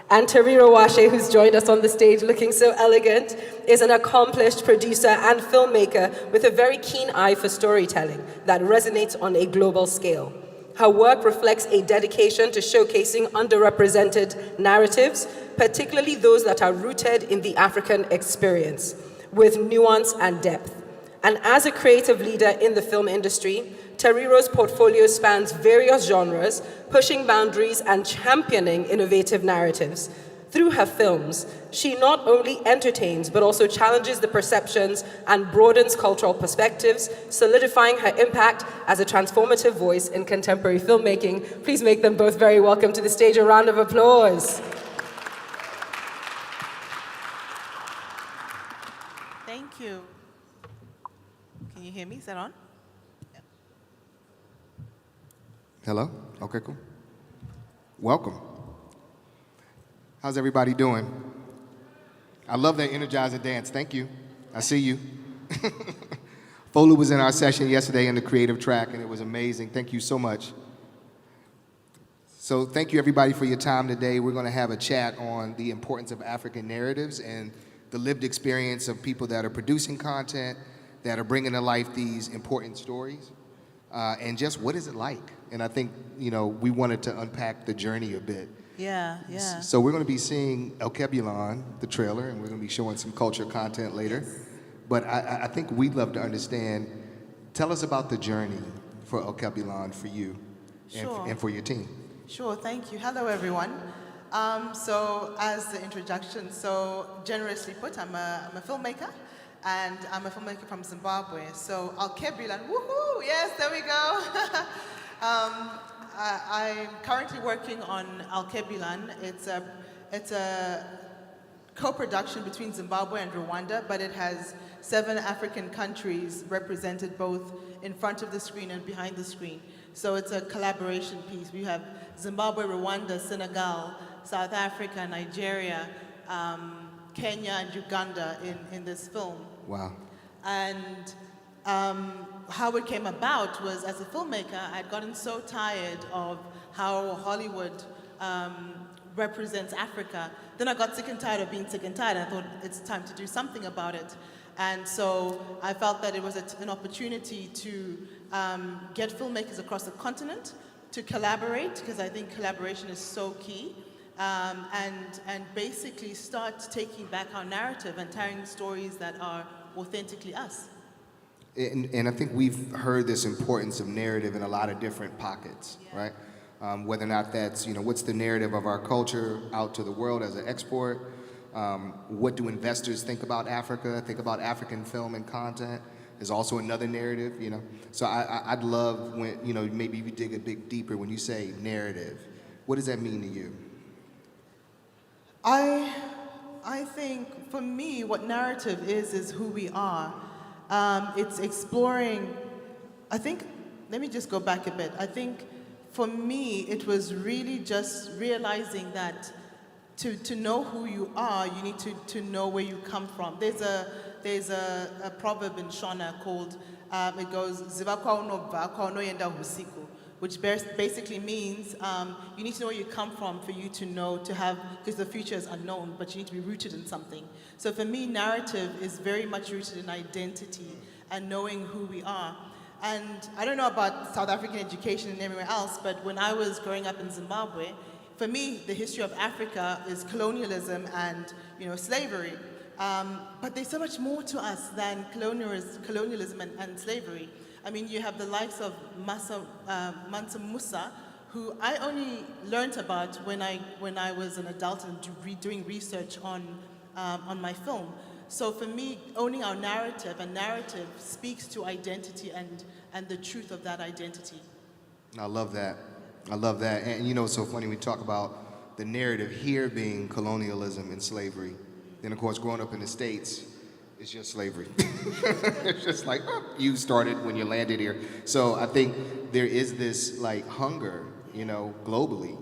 [SPEAKER 3] And Tariro Washe, who's joined us on the stage looking so elegant, is an accomplished producer and filmmaker with a very keen eye for storytelling that resonates on a global scale. Her work reflects a dedication to showcasing underrepresented narratives, particularly those that are rooted in the African experience, with nuance and depth. And as a creative leader in the film industry, Tariro's portfolio spans various genres, pushing boundaries and championing innovative narratives. Through her films, she not only entertains, but also challenges the perceptions and broadens cultural perspectives, solidifying her impact as a transformative voice in contemporary filmmaking. Please make them both very welcome to the stage. A round of applause.
[SPEAKER 1] Thank you. Can you hear me? Is that on?
[SPEAKER 22] Hello? Okay, cool. Welcome. How's everybody doing? I love that energizing dance. Thank you. I see you. Folu was in our session yesterday in the creative track, and it was amazing. Thank you so much. So thank you, everybody, for your time today. We're going to have a chat on the importance of African narratives and the lived experience of people that are producing content, that are bringing to life these important stories, and just what is it like? And I think, we wanted to unpack the journey a bit.
[SPEAKER 1] Yeah.
[SPEAKER 22] So we're going to be seeing El Kebulon, the trailer, and we're going to be showing some culture content later. Yes. But I think we'd love to understand, tell us about the journey for El Kebulon for you and for your team.
[SPEAKER 1] Sure, thank you. Hello, everyone. So as the introduction so generously put, I'm a filmmaker, and I'm a filmmaker from Zimbabwe. So El Kebulon, woohoo, yes, there we go. I'm currently working on El Kebulon. It's a co-production between Zimbabwe and Rwanda, but it has 7 African countries represented both in front of the screen and behind the screen. So it's a collaboration piece. We have Zimbabwe, Rwanda, Senegal, South Africa, Nigeria, Kenya, and Uganda in this film.
[SPEAKER 22] Wow.
[SPEAKER 1] And how it came about was, as a filmmaker, I'd gotten so tired of how Hollywood represents Africa. Then I got sick and tired of being sick and tired, and I thought it's time to do something about it. And so I felt that it was an opportunity to get filmmakers across the continent to collaborate, because I think collaboration is so key, and basically start taking back our narrative and telling stories that are authentically us.
[SPEAKER 22] And I think we've heard this importance of narrative in a lot of different pockets, right? Whether or not that's, what's the narrative of our culture out to the world as an export? What do investors think about Africa, think about African film and content? Is also another narrative, So I'd love when, maybe you dig a bit deeper when you say narrative. What does that mean to you?
[SPEAKER 1] I think, for me, what narrative is who we are. It's exploring, I think, let me just go back a bit. I think for me, it was really just realizing that to know who you are, you need to know where you come from. There's a proverb in Shona called, it goes, which basically means you need to know where you come from for you to know, because the future is unknown, but you need to be rooted in something. So for me, narrative is very much rooted in identity and knowing who we are. And I don't know about South African education and everywhere else, but when I was growing up in Zimbabwe, for me, the history of Africa is colonialism and slavery. But there's so much more to us than colonialism and slavery. I mean, you have the likes of Mansa Musa, who I only learned about when I was an adult and doing research on my film. So for me, owning our narrative, and narrative speaks to identity and the truth of that identity.
[SPEAKER 22] I love that. I love that. And it's so funny, we talk about the narrative here being colonialism and slavery. Then, of course, growing up in the States, it's just slavery. It's just like, you started when you landed here. So I think there is this hunger, globally,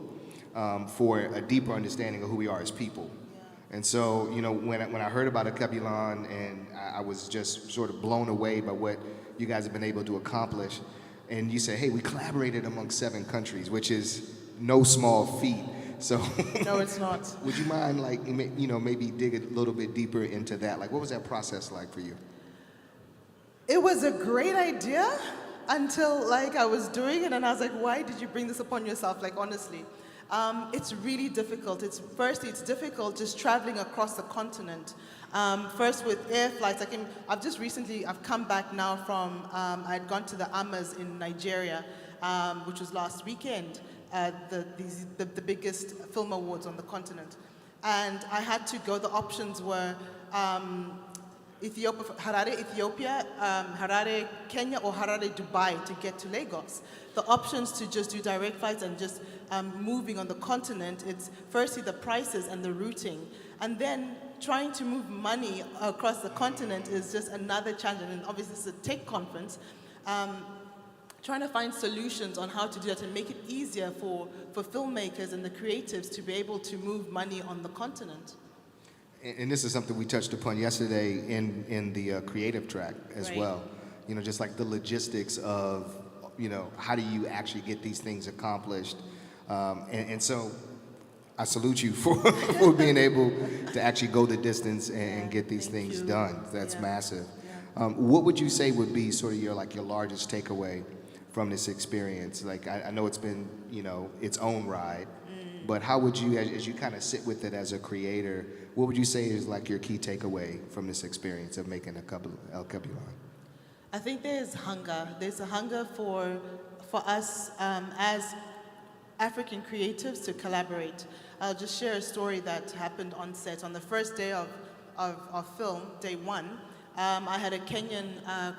[SPEAKER 22] for a deeper understanding of who we are as people. And so, you know, when I heard about Akebulon, and I was just sort of blown away by what you guys have been able to accomplish. And you say, hey, we collaborated among 7 countries, which is no small feat. So
[SPEAKER 1] No, it's not.
[SPEAKER 22] would you mind, like, you know, maybe dig a little bit deeper into that? Like, what was that process like for you?
[SPEAKER 1] It was a great idea until like I was doing it and I was like, why did you bring this upon yourself? Like, honestly, it's really difficult. Firstly, it's difficult just traveling across the continent. First with air flights, I've come back now from, I'd gone to the Amas in Nigeria, which was last weekend, the biggest film awards on the continent. And I had to go, the options were Harare, Ethiopia, Harare, Kenya, or Harare, Dubai to get to Lagos. The options to just do direct flights and just moving on the continent, it's firstly the prices and the routing. And then trying to move money across the continent is just another challenge. And obviously it's a tech conference. Trying to find solutions on how to do that and make it easier for filmmakers and the creatives to be able to move money on the continent.
[SPEAKER 22] And this is something we touched upon yesterday in the creative track as well. You know, just like the logistics of, you know, how do you actually get these things accomplished? And so I salute you for being able to actually go the distance and get these things done. That's massive. What would you say would be sort of your largest takeaway from this experience? Like, I know it's been, you know, its own ride, but how would you, as you kind of sit with it as a creator, what would you say is like your key takeaway from this experience of making El Kebulon?
[SPEAKER 1] I think there's hunger. There's a hunger for us as African creatives to collaborate. I'll just share a story that happened on set. On the first day of film, day 1, I had a Kenyan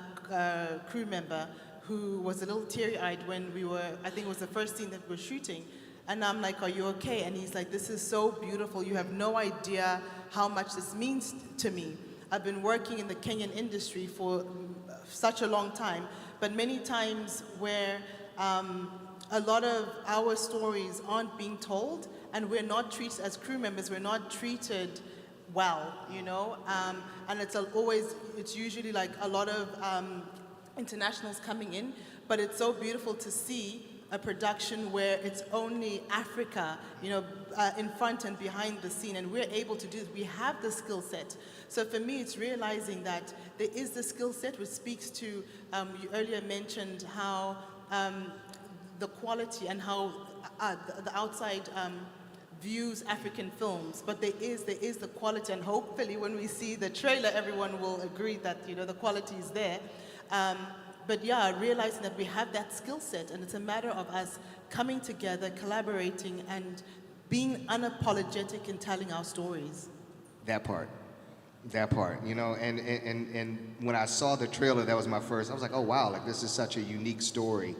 [SPEAKER 1] crew member who was a little teary-eyed when I think it was the first scene that we were shooting. And I'm like, are you okay? And he's like, this is so beautiful. You have no idea how much this means to me. I've been working in the Kenyan industry for such a long time, but many times where a lot of our stories aren't being told, and we're not treated as crew members, we're not treated well, you know? And it's usually like a lot of internationals coming in, but it's so beautiful to see a production where it's only Africa, you know, in front and behind the scene, and we're able to do this. We have the skill set. So for me, it's realizing that there is the skill set, which speaks to, you earlier mentioned how the quality and how the outside views African films, but there is the quality, and hopefully when we see the trailer, everyone will agree that, you know, the quality is there. But yeah, realizing that we have that skill set, and it's a matter of us coming together, collaborating, and being unapologetic in telling our stories.
[SPEAKER 22] That part, you know, and when I saw the trailer, that was my first, I was like, oh wow, like this is such a unique story,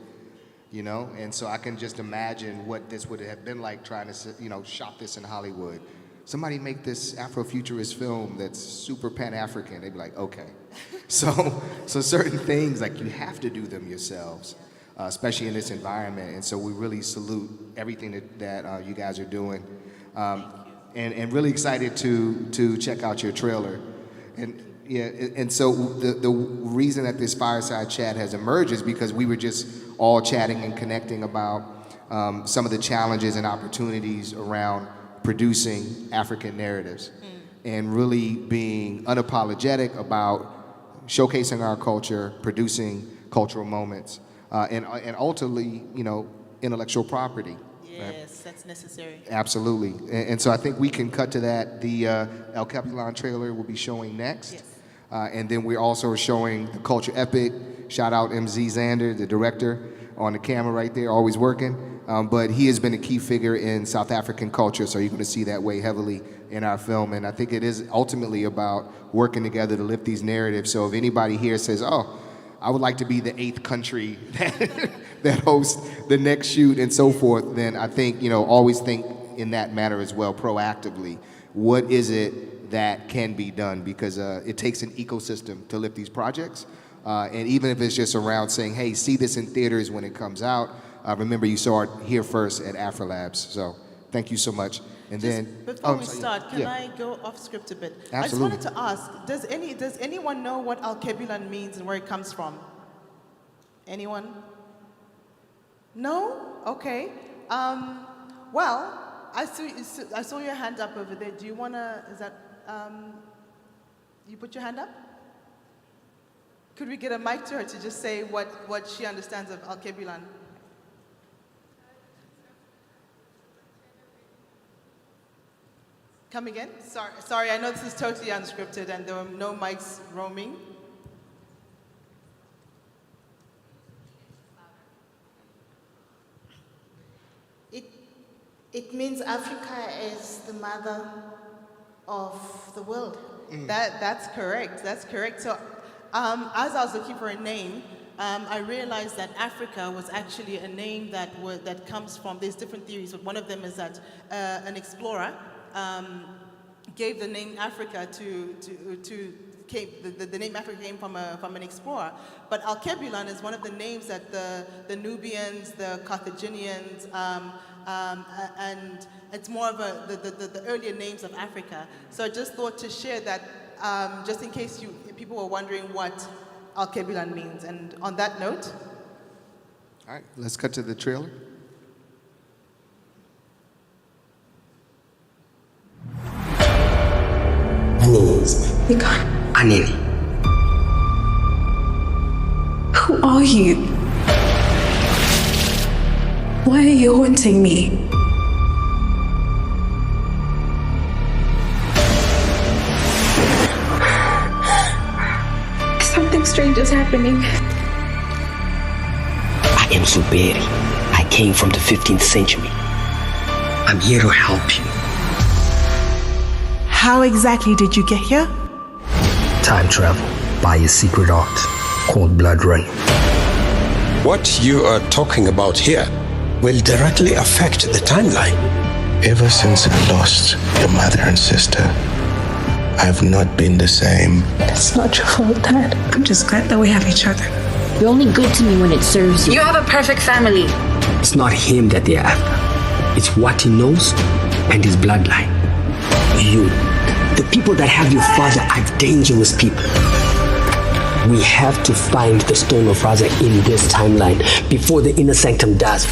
[SPEAKER 22] you know, and so I can just imagine what this would have been like trying to, you know, shop this in Hollywood. Somebody make this Afrofuturist film that's super Pan-African, they'd be like, okay. So certain things, like you have to do them yourselves, especially in this environment. And so we really salute everything that you guys are doing. And really excited to check out your trailer. And so the reason that this Fireside chat has emerged is because we were just all chatting and connecting about some of the challenges and opportunities around producing African narratives and really being unapologetic about showcasing our culture, producing cultural moments, and ultimately, you know, intellectual property.
[SPEAKER 1] Yes,
[SPEAKER 22] right?
[SPEAKER 1] that's necessary.
[SPEAKER 22] Absolutely. And so I think we can cut to that. The El Kebulon trailer will be showing next.
[SPEAKER 1] Yes.
[SPEAKER 22] And then we're also showing the Culture Epic. Shout out MZ Zander, the director, on the camera right there, always working. But he has been a key figure in South African culture, so you're going to see that weigh heavily in our film. And I think it is ultimately about working together to lift these narratives. So if anybody here says, oh, I would like to be the 8th country that hosts the next shoot and so forth, then I think, you know, always think in that manner as well, proactively. What is it that can be done? Because it takes an ecosystem to lift these projects. And even if it's just around saying, hey, see this in theaters when it comes out, remember you saw it here first at AfriLabs. So Thank you so much. And then
[SPEAKER 1] Before we
[SPEAKER 22] sorry,
[SPEAKER 1] start, can
[SPEAKER 22] yeah.
[SPEAKER 1] I go off script a bit?
[SPEAKER 22] Absolutely.
[SPEAKER 1] I just wanted to ask, does anyone know what Alkebulan means and where it comes from? Anyone? No? Okay. Well, I saw your hand up over there. Do you want to, you put your hand up? Could we get a mic to her to just say what she understands of Alkebulan? Come again? Sorry, I know this is totally unscripted and there were no mics roaming.
[SPEAKER 2] It means Africa is the mother of the world.
[SPEAKER 1] That's correct. That's correct. So, as I was looking for a name, I realized that Africa was actually a name that comes from. There's different theories, but one of them is that an explorer gave the name Africa the name Africa came from an explorer. But Alkebulan is one of the names that the Nubians, the Carthaginians, and it's more of the earlier names of Africa. So I just thought to share that, just in case people were wondering what Alkebulan means. And on that note,
[SPEAKER 22] All right, let's cut to the trailer.
[SPEAKER 4] My name is Anini.
[SPEAKER 23] Who are you? Why are you haunting me? Something strange is happening.
[SPEAKER 4] I am Zuberi. I came from the 15th century. I'm here to help you.
[SPEAKER 24] How exactly did you get here?
[SPEAKER 4] Time travel by a secret art called blood running.
[SPEAKER 25] What you are talking about here will directly affect the timeline.
[SPEAKER 26] Ever since I lost your mother and sister, I've not been the same.
[SPEAKER 23] That's not your fault, Dad. I'm just glad that we have each other.
[SPEAKER 4] You're only good to me when it serves you.
[SPEAKER 23] You have a perfect family.
[SPEAKER 4] It's not him that they're after. It's what he knows and his bloodline. You, the people that have your father, are dangerous people. We have to find the Stone of Raza in this timeline before the Inner Sanctum does.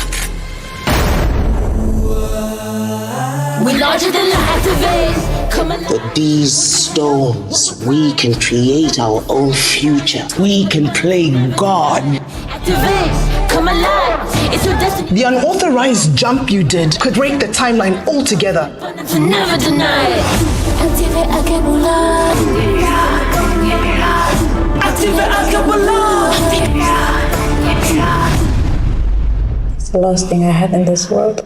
[SPEAKER 27] We larger than activate. Come on.
[SPEAKER 4] With these stones, we can create our own future. We can play God.
[SPEAKER 27] Activate. Come alive. It's your destiny.
[SPEAKER 24] The unauthorized jump you did could break the timeline altogether.
[SPEAKER 27] To never deny it. Activate Akebula. Activate Akebula.
[SPEAKER 23] It's the last thing I had in this world.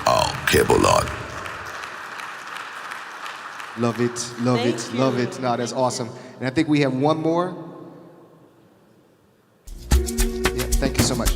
[SPEAKER 22] Alkebulan. Love it, love it, love it. No, that's awesome. And I think we have one more. Yeah, thank you so much.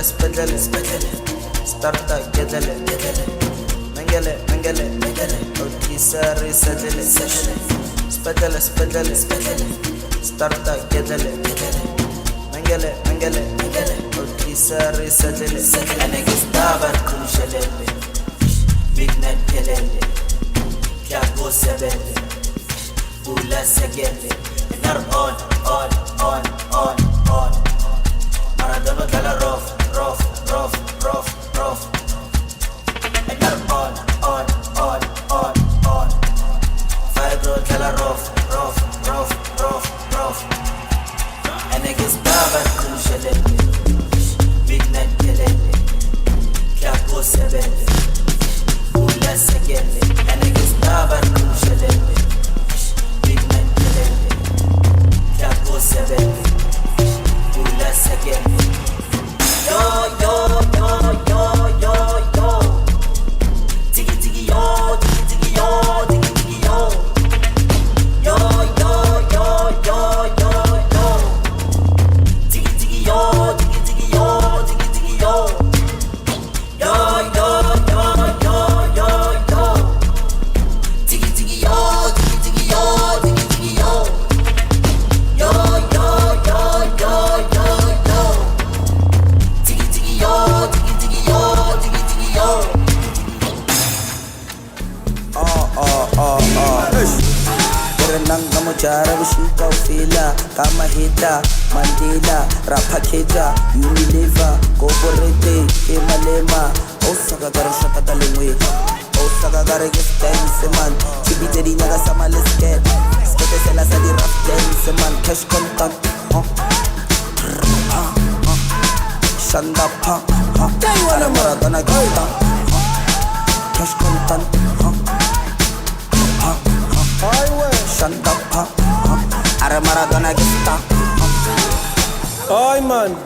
[SPEAKER 28] Spedele, starta gedele, mengele, otisari sedele, spedele, starta gedele, mengele, otisari sedele, enegis davar kushelele, midnight kelele, kiago sebele, ula segele, enar on, Maradona kala rough, and you're on. Fire grow kala rough, and niggas baba kushelele, midnight kelele, kiago sebele, ula segele, and niggas baba kushelele, midnight kelele, kiago sebele, ula segele. Yo, jara bushika ufila kama hita Mandela rapaketa Unilever Goborete Emalema Osaka gara shaka talengwe Osaka gara get dance man Tibite di nyaga sama let's get Skete sela sa di rap dance man Cash contact Shanda pa Ara maratona kita Cash contact Shanda pa Ara maratona kita
[SPEAKER 5] Ay man.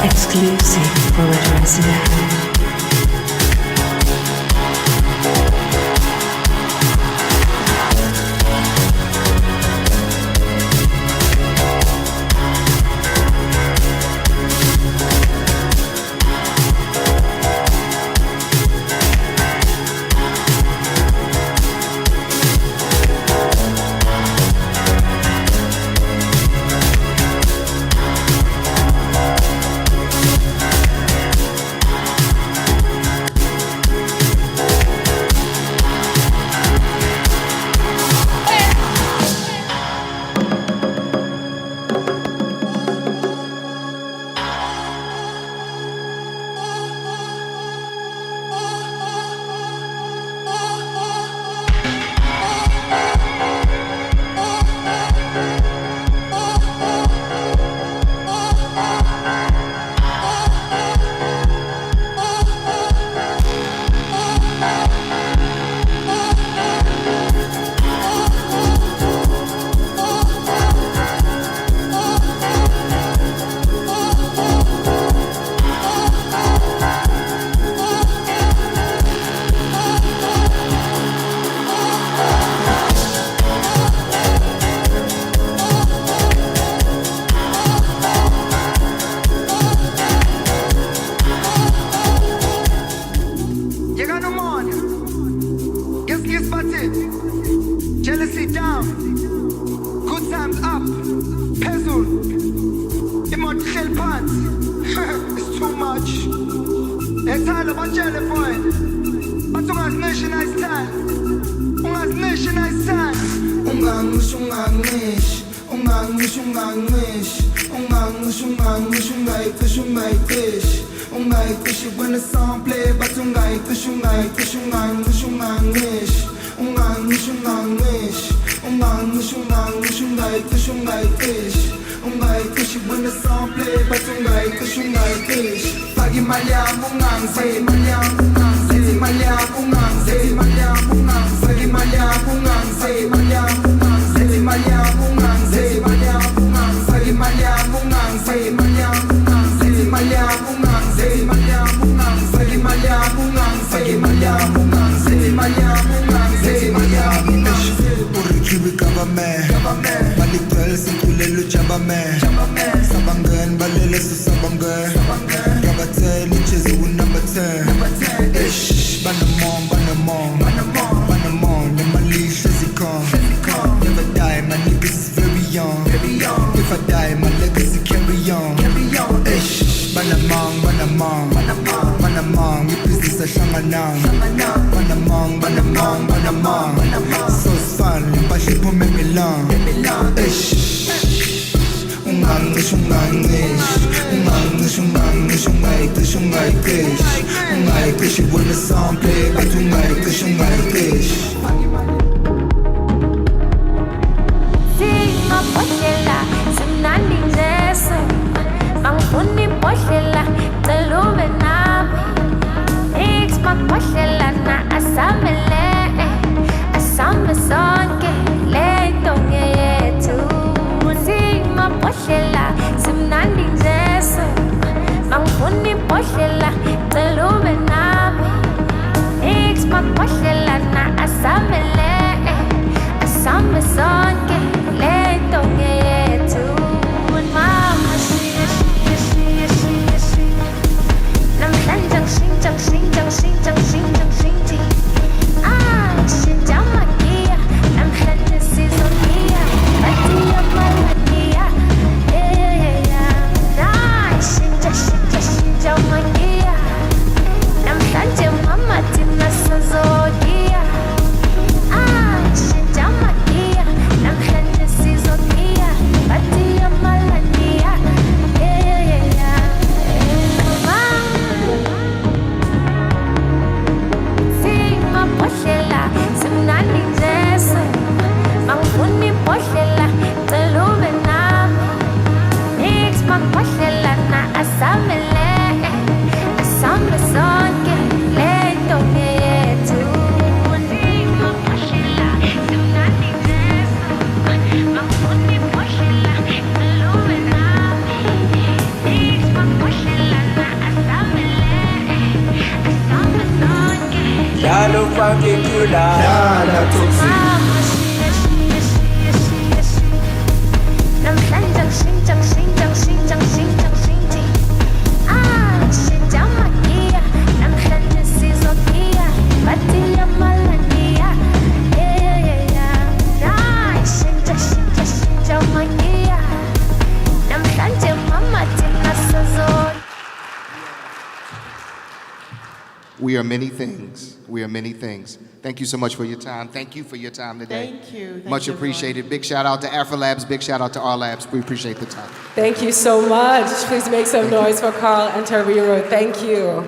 [SPEAKER 23] Exclusive for Veterans in the House.
[SPEAKER 27] Asame sonke le tonge yetu mama
[SPEAKER 5] Lala toxic.
[SPEAKER 22] We are many things. We are many things. Thank you so much for your time. Thank you for your time today.
[SPEAKER 1] Thank you. Thank
[SPEAKER 22] Much
[SPEAKER 1] you,
[SPEAKER 22] appreciated. Big shout out to AfriLabs. Big shout out to our labs. We appreciate the time.
[SPEAKER 3] Thank you so much. Please make some noise for Carl and Tariro. Thank you.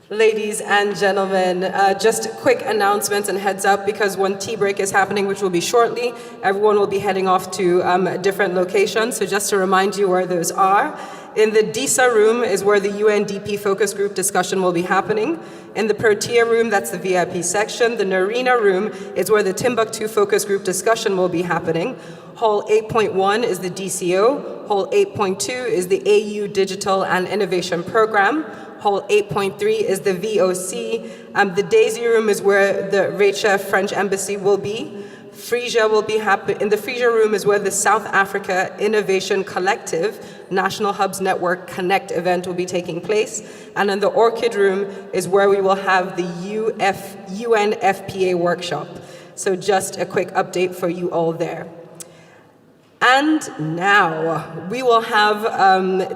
[SPEAKER 3] Ladies and gentlemen, just quick announcements and heads up, because one tea break is happening, which will be shortly. Everyone will be heading off to different locations. So just to remind you where those are. In the DISA room is where the UNDP focus group discussion will be happening. In the Protea room, that's the VIP section. The Narina room is where the Timbuktu focus group discussion will be happening. Hall 8.1 is the DCO. Hall 8.2 is the AU Digital and Innovation Program. Hall 8.3 is the VOC. The Daisy room is where the Recha French Embassy will be. Frisia will be in the Frisia room is where the South Africa Innovation Collective National Hubs Network Connect event will be taking place. And in the Orchid room is where we will have the UNFPA workshop. So just a quick update for you all there. And now we will have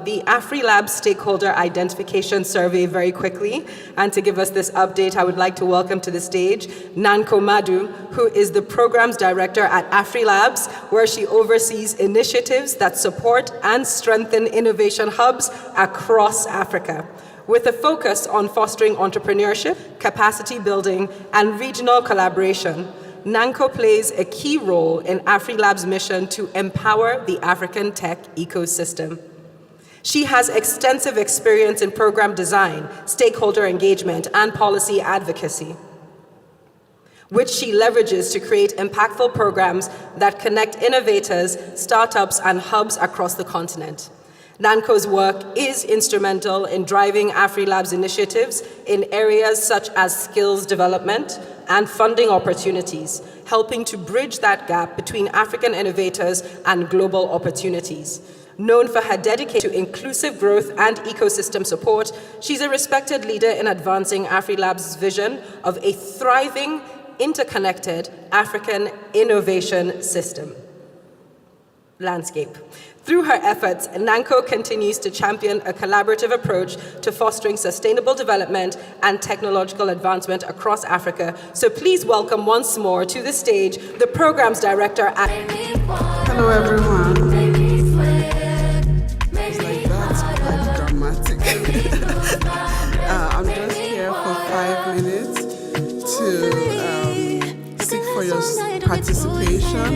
[SPEAKER 3] the AfriLabs stakeholder identification survey very quickly. And to give us this update, I would like to welcome to the stage Nanko Madu, who is the programs director at AfriLabs, where she oversees initiatives that support and strengthen innovation hubs across Africa, with a focus on fostering entrepreneurship, capacity building, and regional collaboration. Nanko plays a key role in AfriLabs' mission to empower the African tech ecosystem. She has extensive experience in program design, stakeholder engagement, and policy advocacy, which she leverages to create impactful programs that connect innovators, startups, and hubs across the continent. Nanko's work is instrumental in driving AfriLabs initiatives in areas such as skills development and funding opportunities, helping to bridge that gap between African innovators and global opportunities. Known for her dedication to inclusive growth and ecosystem support, she's a respected leader in advancing AfriLabs' vision of a thriving, interconnected African innovation landscape. Through her efforts, Nanko continues to champion a collaborative approach to fostering sustainable development and technological advancement across Africa. So please welcome once more to the stage the programs director at...
[SPEAKER 6] Hello everyone. It's like that's quite dramatic. I'm just here for 5 minutes to seek for your participation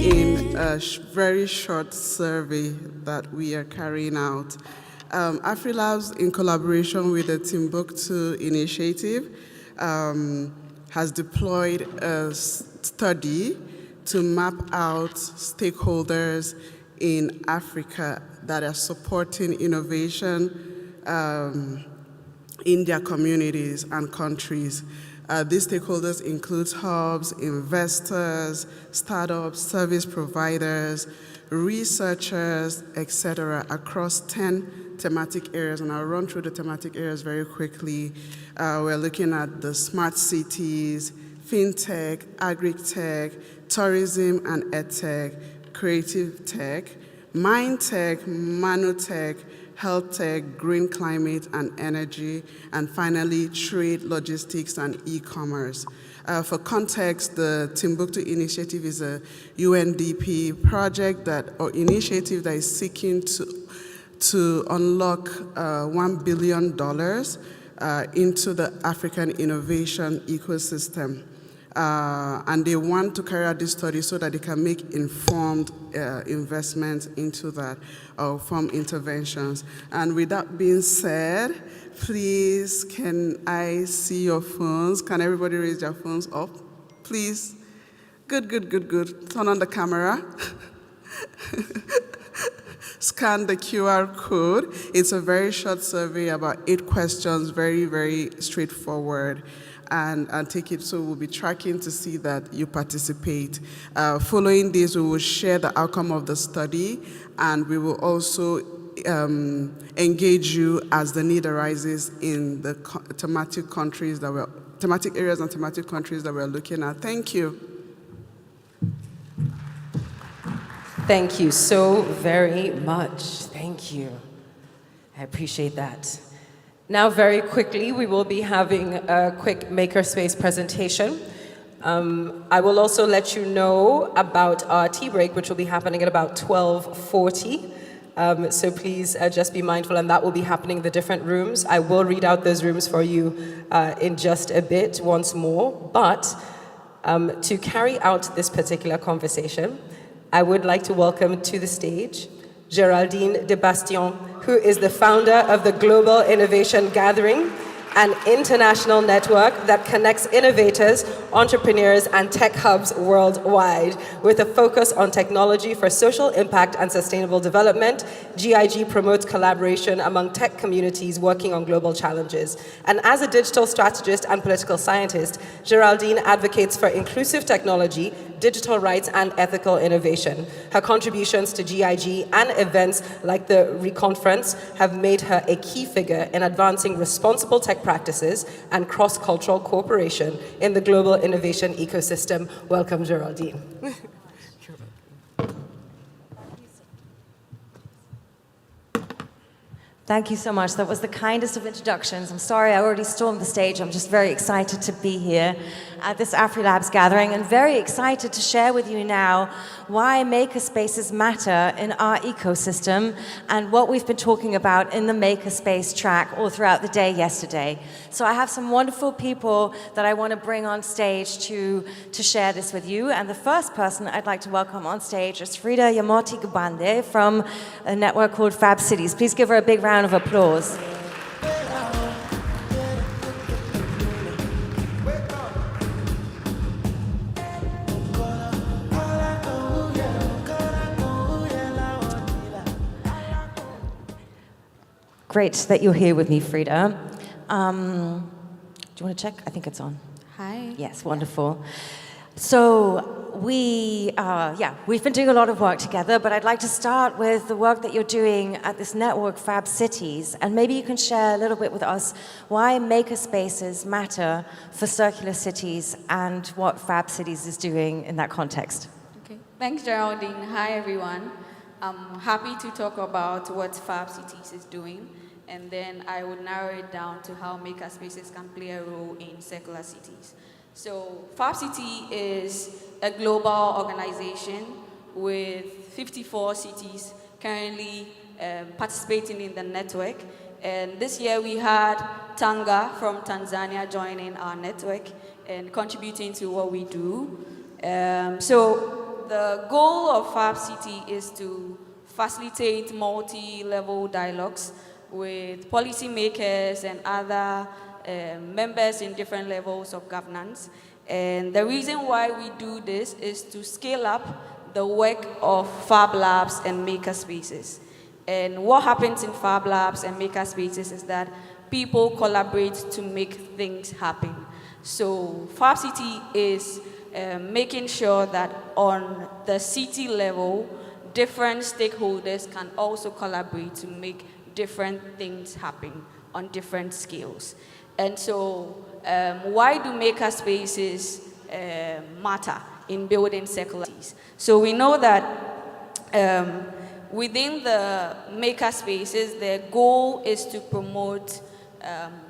[SPEAKER 6] in a very short survey that we are carrying out. AfriLabs, in collaboration with the Timbuktu Initiative, has deployed a study to map out stakeholders in Africa that are supporting innovation in their communities and countries. These stakeholders include hubs, investors, startups, service providers, researchers, etc., across 10 thematic areas. And I'll run through the thematic areas very quickly. We're looking at the smart cities, fintech, agri-tech, tourism and edtech, creative tech, mind tech, manotech, health tech, green climate and energy, and finally, trade, logistics, and e-commerce. For context, the Timbuktu Initiative is a UNDP project or initiative that is seeking to unlock $1 billion into the African innovation ecosystem. And they want to carry out this study so that they can make informed investments into that, or from interventions. And with that being said, please, can I see your phones? Can everybody raise their phones up, please? Good. Turn on the camera. Scan the QR code. It's a very short survey, about 8 questions, very, very straightforward. and take it. So we'll be tracking to see that you participate. Following this, we will share the outcome of the study, and we will also engage you as the need arises in the thematic areas and thematic countries that we're looking at. Thank you.
[SPEAKER 3] Thank you so very much. Thank you. I appreciate that. Now, very quickly, we will be having a quick makerspace presentation. I will also let you know about our tea break, which will be happening at about 12:40. So please just be mindful, and that will be happening in the different rooms. I will read out those rooms for you in just a bit once more. But to carry out this particular conversation, I would like to welcome to the stage Geraldine de Bastion, who is the founder of the Global Innovation Gathering, an international network that connects innovators, entrepreneurs, and tech hubs worldwide. With a focus on technology for social impact and sustainable development, GIG promotes collaboration among tech communities working on global challenges. And as a digital strategist and political scientist, Geraldine advocates for inclusive technology, digital rights, and ethical innovation. Her contributions to GIG and events like the Reconference have made her a key figure in advancing responsible tech practices and cross-cultural cooperation in the global innovation ecosystem. Welcome, Geraldine.
[SPEAKER 7] Thank you so much. That was the kindest of introductions. I'm sorry I already stormed the stage. I'm just very excited to be here at this AfriLabs gathering and very excited to share with you now why makerspaces matter in our ecosystem and what we've been talking about in the makerspace track all throughout the day yesterday. So I have some wonderful people that I want to bring on stage to share this with you. And the first person I'd like to welcome on stage is Frida Yamoti Gubande from a network called Fab Cities. Please give her a big round of applause. Great that you're here with me, Frida. Do you want to check? I think it's on.
[SPEAKER 8] Hi.
[SPEAKER 7] Yes, wonderful. So we've been doing a lot of work together, but I'd like to start with the work that you're doing at this network, Fab Cities, and maybe you can share a little bit with us why makerspaces matter for circular cities and what Fab Cities is doing in that context.
[SPEAKER 8] Okay. Thanks, Geraldine. Hi, everyone. I'm happy to talk about what Fab Cities is doing, and then I would narrow it down to how makerspaces can play a role in circular cities. So Fab City is a global organization with 54 cities currently participating in the network. And this year we had Tanga from Tanzania joining our network and contributing to what we do. So the goal of Fab City is to facilitate multi-level dialogues with policymakers and other members in different levels of governance. And the reason why we do this is to scale up the work of Fab Labs and makerspaces. And what happens in Fab Labs and makerspaces is that people collaborate to make things happen. So Fab City is making sure that on the city level, different stakeholders can also collaborate to make different things happen on different scales. And so, why do makerspaces matter in building circular cities? So we know that within the makerspaces, their goal is to promote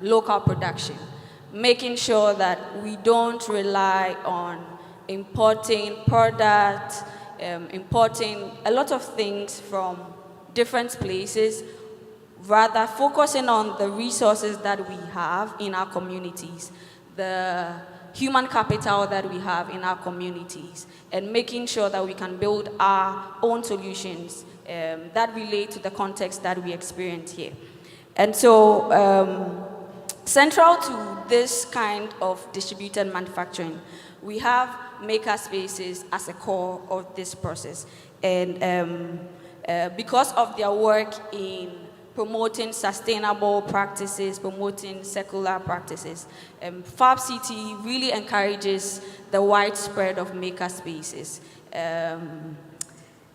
[SPEAKER 8] local production, making sure that we don't rely on importing products, importing a lot of things from different places, rather focusing on the resources that we have in our communities, the human capital that we have in our communities, and making sure that we can build our own solutions that relate to the context that we experience here. And so, central to this kind of distributed manufacturing, we have makerspaces as a core of this process. And because of their work in promoting sustainable practices, promoting secular practices. Fab City really encourages the widespread of maker spaces.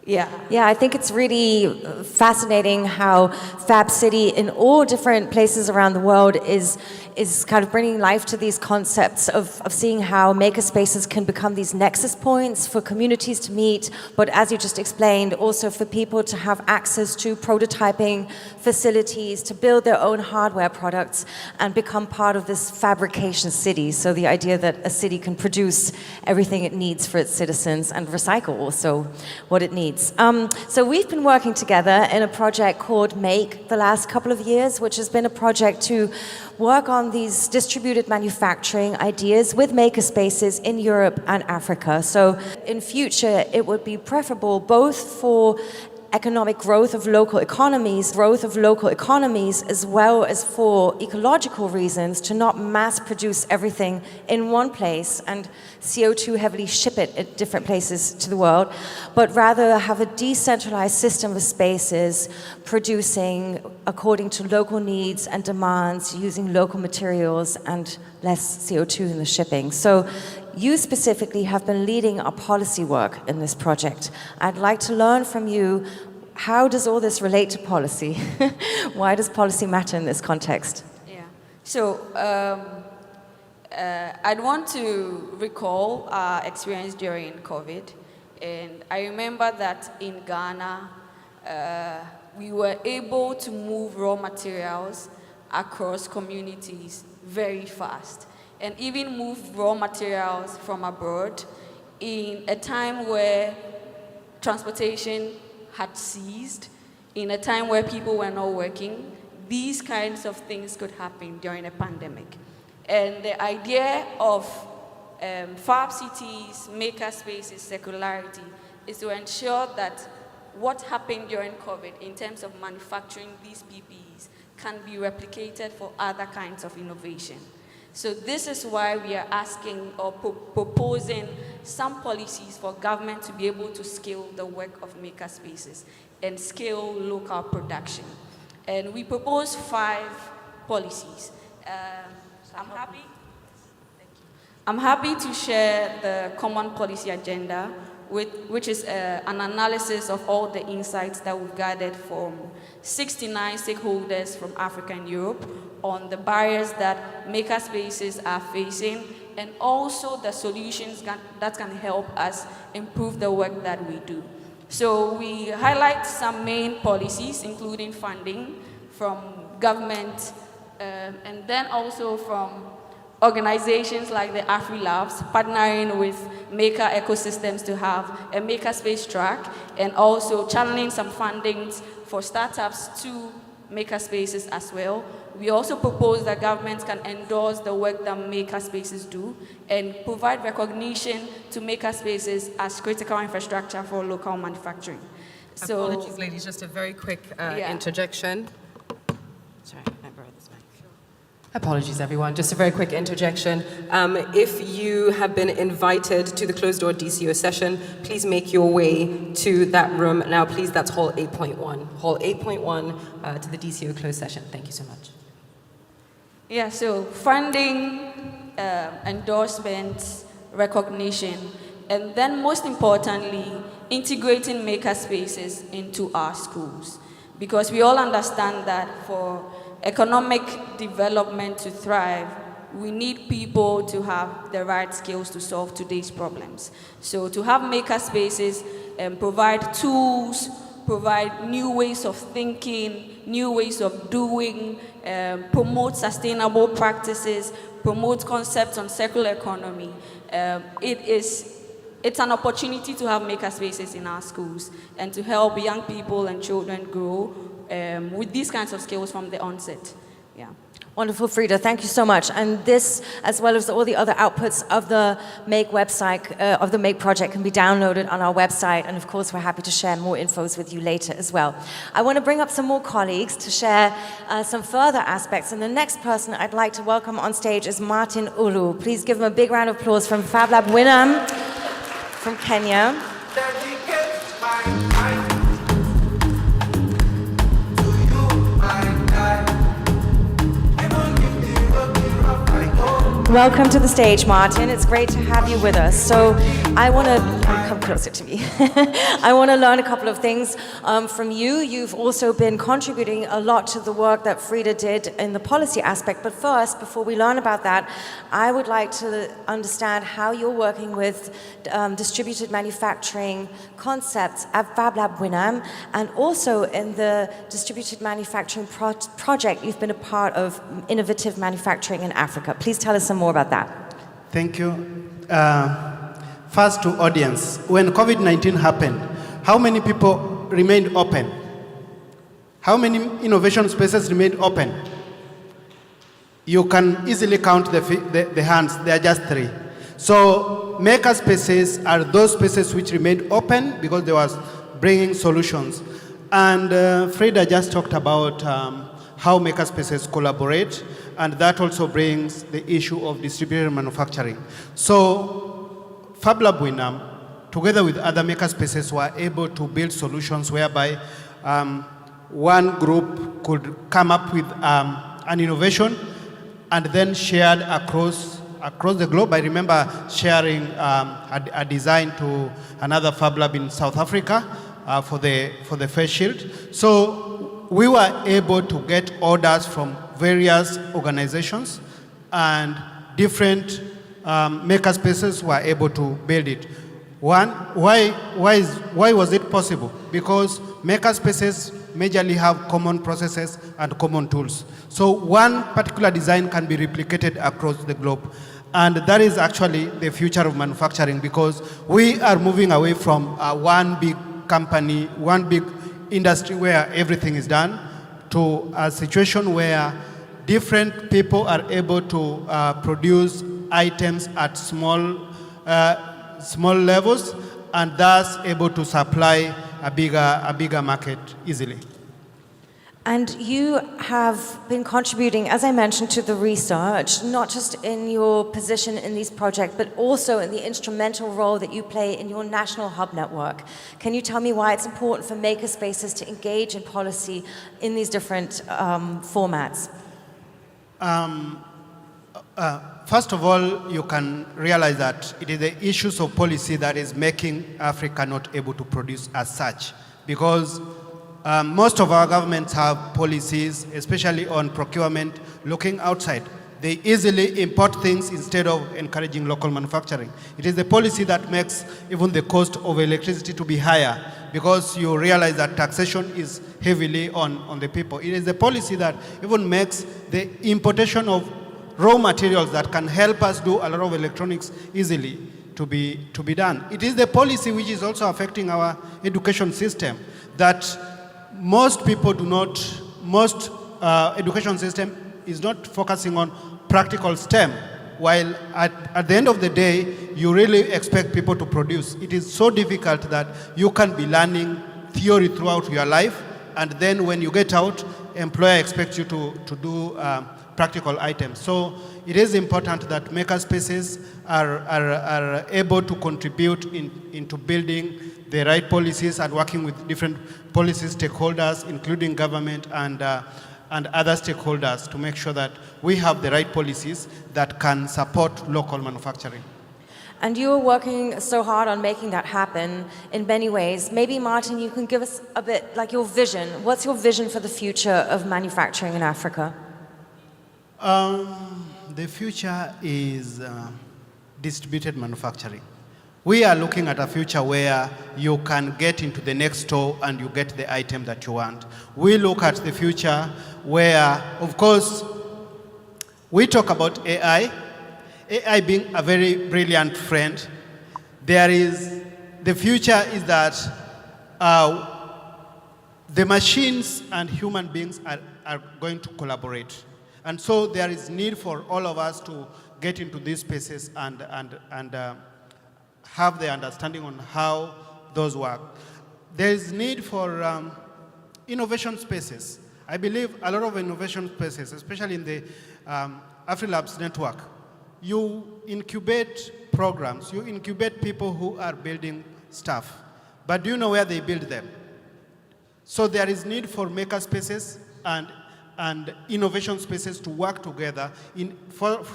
[SPEAKER 7] Yeah, I think it's really fascinating how Fab City in all different places around the world is kind of bringing life to these concepts of seeing how maker spaces can become these nexus points for communities to meet, but as you just explained, also for people to have access to prototyping facilities, to build their own hardware products and become part of this fabrication city. So the idea that a city can produce everything it needs for its citizens and recycle also what it needs. So we've been working together in a project called Make the last couple of years, which has been a project to work on these distributed manufacturing ideas with maker spaces in Europe and Africa. So in future, it would be preferable both for economic growth of local economies, as well as for ecological reasons, to not mass produce everything in one place and CO2 heavily ship it at different places to the world, but rather have a decentralized system of spaces producing according to local needs and demands, using local materials and less CO2 in the shipping. So you specifically have been leading our policy work in this project. I'd like to learn from you, how does all this relate to policy? Why does policy matter in this context?
[SPEAKER 8] Yeah. So I'd want to recall our experience during COVID. And I remember that in Ghana, we were able to move raw materials across communities very fast, and even move raw materials from abroad in a time where transportation had ceased, in a time where people were not working. These kinds of things could happen during a pandemic. And the idea of Fab Cities, maker spaces, circularity is to ensure that what happened during COVID in terms of manufacturing these PPEs can be replicated for other kinds of innovation. So this is why we are asking or proposing some policies for government to be able to scale the work of maker spaces and scale local production. And we propose 5 policies. I'm happy to share the common policy agenda, which is an analysis of all the insights that we've gathered from 69 stakeholders from Africa and Europe on the barriers that maker spaces are facing, and also the solutions that can help us improve the work that we do. So we highlight some main policies, including funding from government, and then also from organizations like the AfriLabs, partnering with maker ecosystems to have a makerspace track, and also channeling some fundings for startups to makerspaces as well. We also propose that governments can endorse the work that makerspaces do and provide recognition to makerspaces as critical infrastructure for local manufacturing. So,
[SPEAKER 3] apologies, ladies, just a very quick interjection. Sorry, I borrowed this mic. Apologies, everyone. Just a very quick interjection. If you have been invited to the closed-door DCO session, please make your way to that room. Now, please, that's Hall 8.1. Hall 8.1 to the DCO closed session. Thank you so much.
[SPEAKER 8] Yeah, so funding, endorsements, recognition, and then most importantly, integrating maker spaces into our schools. Because we all understand that for economic development to thrive, we need people to have the right skills to solve today's problems. So to have maker spaces provide tools, provide new ways of thinking, new ways of doing, promote sustainable practices, promote concepts on circular economy. It's an opportunity to have maker spaces in our schools and to help young people and children grow with these kinds of skills from the onset. Yeah.
[SPEAKER 7] Wonderful, Frida. Thank you so much. And this, as well as all the other outputs of the Make website, of the Make project, can be downloaded on our website. And of course, we're happy to share more infos with you later as well. I want to bring up some more colleagues to share some further aspects. And the next person I'd like to welcome on stage is Martin Ulu. Please give him a big round of applause from Fab Lab Winham from Kenya. Welcome to the stage, Martin. It's great to have you with us. So I want to come closer to me. I want to learn a couple of things from you. You've also been contributing a lot to the work that Frida did in the policy aspect. But first, before we learn about that, I would like to understand how you're working with distributed manufacturing concepts at FabLab Winam, and also in the distributed manufacturing project you've been a part of, innovative manufacturing in Africa. Please tell us some more about that.
[SPEAKER 9] Thank you. First to audience, when COVID-19 happened, how many people remained open? How many innovation spaces remained open? You can easily count the hands, there are just 3. So maker spaces are those spaces which remained open because they was bringing solutions. And Frida just talked about how maker spaces collaborate, and that also brings the issue of distributed manufacturing. So FabLab Winam, together with other maker spaces, were able to build solutions whereby one group could come up with an innovation and then shared across the globe. I remember sharing a design to another Fab Lab in South Africa for the face shield. So we were able to get orders from various organizations, and different maker spaces were able to build it. Why was it possible? Because maker spaces majorly have common processes and common tools. So one particular design can be replicated across the globe. And that is actually the future of manufacturing, because we are moving away from one big company, one big industry where everything is done, to a situation where different people are able to produce items at small levels, and thus able to supply a bigger market easily.
[SPEAKER 7] And you have been contributing, as I mentioned, to the research, not just in your position in these projects, but also in the instrumental role that you play in your national hub network. Can you tell me why it's important for makerspaces to engage in policy in these different formats?
[SPEAKER 9] First of all, you can realize that it is the issues of policy that is making Africa not able to produce as such, because most of our governments have policies, especially on procurement, looking outside. They easily import things instead of encouraging local manufacturing. It is the policy that makes even the cost of electricity to be higher, because you realize that taxation is heavily on the people. It is the policy that even makes the importation of raw materials that can help us do a lot of electronics easily to be done. It is the policy which is also affecting our education system, that most education system is not focusing on practical STEM, while at the end of the day, you really expect people to produce. It is so difficult that you can be learning theory throughout your life, and then when you get out, employer expects you to do practical items. So it is important that makerspaces are able to contribute into building the right policies and working with different policy stakeholders, including government and other stakeholders, to make sure that we have the right policies that can support local manufacturing.
[SPEAKER 7] And you are working so hard on making that happen in many ways. Maybe, Martin, you can give us a bit like your vision. What's your vision for the future of manufacturing in Africa?
[SPEAKER 9] The future is distributed manufacturing. We are looking at a future where you can get into the next store and you get the item that you want. We look at the future where, of course, we talk about AI. AI being a very brilliant friend. The future is that the machines and human beings are going to collaborate. And so there is need for all of us to get into these spaces and have the understanding on how those work. There is need for innovation spaces. I believe a lot of innovation spaces, especially in the AfriLabs network, you incubate programs, you incubate people who are building stuff. But do you know where they build them? So there is need for maker spaces and innovation spaces to work together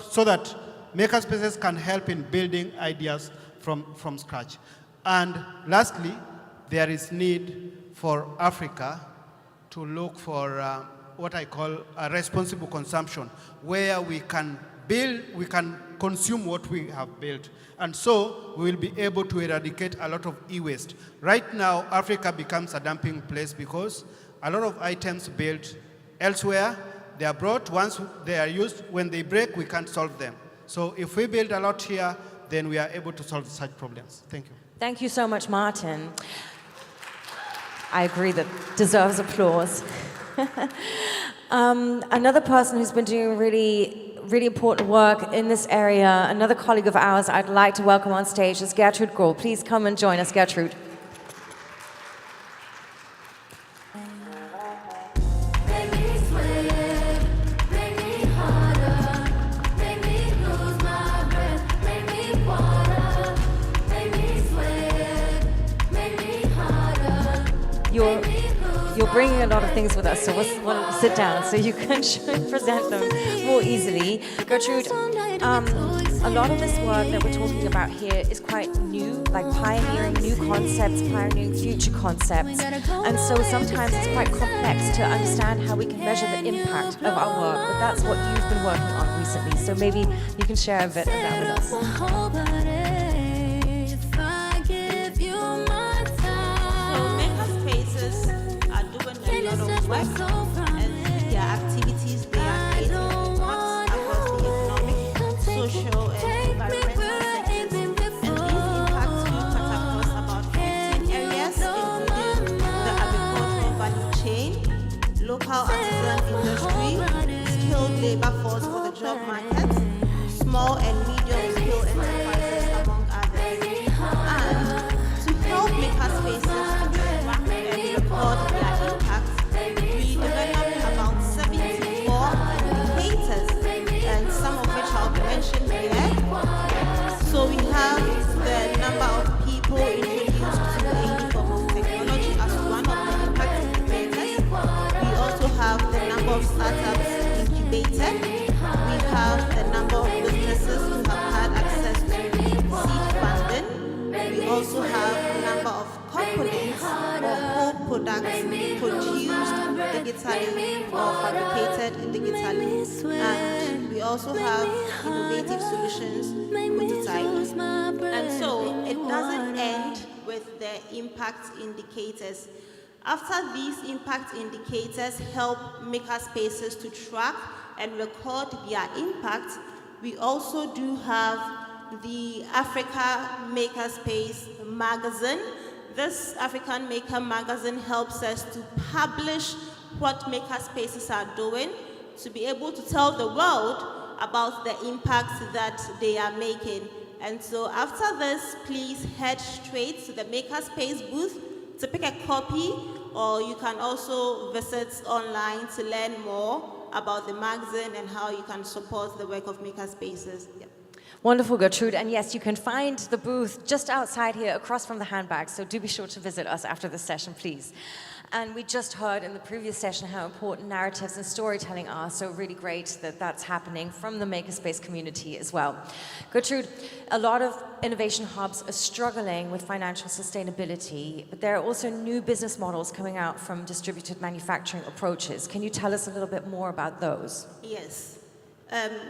[SPEAKER 9] so that makerspaces can help in building ideas from scratch. And lastly, there is need for Africa to look for what I call a responsible consumption, where we can consume what we have built. And so we will be able to eradicate a lot of e-waste. Right now, Africa becomes a dumping place because a lot of items built elsewhere, they are brought, once they are used, when they break, we can't solve them. So if we build a lot here, then we are able to solve such problems. Thank you.
[SPEAKER 7] Thank you so much, Martin. I agree, that deserves applause. Another person who's been doing really important work in this area, another colleague of ours I'd like to welcome on stage is Gertrude Grohl. Please come and join us, Gertrude. You're bringing a lot of things with us, so we'll sit down so you can present them more easily. Gertrude, a lot of this work that we're talking about here is quite new, like pioneering new concepts, pioneering future concepts. And so sometimes it's quite complex to understand how we can measure the impact of our work, but that's what you've been working on recently. So maybe you can share a bit of that with us.
[SPEAKER 10] Work and their activities, they are creating impacts across the economic, social, and environmental sectors. And these impacts do cut across about 15 areas, including the agricultural value chain, local artisan industry, skilled labor force for the job market, small and medium-scale enterprises, among others. And to help makerspaces to track and record their impacts, we developed about 74 indicators, and some of which I'll be mentioned here. So we have the number of people introduced to any form of technology as one of the impact indicators. We also have the number of startups incubated. We have the number of businesses who have had access to seed funding. We also have the number of components or whole products produced digitally or fabricated digitally, and we also have innovative solutions prototypes. And so it doesn't end with the impact indicators. After these impact indicators help makerspaces to track and record their impact, we also do have the Africa Makerspace magazine. This African Maker magazine helps us to publish what makerspaces are doing, to be able to tell the world about the impact that they are making. And so after this, please head straight to the Makerspace booth to pick a copy, or you can also visit online to learn more about the magazine and how you can support the work of makerspaces. Yeah.
[SPEAKER 7] Wonderful, Gertrude. And yes, you can find the booth just outside here, across from the handbags. So do be sure to visit us after this session, please. And we just heard in the previous session how important narratives and storytelling are. So really great that that's happening from the makerspace community as well. Gertrude, a lot of innovation hubs are struggling with financial sustainability, but there are also new business models coming out from distributed manufacturing approaches. Can you tell us a little bit more about those?
[SPEAKER 10] Yes.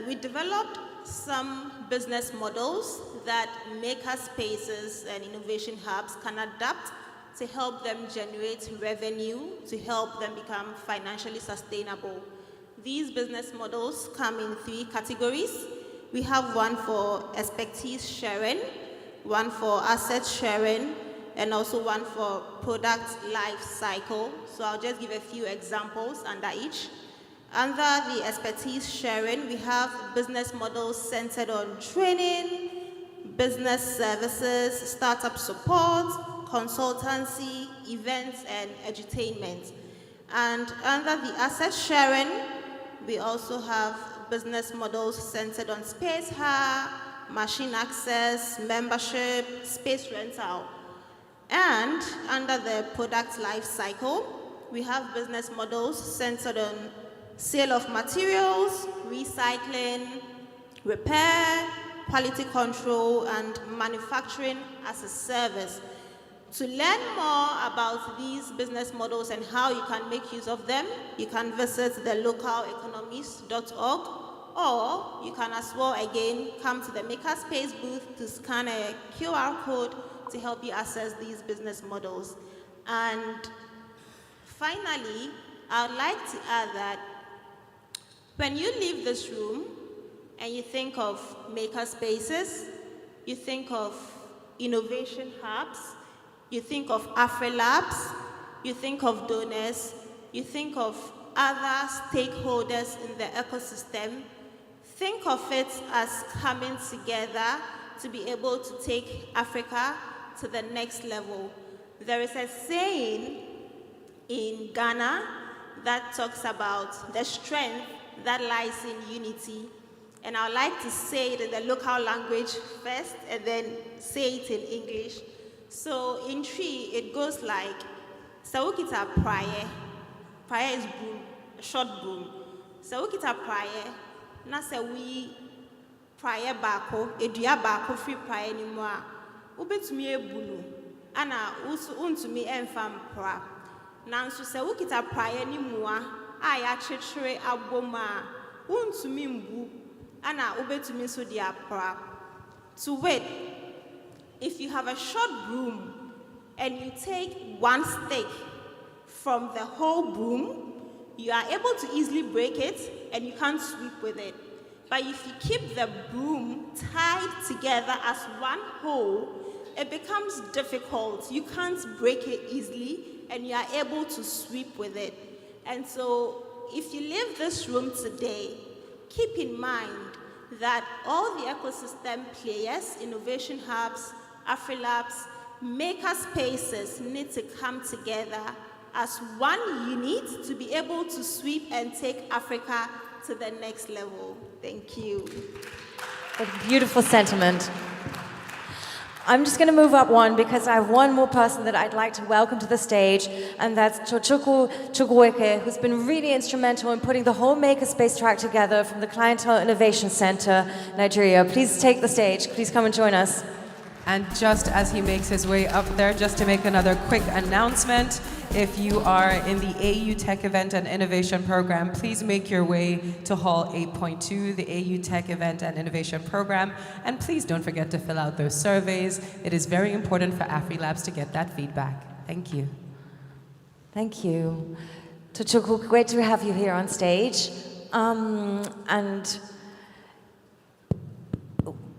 [SPEAKER 10] We developed some business models that makerspaces and innovation hubs can adapt to help them generate revenue, to help them become financially sustainable. These business models come in 3 categories. We have one for expertise sharing, one for asset sharing, and also one for product life cycle. So I'll just give a few examples under each. Under the expertise sharing, we have business models centered on training, business services, startup support, consultancy, events, and edutainment. And under the asset sharing, we also have business models centered on space hire, machine access, membership, space rental. And under the product life cycle, we have business models centered on sale of materials, recycling, repair, quality control, and manufacturing as a service. To learn more about these business models and how you can make use of them, you can visit thelocaleconomist.org, or you can as well, again, come to the Makerspace booth to scan a QR code to help you access these business models. And finally, I would like to add that when you leave this room and you think of makerspaces, you think of innovation hubs, you think of Afre Labs, you think of donors, you think of other stakeholders in the ecosystem, think of it as coming together to be able to take Africa to the next level. There is a saying in Ghana that talks about the strength that lies in unity. And I would like to say it in the local language first and then say it in English. So in Tree, it goes like, Sawukita praye. Praye is broom, a short broom. Sawukita praye, na se we praye bako, edua bako free praye ni moa. Ubetumi ebulu, ana untumi enfam pra. Nanso sawukita praye ni moa, aya chechere aboma, untumi mbu, ana ubetumi so dia pra. To wait. If you have a short broom and you take one stick from the whole broom, you are able to easily break it and you can't sweep with it. But if you keep the broom tied together as one whole, it becomes difficult. You can't break it easily and you are able to sweep with it. And so if you leave this room today, keep in mind that all the ecosystem players, innovation hubs, AfriLabs, makerspaces need to come together as one unit to be able to sweep and take Africa to the next level. Thank you.
[SPEAKER 7] A beautiful sentiment. I'm just going to move up one because I have one more person that I'd like to welcome to the stage, and that's Tochukwu Chukwueke, who's been really instrumental in putting the whole Makerspace track together from the Clientele Innovation Center, Nigeria. Please take the stage. Please come and join us.
[SPEAKER 3] And just as he makes his way up there, just to make another quick announcement, if you are in the AU Tech Event and Innovation Program, please make your way to Hall 8.2, the AU Tech Event and Innovation Program, and please don't forget to fill out those surveys. It is very important for AfriLabs to get that feedback. Thank you.
[SPEAKER 7] Thank you. Tochukwu, great to have you here on stage. And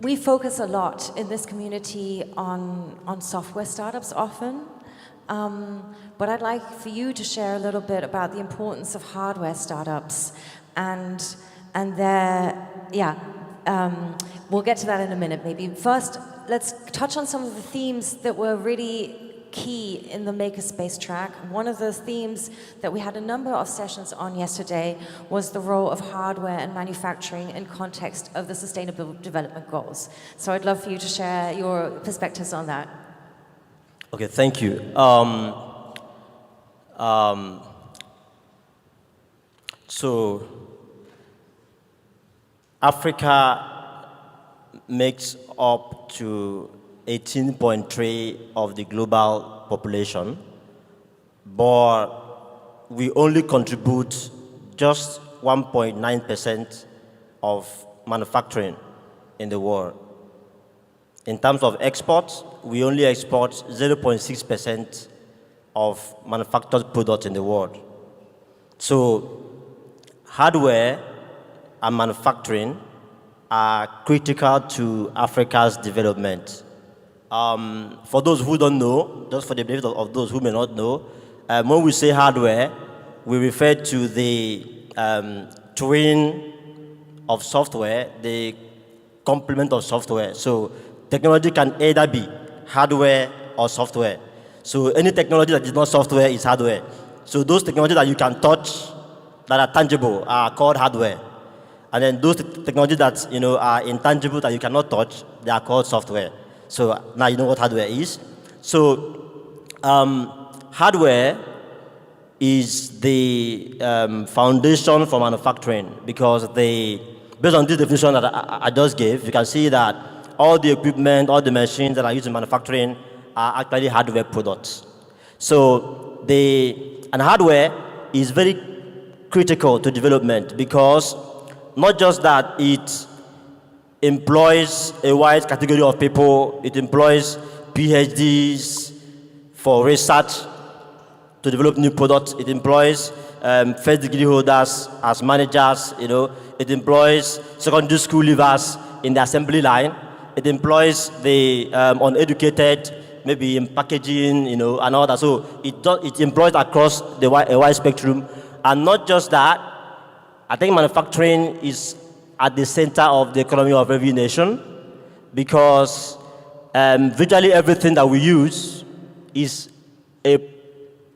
[SPEAKER 7] we focus a lot in this community on software startups often, but I'd like for you to share a little bit about the importance of hardware startups and we'll get to that in a minute maybe. First, let's touch on some of the themes that were really key in the Makerspace track. One of the themes that we had a number of sessions on yesterday was the role of hardware and manufacturing in context of the Sustainable Development Goals. So I'd love for you to share your perspectives on that.
[SPEAKER 11] Okay, thank you. So Africa makes up to 18.3 of the global population, but we only contribute just 1.9% of manufacturing in the world. In terms of exports, we only export 0.6% of manufactured products in the world. So hardware and manufacturing are critical to Africa's development. For those who don't know, just for the benefit of those who may not know, when we say hardware, we refer to the twin of software, the complement of software. So technology can either be hardware or software. So any technology that is not software is hardware. So those technologies that you can touch, that are tangible, are called hardware. And then those technologies that are intangible, that you cannot touch, they are called software. So now you know what hardware is. So hardware is the foundation for manufacturing, because the based on this definition that I just gave, you can see that all the equipment, all the machines that are used in manufacturing are actually hardware products. So and hardware is very critical to development because not just that it employs a wide category of people, it employs PhDs for research to develop new products, it employs first degree holders as managers, it employs secondary school leavers in the assembly line, it employs the uneducated, maybe in packaging, and all that. So it employs across a wide spectrum. And not just that, I think manufacturing is at the center of the economy of every nation because virtually everything that we use is a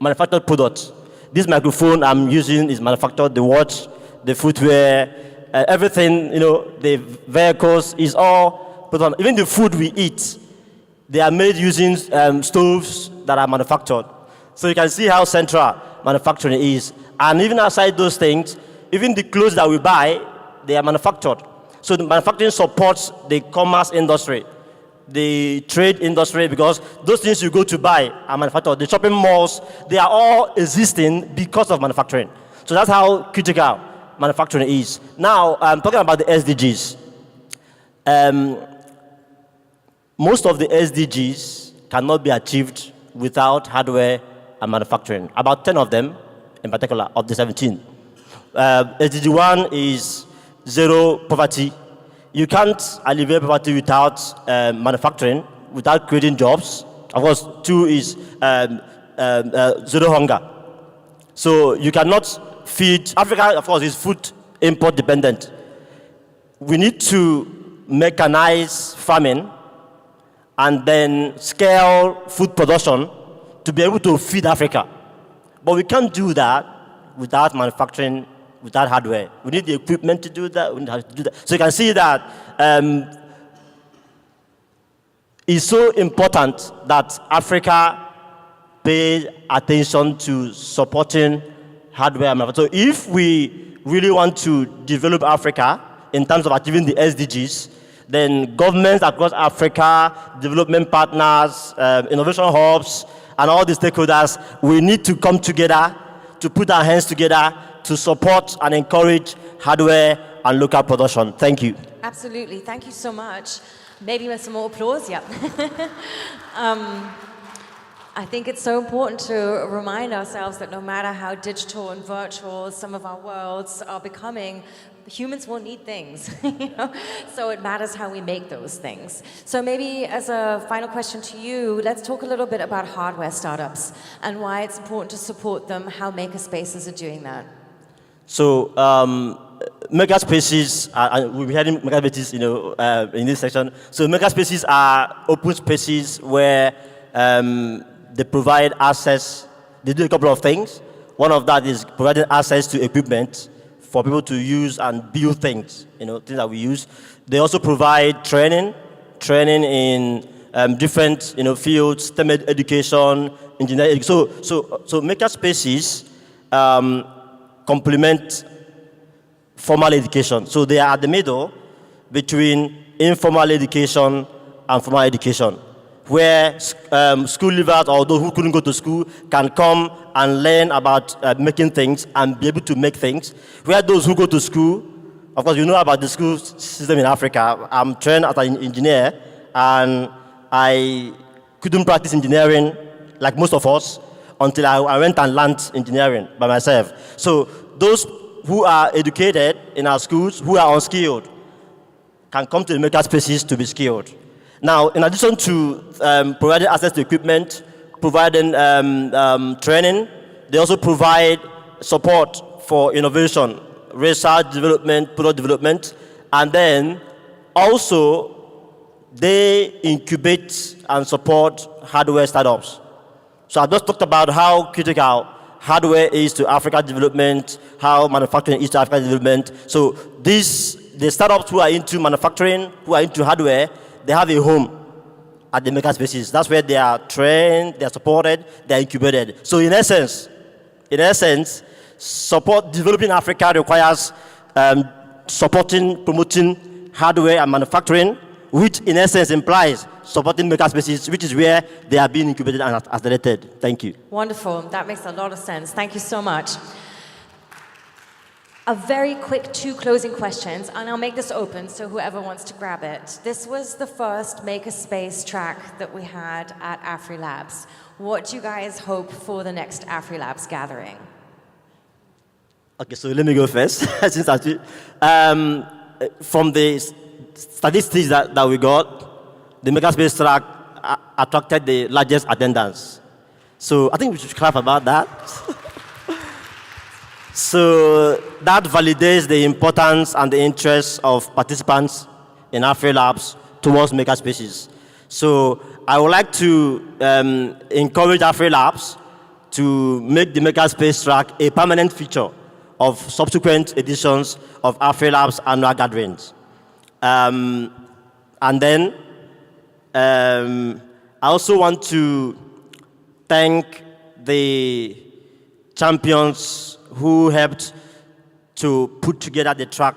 [SPEAKER 11] manufactured product. This microphone I'm using is manufactured, the watch, the footwear, everything, the vehicles is all put on. Even the food we eat, they are made using stoves that are manufactured. So you can see how central manufacturing is. And even outside those things, even the clothes that we buy, they are manufactured. So the manufacturing supports the commerce industry, the trade industry, because those things you go to buy are manufactured. The shopping malls, they are all existing because of manufacturing. So that's how critical manufacturing is. Now, I'm talking about the SDGs. Most of the SDGs cannot be achieved without hardware and manufacturing. About 10 of them, in particular, of the 17. SDG 1 is zero poverty. You can't alleviate poverty without manufacturing, without creating jobs. Of course, 2 is zero hunger. So you cannot feed, Africa, of course, is food import dependent. We need to mechanize farming and then scale food production to be able to feed Africa. But we can't do that without manufacturing, without hardware. We need the equipment to do that. We need how to do that. So you can see that it's so important that Africa pay attention to supporting hardware. So if we really want to develop Africa in terms of achieving the SDGs, then governments across Africa, development partners, innovation hubs, and all the stakeholders, we need to come together to put our hands together to support and encourage hardware and local production. Thank you.
[SPEAKER 7] Absolutely. Thank you so much. Maybe with some more applause. Yeah. I think it's so important to remind ourselves that no matter how digital and virtual some of our worlds are becoming, humans will need things, So it matters how we make those things. So maybe as a final question to you, let's talk a little bit about hardware startups and why it's important to support them, how makerspaces are doing that.
[SPEAKER 11] So makerspaces, we'll be having makerspaces, in this section. So makerspaces are open spaces where they provide access. They do a couple of things. One of that is providing access to equipment for people to use and build things, things that we use. They also provide training in different, fields, STEM education, engineering. So makerspaces complement formal education. So they are at the middle between informal education and formal education, where school leavers or those who couldn't go to school can come and learn about making things and be able to make things. Where those who go to school, of course, you know about the school system in Africa. I'm trained as an engineer, and I couldn't practice engineering like most of us until I went and learned engineering by myself. So those who are educated in our schools, who are unskilled, can come to the makerspaces to be skilled. Now, in addition to providing access to equipment, providing training, they also provide support for innovation, research, development, product development, and then also they incubate and support hardware startups. So I just talked about how critical hardware is to Africa development, how manufacturing is to Africa development. So the startups who are into manufacturing, who are into hardware, they have a home at the makerspaces. That's where they are trained, they are supported, they are incubated. So in essence, developing Africa requires supporting, promoting hardware and manufacturing, which in essence implies supporting makerspaces, which is where they are being incubated and accelerated. Thank you.
[SPEAKER 7] Wonderful. That makes a lot of sense. Thank you so much. A very quick 2 closing questions, and I'll make this open so whoever wants to grab it. This was the first Makerspace track that we had at AfriLabs. What do you guys hope for the next AfriLabs gathering?
[SPEAKER 11] Okay, so let me go first. Since from the statistics that we got, the Makerspace track attracted the largest attendance. So I think we should clap about that. So that validates the importance and the interest of participants in Afre Labs towards makerspaces. So I would like to encourage Afre Labs to make the makerspace track a permanent feature of subsequent editions of Afre Labs annual gatherings. And then I also want to thank the champions who helped to put together the track,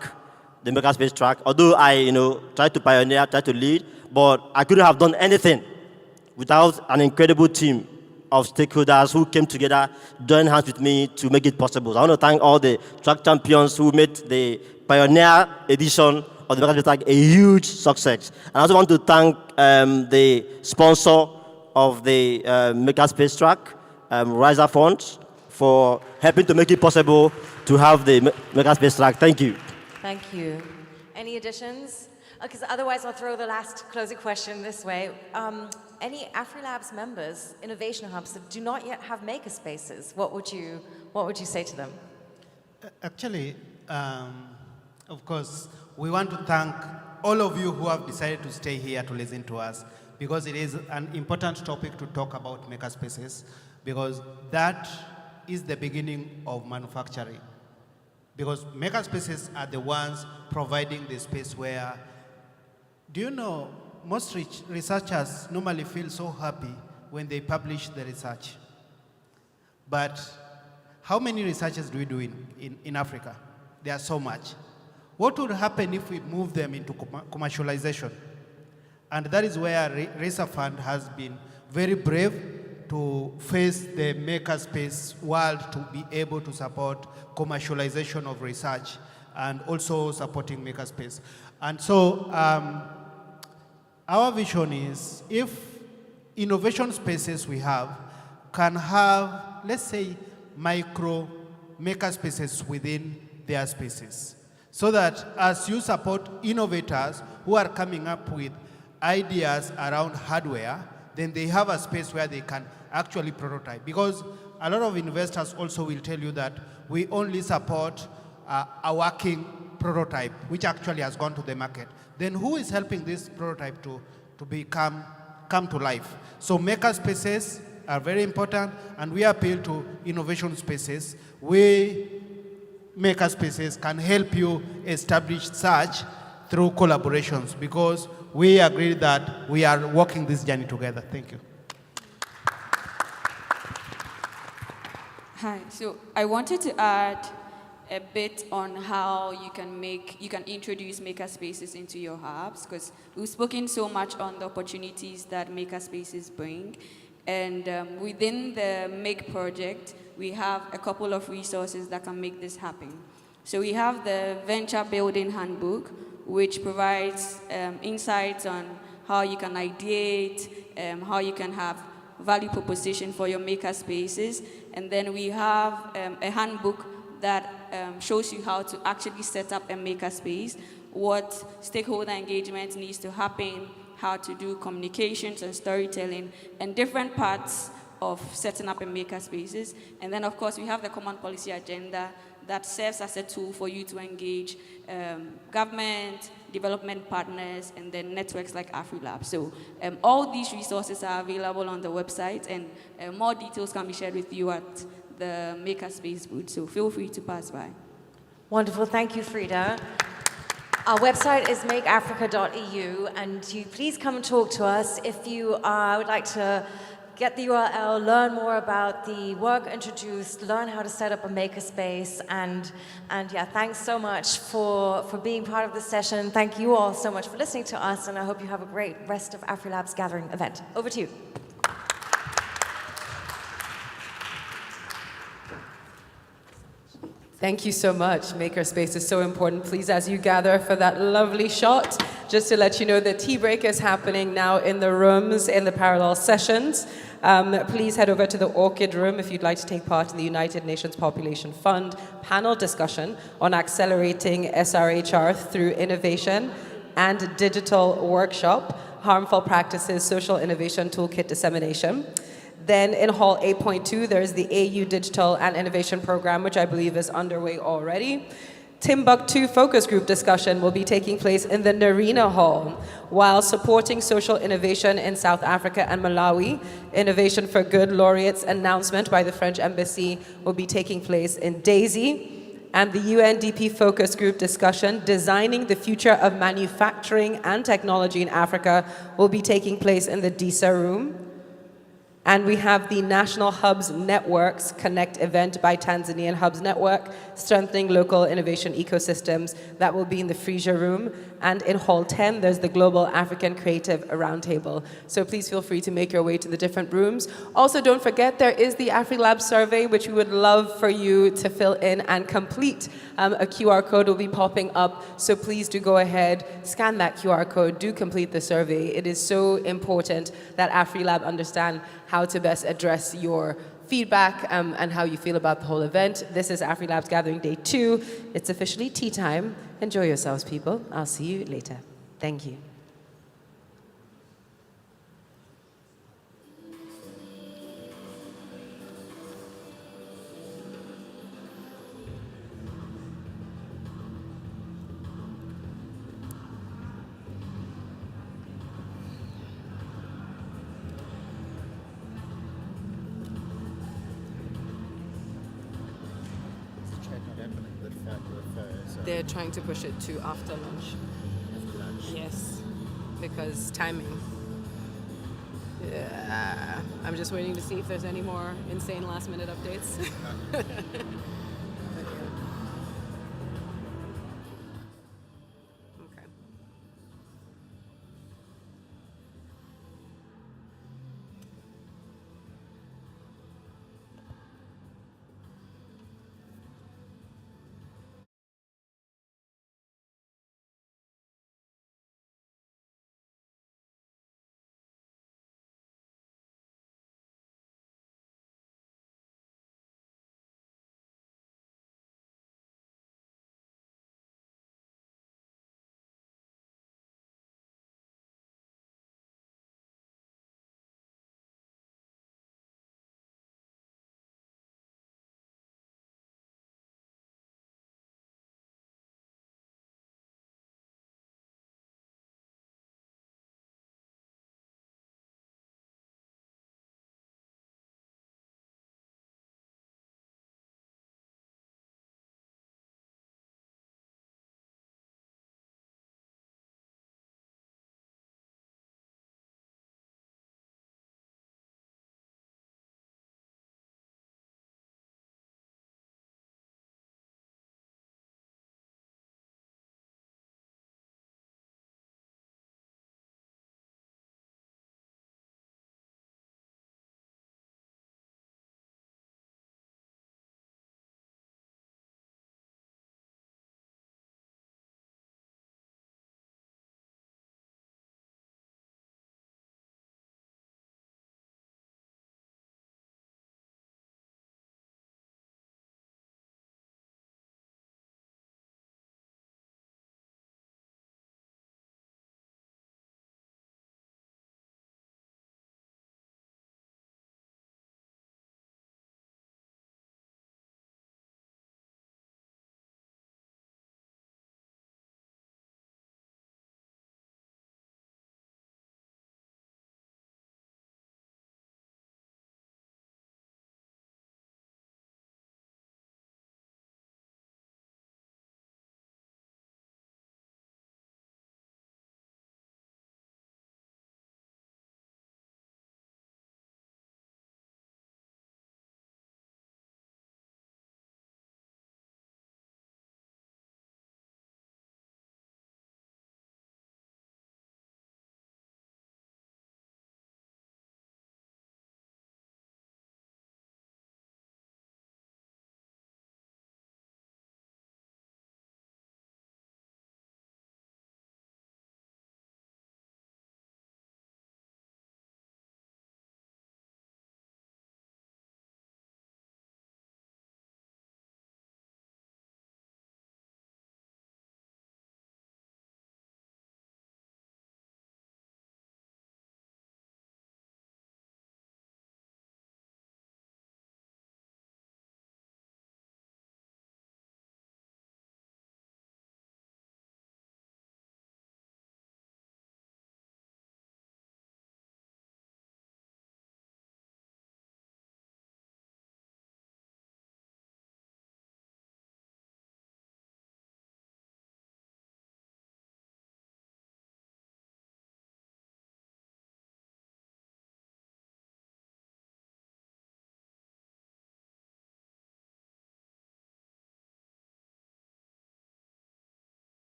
[SPEAKER 11] the makerspace track. Although I, tried to pioneer, tried to lead, but I couldn't have done anything without an incredible team of stakeholders who came together, joined hands with me to make it possible. So I want to thank all the track champions who made the pioneer edition of the makerspace track a huge success. And I also want to thank the sponsor of the makerspace track, Riser Funds, for helping to make it possible to have the makerspace track. Thank you.
[SPEAKER 7] Thank you. Any additions? Because otherwise I'll throw the last closing question this way. Any AfriLabs members, innovation hubs that do not yet have makerspaces, what would you say to them?
[SPEAKER 9] Actually, of course, we want to thank all of you who have decided to stay here to listen to us, because it is an important topic to talk about makerspaces, because that is the beginning of manufacturing. Because makerspaces are the ones providing the space where, do you know, most researchers normally feel so happy when they publish the research. But how many researchers do we do in Africa? There are so much. What would happen if we move them into commercialization? And that is where Racer Fund has been very brave to face the makerspace world to be able to support commercialization of research and also supporting makerspace. And so our vision is, if innovation spaces we have can have, let's say, micro makerspaces within their spaces, so that as you support innovators who are coming up with ideas around hardware, then they have a space where they can actually prototype. Because a lot of investors also will tell you that we only support a working prototype, which actually has gone to the market. Then who is helping this prototype to come to life? So maker spaces are very important, and we appeal to innovation spaces. Maker spaces can help you establish such through collaborations, because we agree that we are walking this journey together. Thank you.
[SPEAKER 8] Hi, so I wanted to add a bit on how you can introduce makerspaces into your hubs, because we've spoken so much on the opportunities that makerspaces bring. And within the Make project, we have a couple of resources that can make this happen. So we have the Venture Building Handbook, which provides insights on how you can ideate, how you can have value proposition for your maker spaces. And then we have a handbook that shows you how to actually set up a maker space, what stakeholder engagement needs to happen, how to do communications and storytelling, and different parts of setting up a maker spaces. And then, of course, we have the common policy agenda that serves as a tool for you to engage government, development partners, and then networks like AfriLabs. So all these resources are available on the website, and more details can be shared with you at the Makerspace booth. So feel free to pass by.
[SPEAKER 7] Wonderful. Thank you, Frida. Our website is makeafrica.eu, and you please come and talk to us. If you would like to get the URL, learn more about the work introduced, learn how to set up a makerspace, and yeah, thanks so much for being part of this session. Thank you all so much for listening to us, and I hope you have a great rest of AfriLabs Gathering event. Over to you.
[SPEAKER 3] Thank you so much. Makerspace is so important. Please, as you gather for that lovely shot, just to let you know the tea break is happening now in the rooms, in the parallel sessions. Please head over to the Orchid Room if you'd like to take part in the United Nations Population Fund panel discussion on accelerating SRHR through innovation and digital workshop, harmful practices, social innovation toolkit dissemination. Then in Hall 8.2, there's the AU Digital and Innovation Program, which I believe is underway already. Timbuktu focus group discussion will be taking place in the Narina Hall, while supporting social innovation in South Africa and Malawi. Innovation for Good laureates announcement by the French Embassy will be taking place in Daisy. And the UNDP focus group discussion, Designing the Future of Manufacturing and Technology in Africa, will be taking place in the DISA room. And we have the National Hubs Networks Connect event by Tanzanian Hubs Network, strengthening local innovation ecosystems. That will be in the Frisia Room. And in Hall 10, there's the Global African Creative Roundtable. So please feel free to make your way to the different rooms. Also, don't forget, there is the AfriLabs survey, which we would love for you to fill in and complete. A QR code will be popping up, so please do go ahead, scan that QR code, do complete the survey. It is so important that AfriLab understand how to best address your feedback and how you feel about the whole event. This is AfriLabs Gathering Day 2. It's officially tea time. Enjoy yourselves, people. I'll see you later. Thank you. They're trying to push it to after lunch. Yes, because timing. Yeah, I'm just waiting to see if there's any more insane last-minute updates.